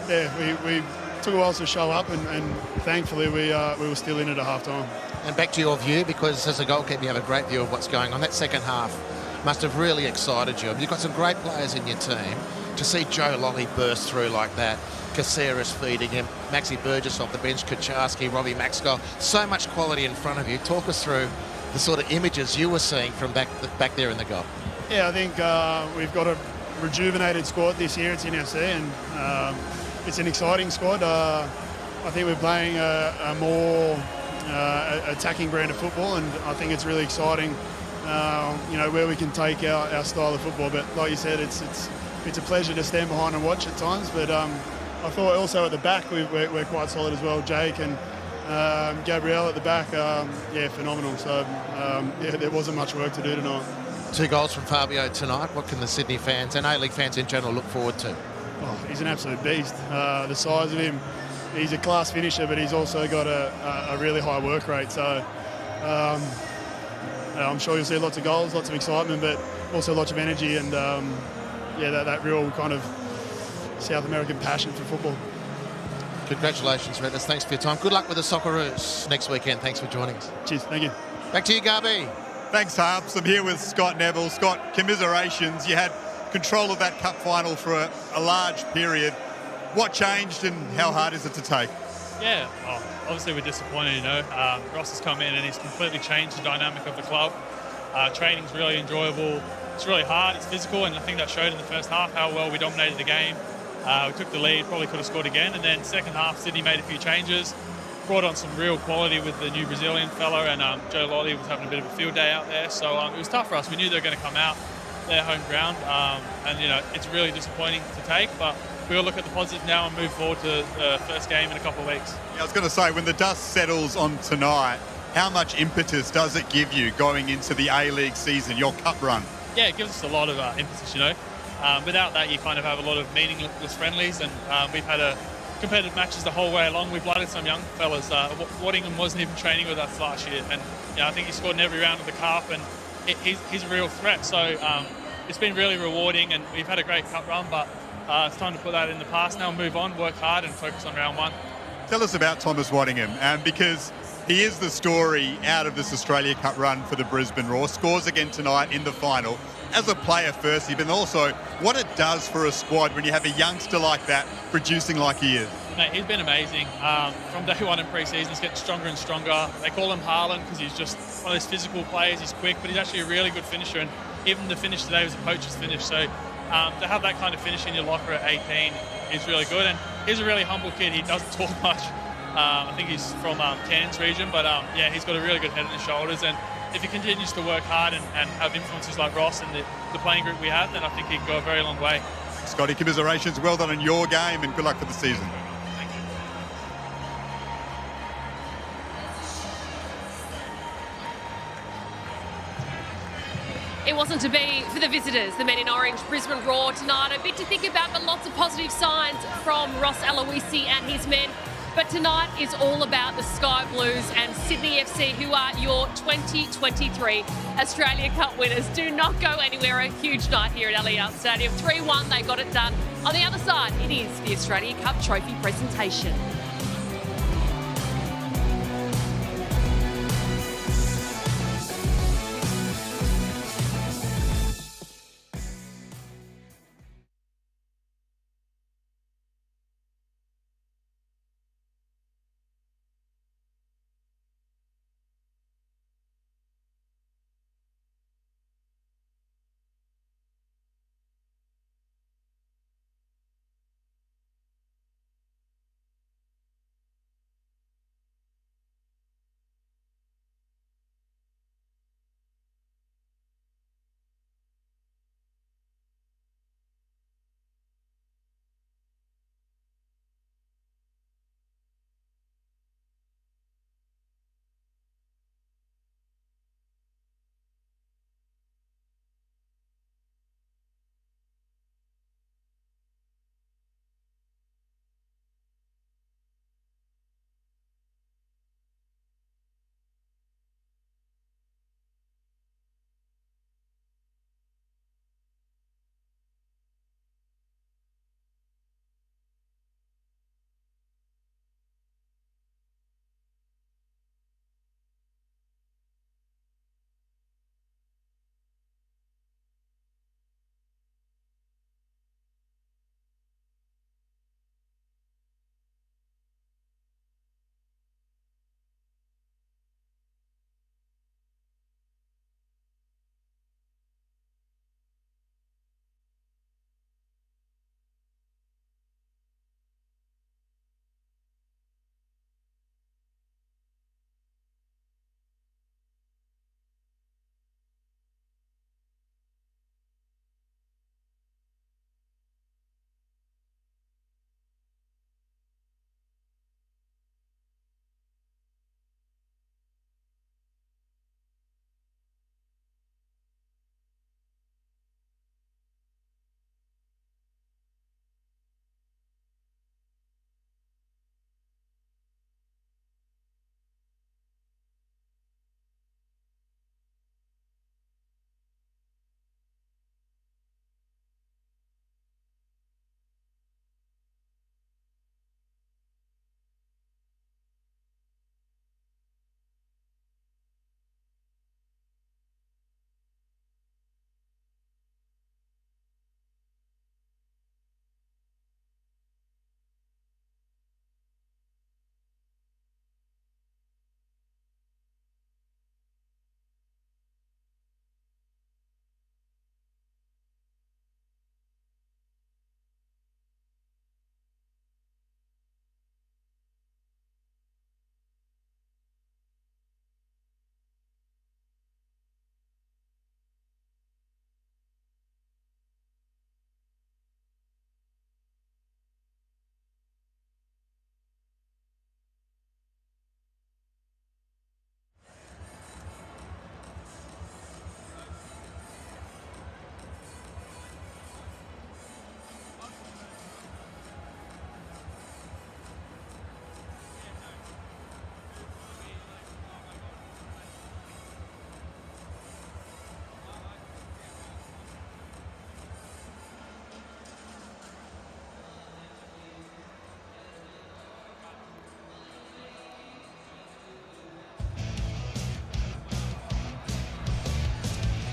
yeah, we took a while to show up, and thankfully we were still in it at half time. And back to your view, because as a goalkeeper you have a great view of what's going on. That second half must have really excited you. You've got some great players in your team. To see Joe Lolly burst through like that, Caceres feeding him, Maxi Burgess off the bench, Kucharski, Robbie Maxwell, so much quality in front of you. Talk us through the sort of images you were seeing from back there in the goal. Yeah, I think we've got a rejuvenated squad this year. It's in FC, and it's an exciting squad. I think we're playing a more attacking brand of football, and I think it's really exciting, where we can take our style of football. But like you said, it's a pleasure to stand behind and watch at times. But I thought also at the back we're quite solid as well. Jake and Gabrielle at the back, phenomenal. So there wasn't much work to do tonight. 2 goals from Fabio tonight. What can the Sydney fans and A-League fans in general look forward to? Oh, he's an absolute beast. The size of him, he's a class finisher, but he's also got a really high work rate. So I'm sure you'll see lots of goals, lots of excitement, but also lots of energy and that real kind of South American passion for football. Congratulations, Redness. Thanks for your time. Good luck with the Socceroos next weekend. Thanks for joining us. Cheers. Thank you. Back to you, Garby. Thanks, Harbs. I'm here with Scott Neville. Scott, commiserations. You had control of that cup final for a large period. What changed and how hard is it to take? Yeah, obviously we're disappointed, Ross has come in and he's completely changed the dynamic of the club. Training's really enjoyable. It's really hard, it's physical, and I think that showed in the first half how well we dominated the game. We took the lead, probably could have scored again, and then second half Sydney made a few changes, brought on some real quality with the new Brazilian fellow, and Joe Lolly was having a bit of a field day out there, so it was tough for us. We knew they were going to come out, their home ground, and it's really disappointing to take, but we'll look at the positives now and move forward to the first game in a couple of weeks. Yeah, I was going to say, when the dust settles on tonight, how much impetus does it give you going into the A-League season, your cup run? Yeah, it gives us a lot of emphasis, Without that, you kind of have a lot of meaningless friendlies, and we've had competitive matches the whole way along. We blooded some young fellas. Waddingham wasn't even training with us last year, and I think he scored in every round of the cup, and he's a real threat. So it's been really rewarding, and we've had a great cup run, but it's time to put that in the past now, move on, work hard, and focus on round 1. Tell us about Thomas Waddingham, because he is the story out of this Australia Cup run for the Brisbane Roar. Scores again tonight in the final. As a player firstly, but also what it does for a squad when you have a youngster like that producing like he is. Mate, he's been amazing. From day 1 in pre-season, he's getting stronger and stronger. They call him Haaland because he's just one of those physical players. He's quick, but he's actually a really good finisher, and even the finish today was a poacher's finish. So to have that kind of finish in your locker at 18 is really good, and he's a really humble kid. He doesn't talk much. I think he's from Cairns region, but he's got a really good head on his shoulders, and if he continues to work hard and have influences like Ross and the playing group we have, then I think he can go a very long way. Scotty, commiserations. Well done in your game, and good luck for the season. Thank you. It wasn't to be for the visitors, the men in orange, Brisbane Roar tonight. A bit to think about, but lots of positive signs from Ross Aloisi and his men. But tonight is all about the Sky Blues and Sydney FC, who are your 2023 Australia Cup winners. Do not go anywhere. A huge night here at Allianz Stadium. 3-1, they got it done. On the other side, it is the Australia Cup trophy presentation.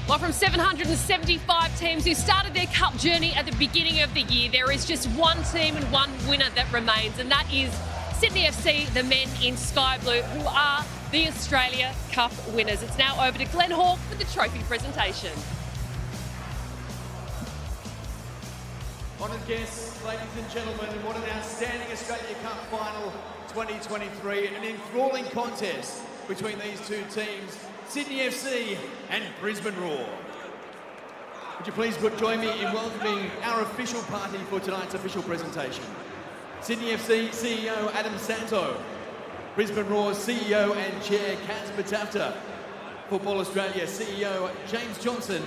Well, from 775 teams who started their cup journey at the beginning of the year, there is just one team and one winner that remains, and that is Sydney FC, the men in sky blue, who are the Australia Cup winners. It's now over to Glenn Hawke for the trophy presentation. Honoured guests, ladies and gentlemen, what an outstanding Australia Cup final 2023. An enthralling contest between these two teams, Sydney FC and Brisbane Roar. Would you please join me in welcoming our official party for tonight's official presentation. Sydney FC CEO Adam Santo, Brisbane Roar CEO and Chair Kaz Batafta, Football Australia CEO James Johnson,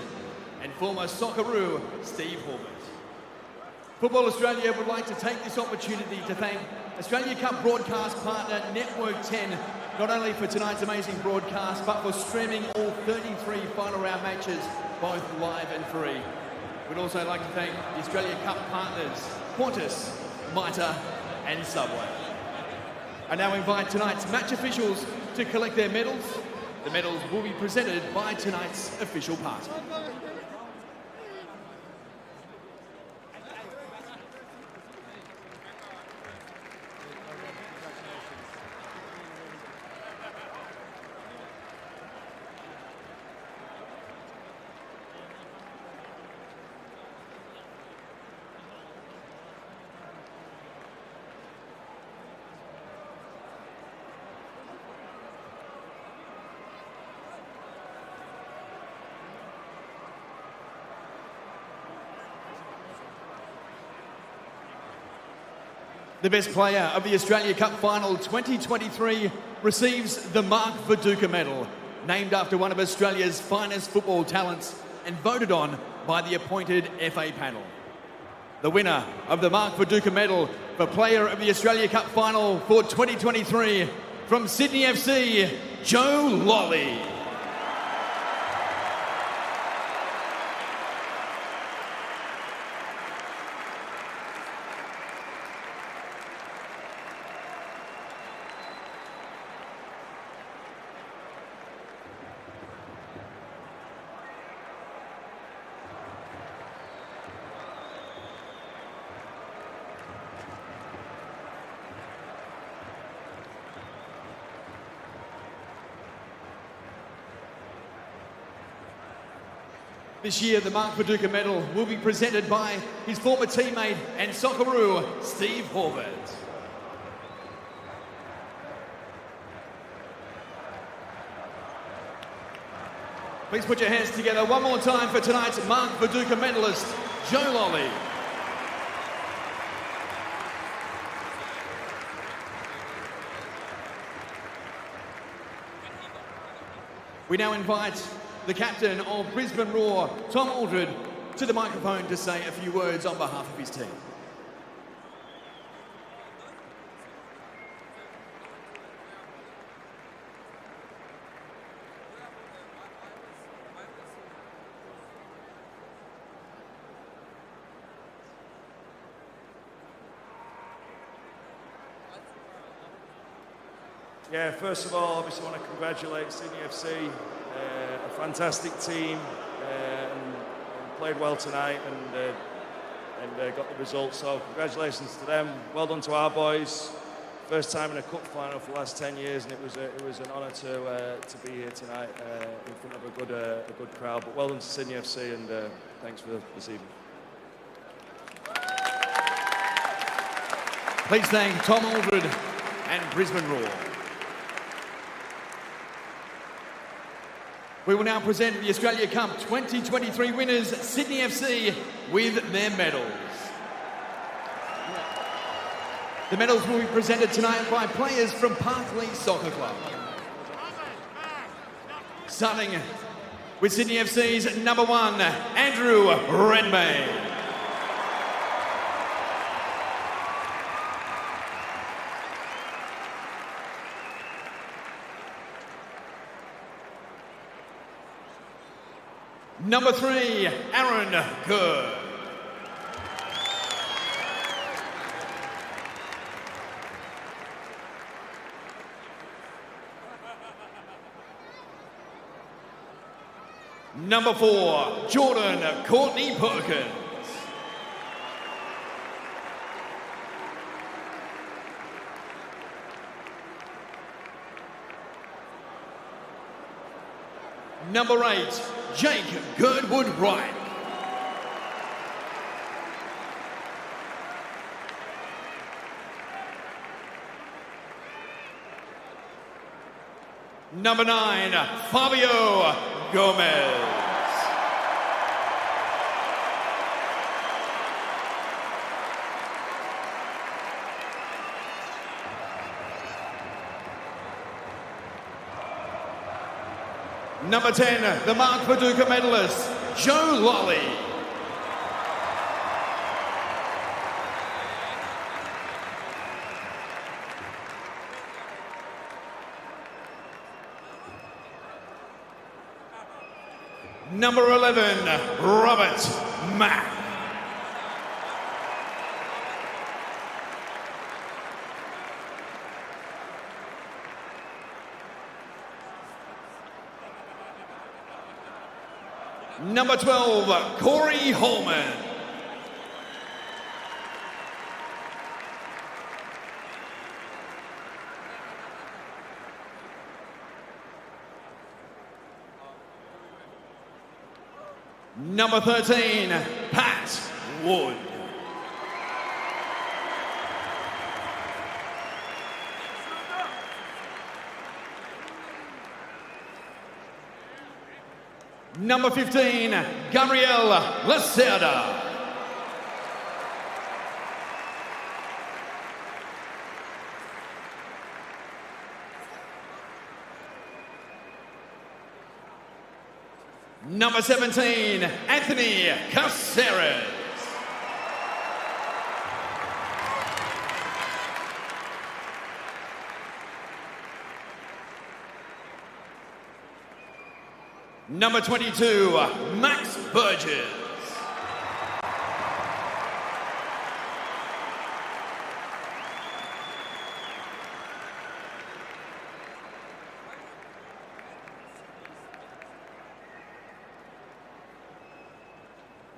and former Socceroo Steve Horvath. Football Australia would like to take this opportunity to thank Australia Cup broadcast partner Network 10, not only for tonight's amazing broadcast, but for streaming all 33 final round matches, both live and free. We'd also like to thank the Australia Cup partners, Qantas, Mitre and Subway. I now invite tonight's match officials to collect their medals. The medals will be presented by tonight's official party. The best player of the Australia Cup Final 2023 receives the Mark Viduka Medal, named after one of Australia's finest football talents and voted on by the appointed FA panel. The winner of the Mark Viduka Medal for Player of the Australia Cup Final for 2023 from Sydney FC, Joe Lolly. This year, the Mark Viduka Medal will be presented by his former teammate and Socceroo, Steve Horvath. Please put your hands together one more time for tonight's Mark Viduka medalist, Joe Lolly. We now invite the captain of Brisbane Roar, Tom Aldred, to the microphone to say a few words on behalf of his team. Yeah, first of all, obviously want to congratulate Sydney FC, a fantastic team, and played well tonight and got the result. So congratulations to them. Well done to our boys. First time in a cup final for the last 10 years, and it was an honour to be here tonight in front of a good crowd. But well done to Sydney FC, and thanks for this evening. Please thank Tom Aldred and Brisbane Roar. We will now present the Australia Cup 2023 winners, Sydney FC, with their medals. The medals will be presented tonight by players from Parkley Soccer Club. Starting with Sydney FC's number 1, Andrew Redmayne. Number 3, Aaron Good. Number 4, Jordan Courtney Perkins. Number 8, Jake Girdwood Wright. Number 9, Fabio Gomez. Number 10, the Mark Paducah medalist, Joe Lolly. Number 11, Robert Mack. Number 12, Corey Holman. Number 13, Pat Wood. Number 15, Gabriel Lacerda. Number 17, Anthony Caceres. Number 22, Max Burgess.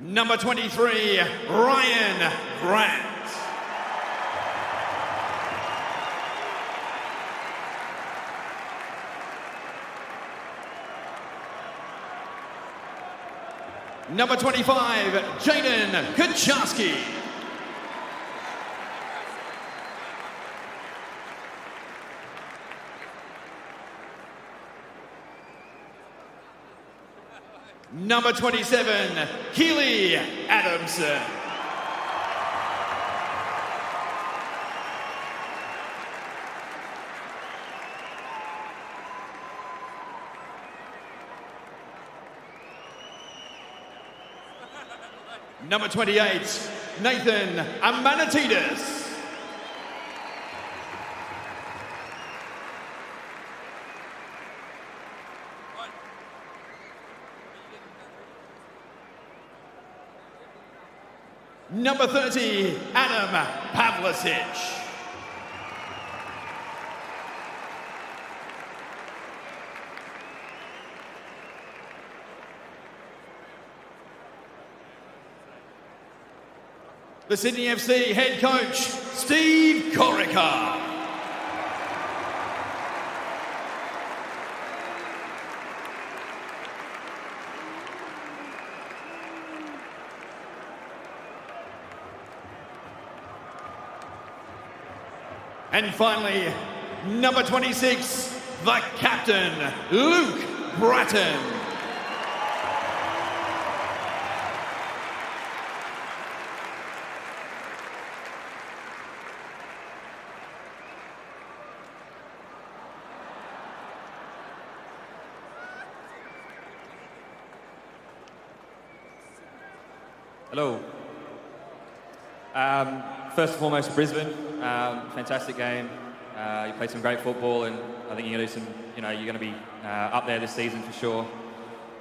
Number 23, Ryan Grant. Number 25, Jaden Kucharski. Number 27, Keely Adamson. Number 28, Nathan Amanatidis. Number 30, Adam Pavlicic. The Sydney FC head coach, Steve Corica. And finally, number 26, the captain, Luke Bratton. Hello. First and foremost, Brisbane. Fantastic game. You played some great football, and I think you're going to do some. You're going to be up there this season for sure.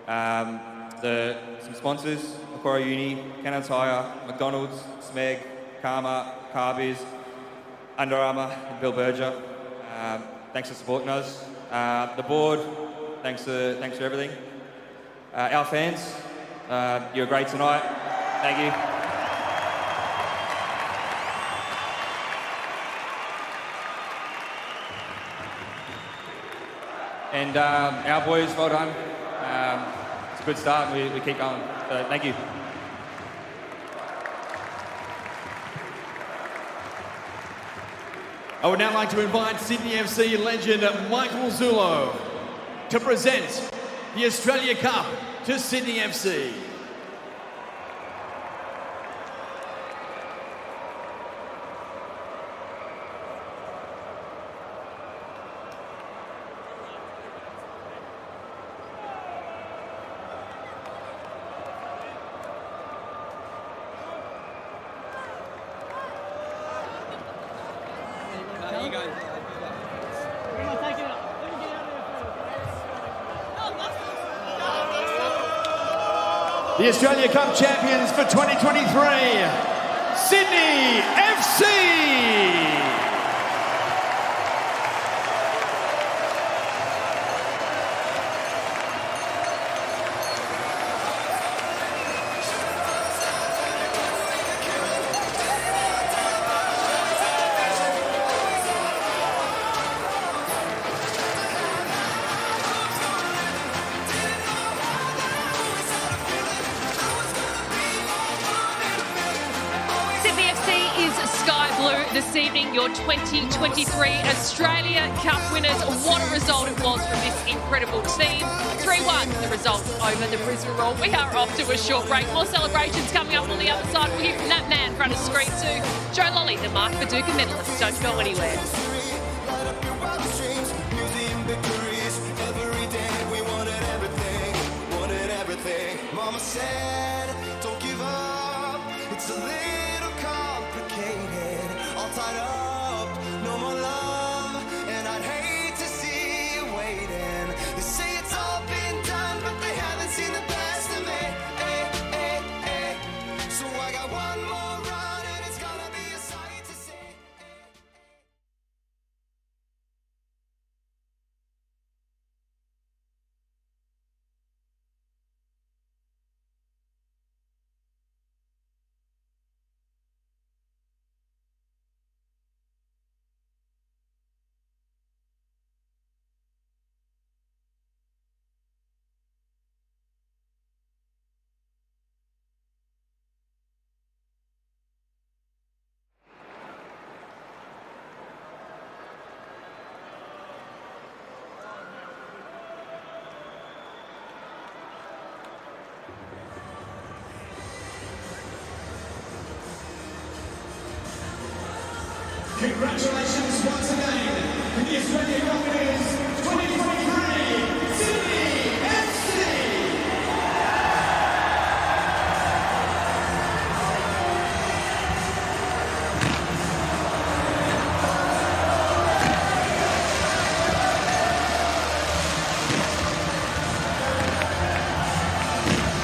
Some sponsors: Macquarie Uni, Cannon Tire, McDonald's, Smeg, Karma, Carbiz, Under Armour, and Bill Berger. Thanks for supporting us. The board. Thanks for everything. our fans, you were great tonight. Thank you. And our boys, well done. It's a good start, and we keep going. So thank you. I would now like to invite Sydney FC legend Michael Zulo to present the Australia Cup to Sydney FC. The Australia Cup champions for 2023, Sydney FC! This evening, your 2023 Australia Cup winners. What a result it was from this incredible team. 3-1, the result over the Brisbane Roar. We are off to a short break. More celebrations coming up on the other side. We'll hear from that man in front of screen too, Joe Lolly, the Mark Viduka medalist. Don't go anywhere. Mama said, don't give up. It's a little complicated. All tied up, no more love, and I'd hate to see you waiting. They say it's all been done, but they haven't seen the best of me. So I got one more run, and it's gonna be a sight to see. Congratulations once again to the Australia Cup winners 2023.